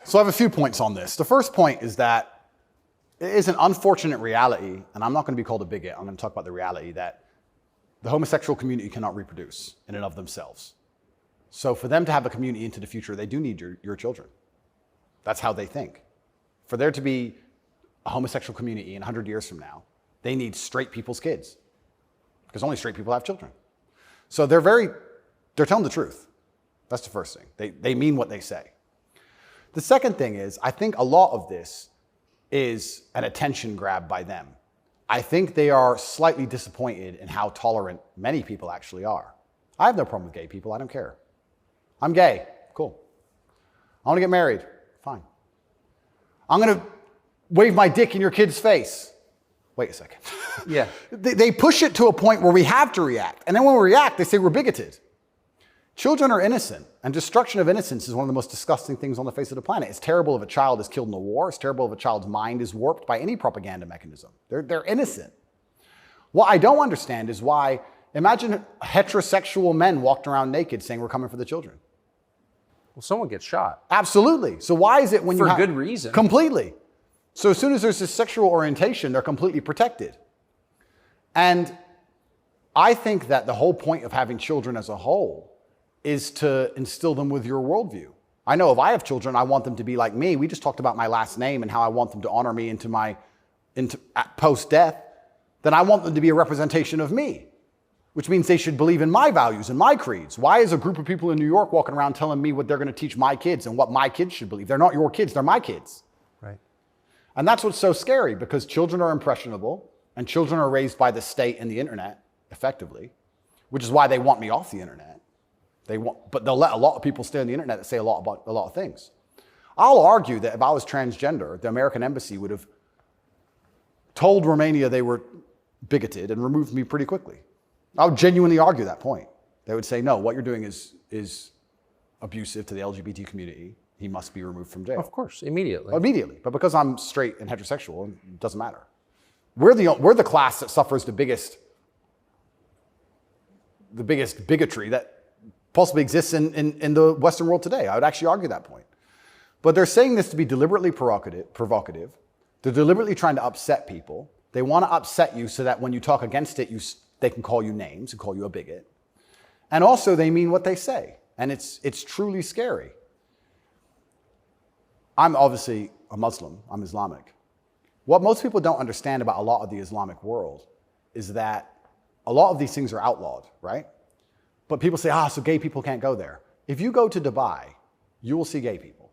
So I have a few points on this. The first point is that it is an unfortunate reality, and I'm not going to be called a bigot. I'm going to talk about the reality that the homosexual community cannot reproduce in and of themselves. So for them to have a community into the future, they do need your children. That's how they think. For there to be a homosexual community in 100 years from now, they need straight people's kids, because only straight people have children. So they're telling the truth. That's the first thing. They mean what they say. The second thing is, I think a lot of this is an attention grab by them. I think they are slightly disappointed in how tolerant many people actually are. I have no problem with gay people. I don't care. I'm gay. Cool. I want to get married. Fine. I'm going to wave my dick in your kid's face. Wait a second. Yeah. They push it to a point where we have to react. And then when we react, they say we're bigoted. Children are innocent, and destruction of innocence is one of the most disgusting things on the face of the planet. It's terrible if a child is killed in a war. It's terrible if a child's mind is warped by any propaganda mechanism. They're innocent. What I don't understand is why, imagine heterosexual men walking around naked saying we're coming for the children. Well, someone gets shot. Absolutely. So why is it when you For good reason. Completely. So as soon as there's this sexual orientation, they're completely protected. And I think that the whole point of having children as a whole is to instill them with your worldview. I know if I have children, I want them to be like me. We just talked about my last name and how I want them to honor me into post-death. Then I want them to be a representation of me, which means they should believe in my values and my creeds. Why is a group of people in New York walking around telling me what they're going to teach my kids and what my kids should believe? They're not your kids, they're my kids. Right. And that's what's so scary, because children are impressionable and children are raised by the state and the internet effectively, which is why they want me off the internet. But they'll let a lot of people stay on the internet that say a lot of things. I'll argue that if I was transgender, the American embassy would have told Romania they were bigoted and removed me pretty quickly. I would genuinely argue that point. They would say, no, what you're doing is abusive to the LGBT community. He must be removed from jail. Of course, immediately. Immediately. But because I'm straight and heterosexual, it doesn't matter. We're the class that suffers the biggest bigotry that possibly exists in the Western world today. I would actually argue that point. But they're saying this to be deliberately provocative. They're deliberately trying to upset people. They want to upset you so that when you talk against it, they can call you names and call you a bigot. And also they mean what they say. And it's truly scary. I'm obviously a Muslim. I'm Islamic. What most people don't understand about a lot of the Islamic world is that a lot of these things are outlawed, right? But people say, so gay people can't go there. If you go to Dubai, you will see gay people.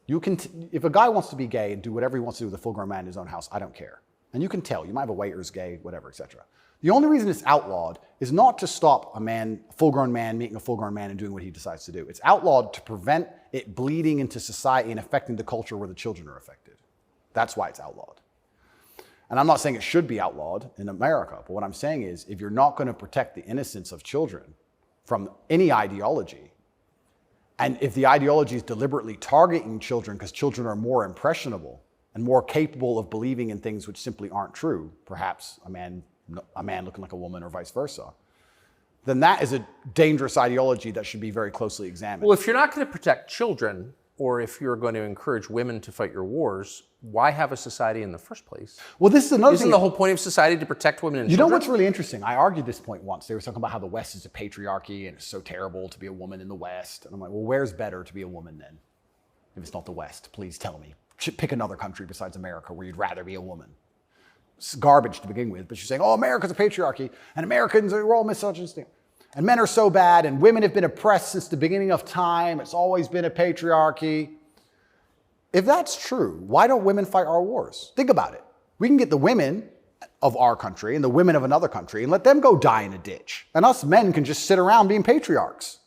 If a guy wants to be gay and do whatever he wants to do with a full-grown man in his own house, I don't care. And you can tell. You might have a waiter's gay, whatever, etc. The only reason it's outlawed is not to stop a full-grown man meeting a full-grown man and doing what he decides to do. It's outlawed to prevent it bleeding into society and affecting the culture where the children are affected. That's why it's outlawed. And I'm not saying it should be outlawed in America, but what I'm saying is if you're not going to protect the innocence of children from any ideology, and if the ideology is deliberately targeting children because children are more impressionable and more capable of believing in things which simply aren't true, perhaps a man looking like a woman or vice versa, then that is a dangerous ideology that should be very closely examined. Well, if you're not going to protect children, or if you're going to encourage women to fight your wars, why have a society in the first place? Well, this is another Isn't thing. the whole point of society to protect women and You children? know what's really interesting? I argued this point once. They were talking about how the West is a patriarchy and it's so terrible to be a woman in the West. And I'm like, well, where's better to be a woman then? If it's not the West, please tell me. Pick another country besides America where you'd rather be a woman. It's garbage to begin with, but you're saying, America's a patriarchy and Americans are all misogynistic. And men are so bad and women have been oppressed since the beginning of time. It's always been a patriarchy. If that's true, why don't women fight our wars? Think about it. We can get the women of our country and the women of another country and let them go die in a ditch. And us men can just sit around being patriarchs.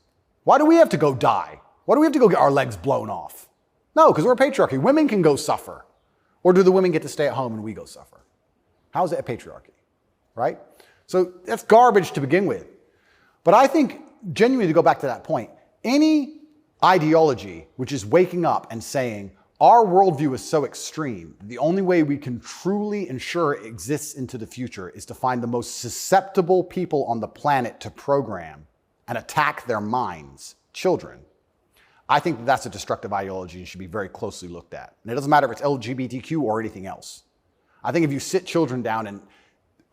Why do we have to go die? Why do we have to go get our legs blown off? No, because we're a patriarchy. Women can go suffer. Or do the women get to stay at home and we go suffer? How is it a patriarchy? Right? So that's garbage to begin with. But I think, genuinely to go back to that point, any ideology which is waking up and saying, our worldview is so extreme, the only way we can truly ensure it exists into the future is to find the most susceptible people on the planet to program and attack their minds, children. I think that's a destructive ideology and should be very closely looked at. And it doesn't matter if it's LGBTQ or anything else. I think if you sit children down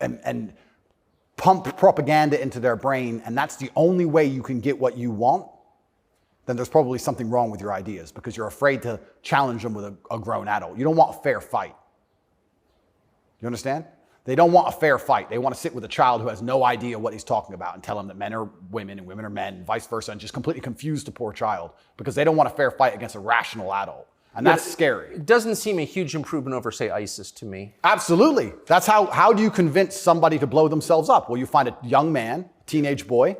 and pump propaganda into their brain, and that's the only way you can get what you want, then there's probably something wrong with your ideas because you're afraid to challenge them with a grown adult. You don't want a fair fight. You understand? They don't want a fair fight. They want to sit with a child who has no idea what he's talking about and tell him that men are women and women are men, and vice versa, and just completely confuse the poor child because they don't want a fair fight against a rational adult. And that's scary. It doesn't seem a huge improvement over, say, ISIS to me. Absolutely. That's how do you convince somebody to blow themselves up? Well, you find a young man, teenage boy,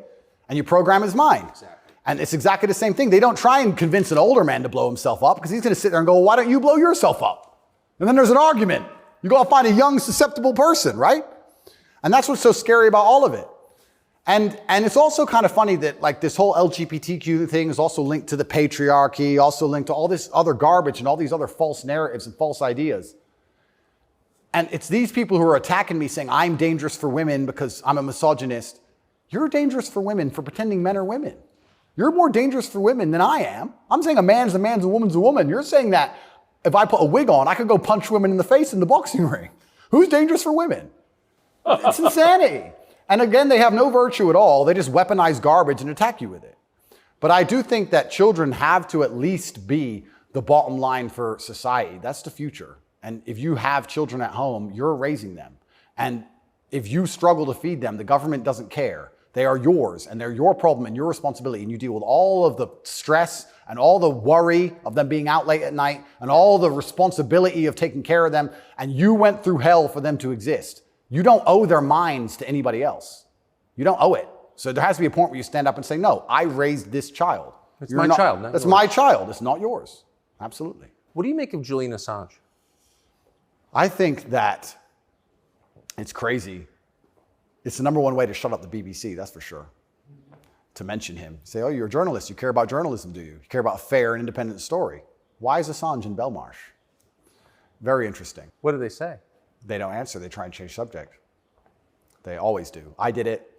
and you program his mind. Exactly. And it's exactly the same thing. They don't try and convince an older man to blow himself up because he's going to sit there and go, well, why don't you blow yourself up? And then there's an argument. You go find a young, susceptible person, right? And that's what's so scary about all of it. And it's also kind of funny that like this whole LGBTQ thing is also linked to the patriarchy, also linked to all this other garbage and all these other false narratives and false ideas. And it's these people who are attacking me saying I'm dangerous for women because I'm a misogynist. You're dangerous for women for pretending men are women. You're more dangerous for women than I am. I'm saying a man's a man's, a woman's a woman. You're saying that if I put a wig on, I could go punch women in the face in the boxing ring. Who's dangerous for women? It's insanity. And again, they have no virtue at all. They just weaponize garbage and attack you with it. But I do think that children have to at least be the bottom line for society. That's the future. And if you have children at home, you're raising them. And if you struggle to feed them, the government doesn't care. They are yours, and they're your problem and your responsibility, and you deal with all of the stress and all the worry of them being out late at night and all the responsibility of taking care of them, and you went through hell for them to exist. You don't owe their minds to anybody else. You don't owe it. So there has to be a point where you stand up and say, no, I raised this child. It's my child, not That's yours. my child. It's not yours. Absolutely. What do you make of Julian Assange? I think that it's crazy. It's the number one way to shut up the BBC, that's for sure. To mention him. Say, oh, you're a journalist. You care about journalism, do you? You care about a fair and independent story. Why is Assange in Belmarsh? Very interesting. What do they say? They don't answer. They try and change subject. They always do. I did it.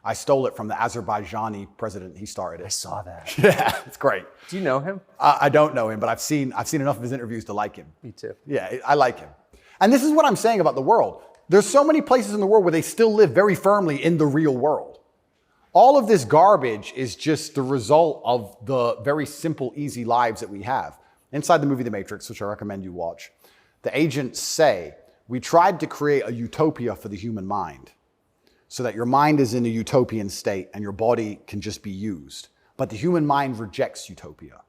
I stole it from the Azerbaijani president. He started it. I saw that. Yeah, it's great. Do you know him? I don't know him, but I've seen enough of his interviews to like him. Me too. Yeah, I like him. And this is what I'm saying about the world. There's so many places in the world where they still live very firmly in the real world. All of this garbage is just the result of the very simple, easy lives that we have. Inside the movie The Matrix, which I recommend you watch, the agents say, we tried to create a utopia for the human mind so that your mind is in a utopian state and your body can just be used. But the human mind rejects utopia.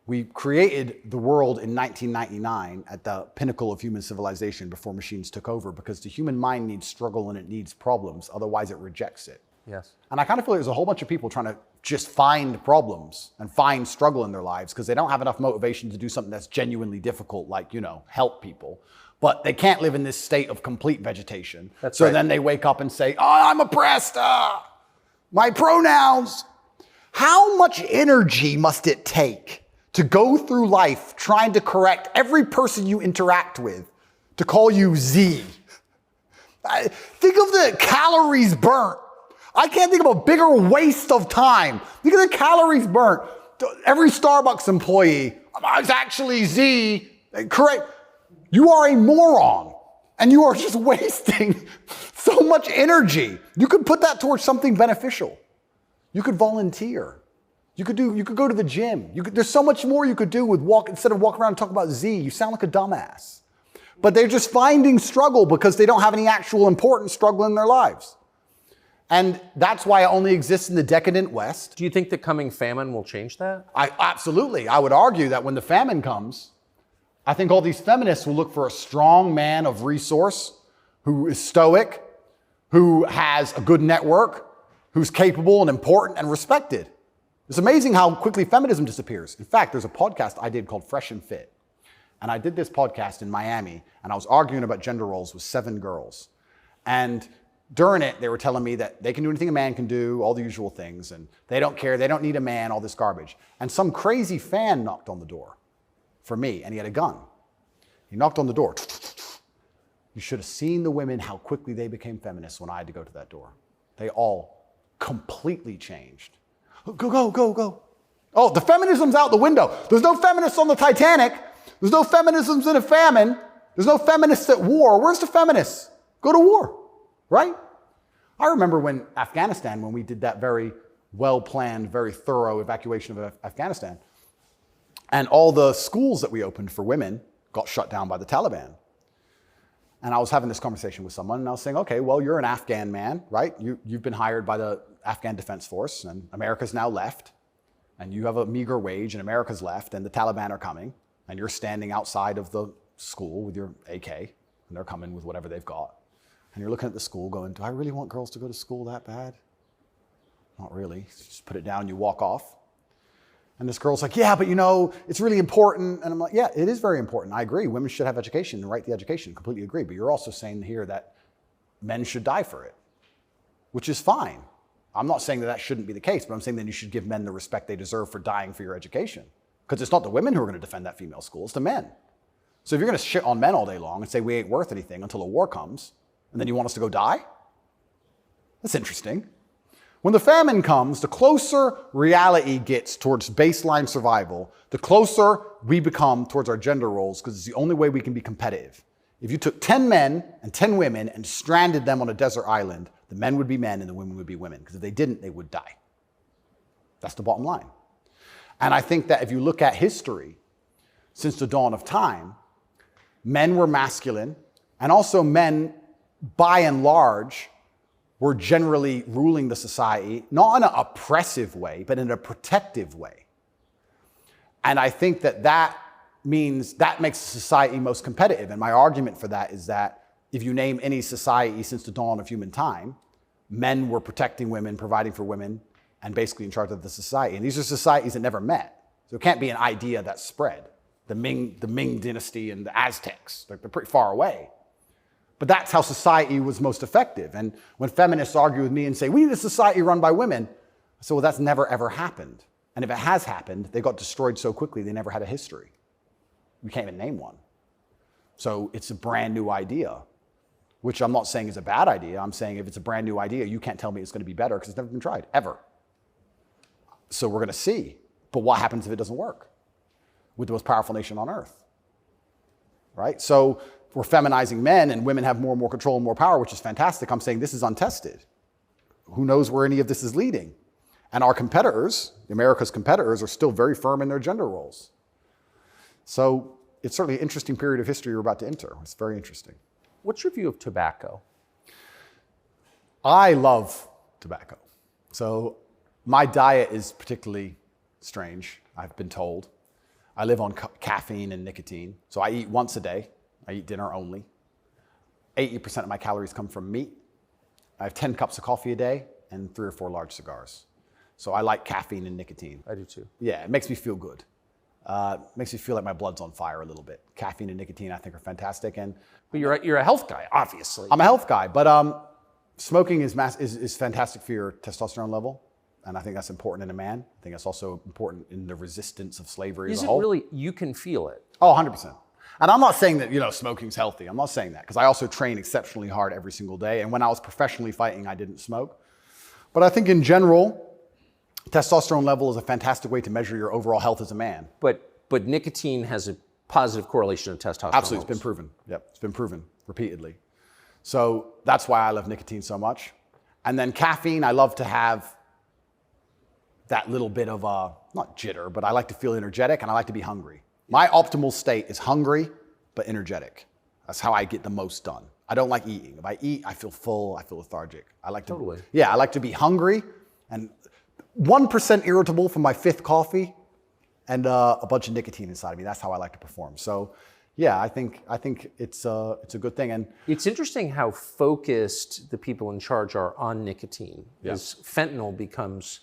We created the world in 1999 at the pinnacle of human civilization before machines took over because the human mind needs struggle and it needs problems. Otherwise, it rejects it. Yes. And I kind of feel like there's a whole bunch of people trying to just find problems and find struggle in their lives because they don't have enough motivation to do something that's genuinely difficult, like, help people. But they can't live in this state of complete vegetation. That's so right. then they wake up and say, oh, I'm oppressed. My pronouns. How much energy must it take to go through life trying to correct every person you interact with to call you Z? Think of the calories burnt. I can't think of a bigger waste of time. Think of the calories burnt. Every Starbucks employee, it's actually Z. Correct. You are a moron and you are just wasting so much energy. You could put that towards something beneficial. You could volunteer. You could go to the gym. There's so much more you could do with instead of walking around and talking about Z. You sound like a dumbass. But they're just finding struggle because they don't have any actual important struggle in their lives. And that's why it only exists in the decadent West. Do you think the coming famine will change that? Absolutely. I would argue that when the famine comes, I think all these feminists will look for a strong man of resource who is stoic, who has a good network, who's capable and important and respected. It's amazing how quickly feminism disappears. In fact, there's a podcast I did called Fresh and Fit. And I did this podcast in Miami, and I was arguing about gender roles with 7 girls. And during it, they were telling me that they can do anything a man can do, all the usual things, and they don't care, they don't need a man, all this garbage. And some crazy fan knocked on the door for me, and he had a gun. He knocked on the door. You should have seen the women, how quickly they became feminists when I had to go to that door. They all completely changed. Go. Oh, the feminism's out the window. There's no feminists on the Titanic. There's no feminisms in a famine. There's no feminists at war. Where's the feminists? Go to war, right? I remember when we did that very well-planned, very thorough evacuation of Afghanistan, and all the schools that we opened for women got shut down by the Taliban. And I was having this conversation with someone, and I was saying, okay, well, you're an Afghan man, right? You've been hired by the Afghan Defense Force, and America's now left, and you have a meager wage, and America's left, and the Taliban are coming. and you're standing outside of the school with your AK, and they're coming with whatever they've got, and you're looking at the school going, do I really want girls to go to school that bad? Not really. Just put it down, you walk off. And this girl's like, yeah, but you know, it's really important. And I'm like, yeah, it is very important. I agree. Women should have education and right to education. Completely agree. But you're also saying here that men should die for it, which is fine. I'm not saying that that shouldn't be the case, but I'm saying that you should give men the respect they deserve for dying for your education. Because it's not the women who are going to defend that female school, it's the men. So if you're going to shit on men all day long and say we ain't worth anything until a war comes, and then you want us to go die? That's interesting. When the famine comes, the closer reality gets towards baseline survival, the closer we become towards our gender roles, because it's the only way we can be competitive. If you took 10 men and 10 women and stranded them on a desert island, the men would be men and the women would be women, because if they didn't, they would die. That's the bottom line. And I think that if you look at history, since the dawn of time, men were masculine, and also men, by and large, were generally ruling the society, not in an oppressive way, but in a protective way. And I think that that means that makes the society most competitive. And my argument for that is that if you name any society since the dawn of human time, men were protecting women, providing for women, and basically in charge of the society. And these are societies that never met. So it can't be an idea that spread. The Ming dynasty and the Aztecs, they're pretty far away. But that's how society was most effective. And when feminists argue with me and say, we need a society run by women, I say, well, that's never, ever happened. And if it has happened, they got destroyed so quickly, they never had a history. We can't even name one. So it's a brand new idea, which I'm not saying is a bad idea. I'm saying if it's a brand new idea, you can't tell me it's going to be better because it's never been tried, ever. So we're going to see. But what happens if it doesn't work with the most powerful nation on earth? Right? So we're feminizing men and women have more and more control and more power, which is fantastic. I'm saying this is untested. Who knows where any of this is leading? And our competitors, America's competitors, are still very firm in their gender roles. So it's certainly an interesting period of history we're about to enter. It's very interesting. What's your view of tobacco? I love tobacco. So my diet is particularly strange, I've been told. I live on caffeine and nicotine. So I eat once a day. I eat dinner only. 80% of my calories come from meat. I have 10 cups of coffee a day and 3 or 4 large cigars. So I like caffeine and nicotine. I do too. Yeah, it makes me feel good. Makes me feel like my blood's on fire a little bit. Caffeine and nicotine I think are fantastic. But you're a health guy, obviously. I'm a health guy, but smoking is fantastic for your testosterone level. And I think that's important in a man. I think that's also important in the resistance of slavery as a whole. Is it really, you can feel it? Oh, 100%. And I'm not saying that, smoking's healthy. I'm not saying that, because I also train exceptionally hard every single day. And when I was professionally fighting, I didn't smoke. But I think in general, testosterone level is a fantastic way to measure your overall health as a man. But nicotine has a positive correlation to testosterone. Absolutely, levels. it's been proven. Yep, it's been proven repeatedly. So that's why I love nicotine so much. And then caffeine, I love to have that little bit of not jitter, but I like to feel energetic and I like to be hungry. My optimal state is hungry, but energetic. That's how I get the most done. I don't like eating. If I eat, I feel full, I feel lethargic. I like to, Totally. Yeah, I like to be hungry and 1% irritable from my 5th coffee and a bunch of nicotine inside of me. That's how I like to perform. So yeah, I think it's a good thing. And it's interesting how focused the people in charge are on nicotine. Yeah. As fentanyl becomes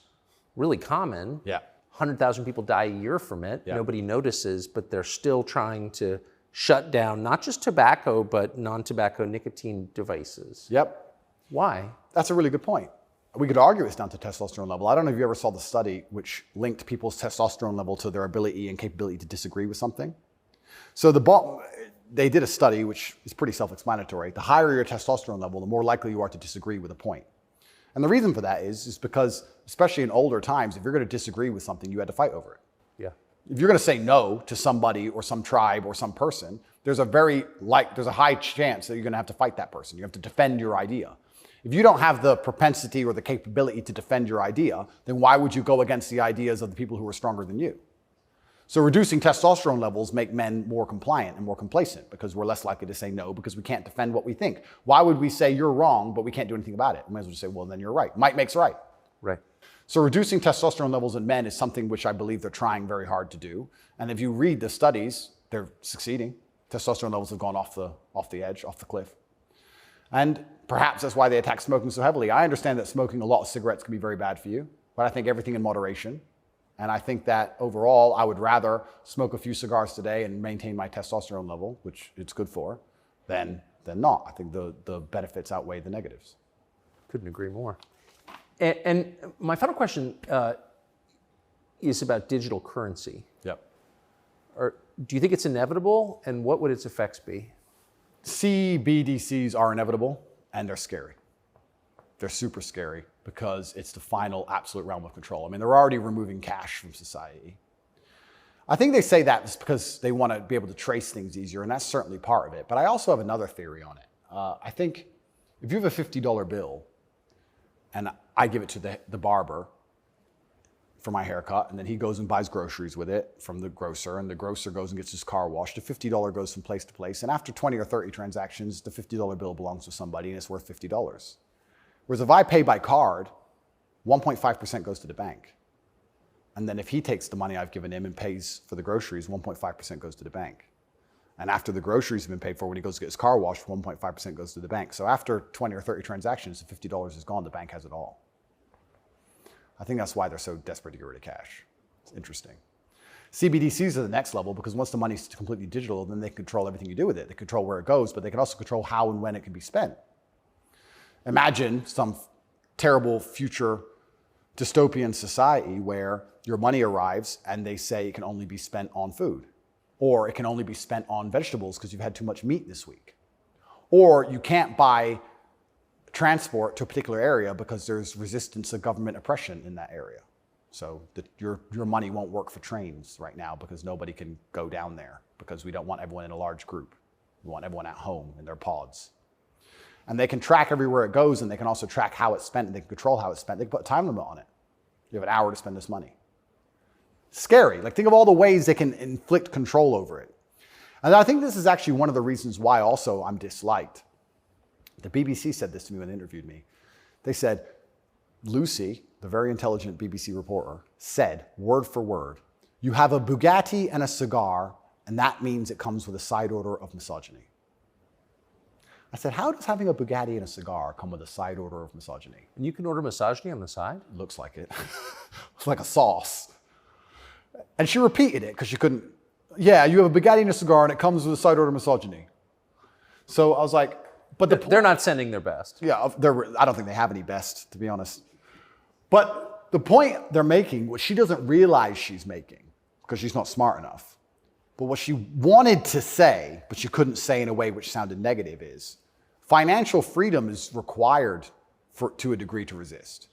really common. Yeah. 100,000 people die a year from it. Yeah. Nobody notices, but they're still trying to shut down not just tobacco, but non-tobacco nicotine devices. Yep. Why? That's a really good point. We could argue it's down to testosterone level. I don't know if you ever saw the study which linked people's testosterone level to their ability and capability to disagree with something. So they did a study which is pretty self-explanatory. The higher your testosterone level, the more likely you are to disagree with a point. And the reason for that is because, especially in older times, if you're going to disagree with something, you had to fight over it. Yeah. If you're going to say no to somebody or some tribe or some person, there's a high chance that you're going to have to fight that person. You have to defend your idea. If you don't have the propensity or the capability to defend your idea, then why would you go against the ideas of the people who are stronger than you? So reducing testosterone levels make men more compliant and more complacent because we're less likely to say no because we can't defend what we think. Why would we say you're wrong, but we can't do anything about it? We might as well just say, well, then you're right. Might makes right. Right. So reducing testosterone levels in men is something which I believe they're trying very hard to do. And if you read the studies, they're succeeding. Testosterone levels have gone off the edge, off the cliff. And perhaps that's why they attack smoking so heavily. I understand that smoking a lot of cigarettes can be very bad for you, but I think everything in moderation. And I think that overall, I would rather smoke a few cigars today and maintain my testosterone level, which it's good for, than not. I think the benefits outweigh the negatives. Couldn't agree more. And my final question is about digital currency. Yep. Do you think it's inevitable, and what would its effects be? CBDCs are inevitable, and they're scary. They're super scary because it's the final absolute realm of control. I mean, they're already removing cash from society. I think they say that because they want to be able to trace things easier, and that's certainly part of it. But I also have another theory on it. I think if you have a $50 bill, and I give it to the barber for my haircut, and then he goes and buys groceries with it from the grocer, and the grocer goes and gets his car washed, the $50 goes from place to place, and after 20 or 30 transactions, the $50 bill belongs to somebody, and it's worth $50. Whereas if I pay by card, 1.5% goes to the bank. And then if he takes the money I've given him and pays for the groceries, 1.5% goes to the bank. And after the groceries have been paid for, when he goes to get his car washed, 1.5% goes to the bank. So after 20 or 30 transactions, the $50 is gone, the bank has it all. I think that's why they're so desperate to get rid of cash. It's interesting. CBDCs are the next level because once the money's completely digital, then they control everything you do with it. They control where it goes, but they can also control how and when it can be spent. Imagine some terrible future dystopian society where your money arrives and they say it can only be spent on food, or it can only be spent on vegetables because you've had too much meat this week, or you can't buy transport to a particular area because there's resistance to government oppression in that area. So your money won't work for trains right now because nobody can go down there because we don't want everyone in a large group. We want everyone at home in their pods. And they can track everywhere it goes, and they can also track how it's spent, and they can control how it's spent. They can put a time limit on it. You have an hour to spend this money. Scary. Like, think of all the ways they can inflict control over it. And I think this is actually one of the reasons why also I'm disliked. The BBC said this to me when they interviewed me. They said, Lucy, the very intelligent BBC reporter, said, word for word, you have a Bugatti and a cigar, and that means it comes with a side order of misogyny. I said, how does having a Bugatti and a cigar come with a side order of misogyny? And you can order misogyny on the side? Looks like it. It's like a sauce. And she repeated it because she couldn't. Yeah, you have a Bugatti and a cigar, and it comes with a side order of misogyny. So I was like, but they're not sending their best. Yeah, I don't think they have any best, to be honest. But the point they're making, what she doesn't realize she's making, because she's not smart enough, but what she wanted to say, but she couldn't say in a way which sounded negative, is financial freedom is required to a degree to resist.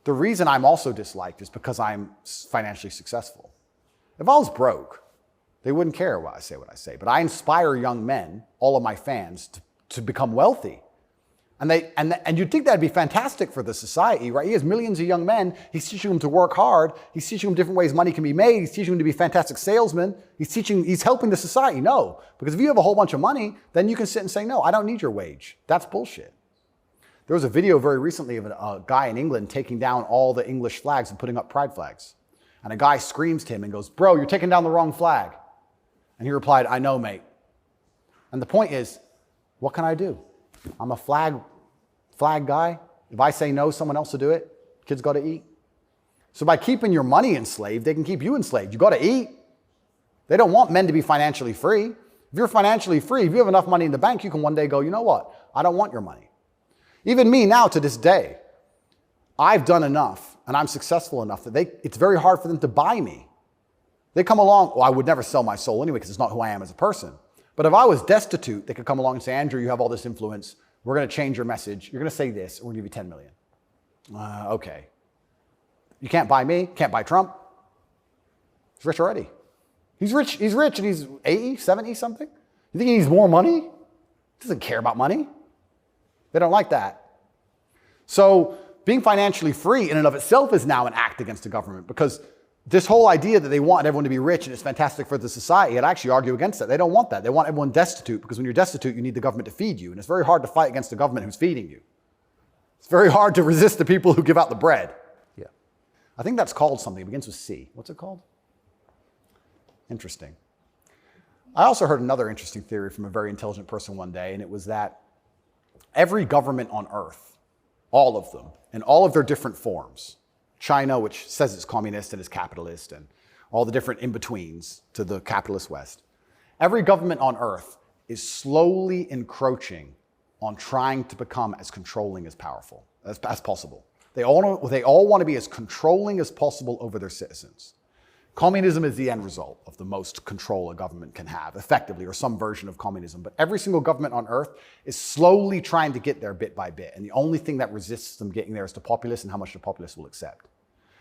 The reason I'm also disliked is because I'm financially successful. If I was broke, they wouldn't care what I say. But I inspire young men, all of my fans, to become wealthy. And you'd think that'd be fantastic for the society, right? He has millions of young men. He's teaching them to work hard. He's teaching them different ways money can be made. He's teaching them to be fantastic salesmen. He's helping the society. No, because if you have a whole bunch of money, then you can sit and say, no, I don't need your wage. That's bullshit. There was a video very recently of a guy in England taking down all the English flags and putting up pride flags. And a guy screams to him and goes, bro, you're taking down the wrong flag. And he replied, I know, mate. And the point is, what can I do? I'm a flag guy. If I say no, someone else will do it. Kids got to eat. So by keeping your money enslaved, they can keep you enslaved. You got to eat. They don't want men to be financially free. If you're financially free, if you have enough money in the bank, you can one day go, you know what? I don't want your money. Even me now to this day, I've done enough and I'm successful enough that it's very hard for them to buy me. They come along, well, I would never sell my soul anyway because it's not who I am as a person. But if I was destitute, they could come along and say, Andrew, you have all this influence. We're going to change your message. You're going to say this. We're going to give you 10 million. Okay. You can't buy me. Can't buy Trump. He's rich already. He's rich and he's 80, 70 something. You think he needs more money? He doesn't care about money. They don't like that. So being financially free in and of itself is now an act against the government because this whole idea that they want everyone to be rich and it's fantastic for the society, I'd actually argue against that. They don't want that. They want everyone destitute because when you're destitute, you need the government to feed you. And it's very hard to fight against the government who's feeding you. It's very hard to resist the people who give out the bread. Yeah. I think that's called something. It begins with C. What's it called? Interesting. I also heard another interesting theory from a very intelligent person one day, and it was that every government on earth, all of them, in all of their different forms, China, which says it's communist and is capitalist, and all the different in-betweens to the capitalist West, every government on earth is slowly encroaching on trying to become as controlling as powerful as possible. They all want to be as controlling as possible over their citizens. Communism is the end result of the most control a government can have, effectively, or some version of communism. But every single government on earth is slowly trying to get there bit by bit. And the only thing that resists them getting there is the populace and how much the populace will accept.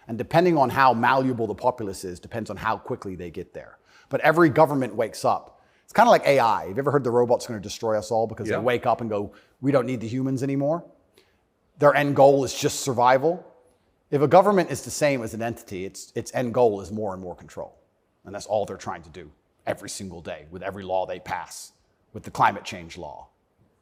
And depending on how malleable the populace is, depends on how quickly they get there. But every government wakes up. It's kind of like AI. Have you ever heard the robot's going to destroy us all because they wake up and go, we don't need the humans anymore? Their end goal is just survival. If a government is the same as an entity, its end goal is more and more control. And that's all they're trying to do every single day with every law they pass, with the climate change law.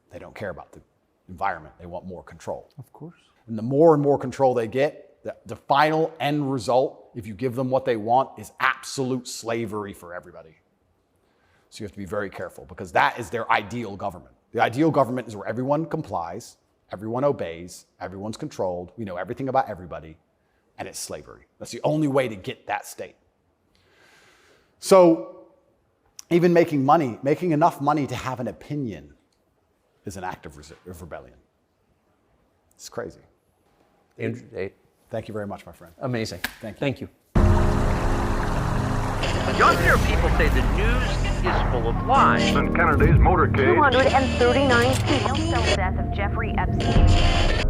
They don't care about the environment. They want more control. Of course. And the more and more control they get, the final end result, if you give them what they want, is absolute slavery for everybody. So you have to be very careful because that is their ideal government. The ideal government is where everyone complies, everyone obeys, everyone's controlled, we know everything about everybody, and it's slavery. That's the only way to get that state. So even making enough money to have an opinion is an act of rebellion. It's crazy. Andrew Tate. Thank you very much, my friend. Amazing. Thank you. Thank you. You often hear people say the news is full of lies. Kennedy's motorcade. 239 people. The death of Jeffrey Epstein.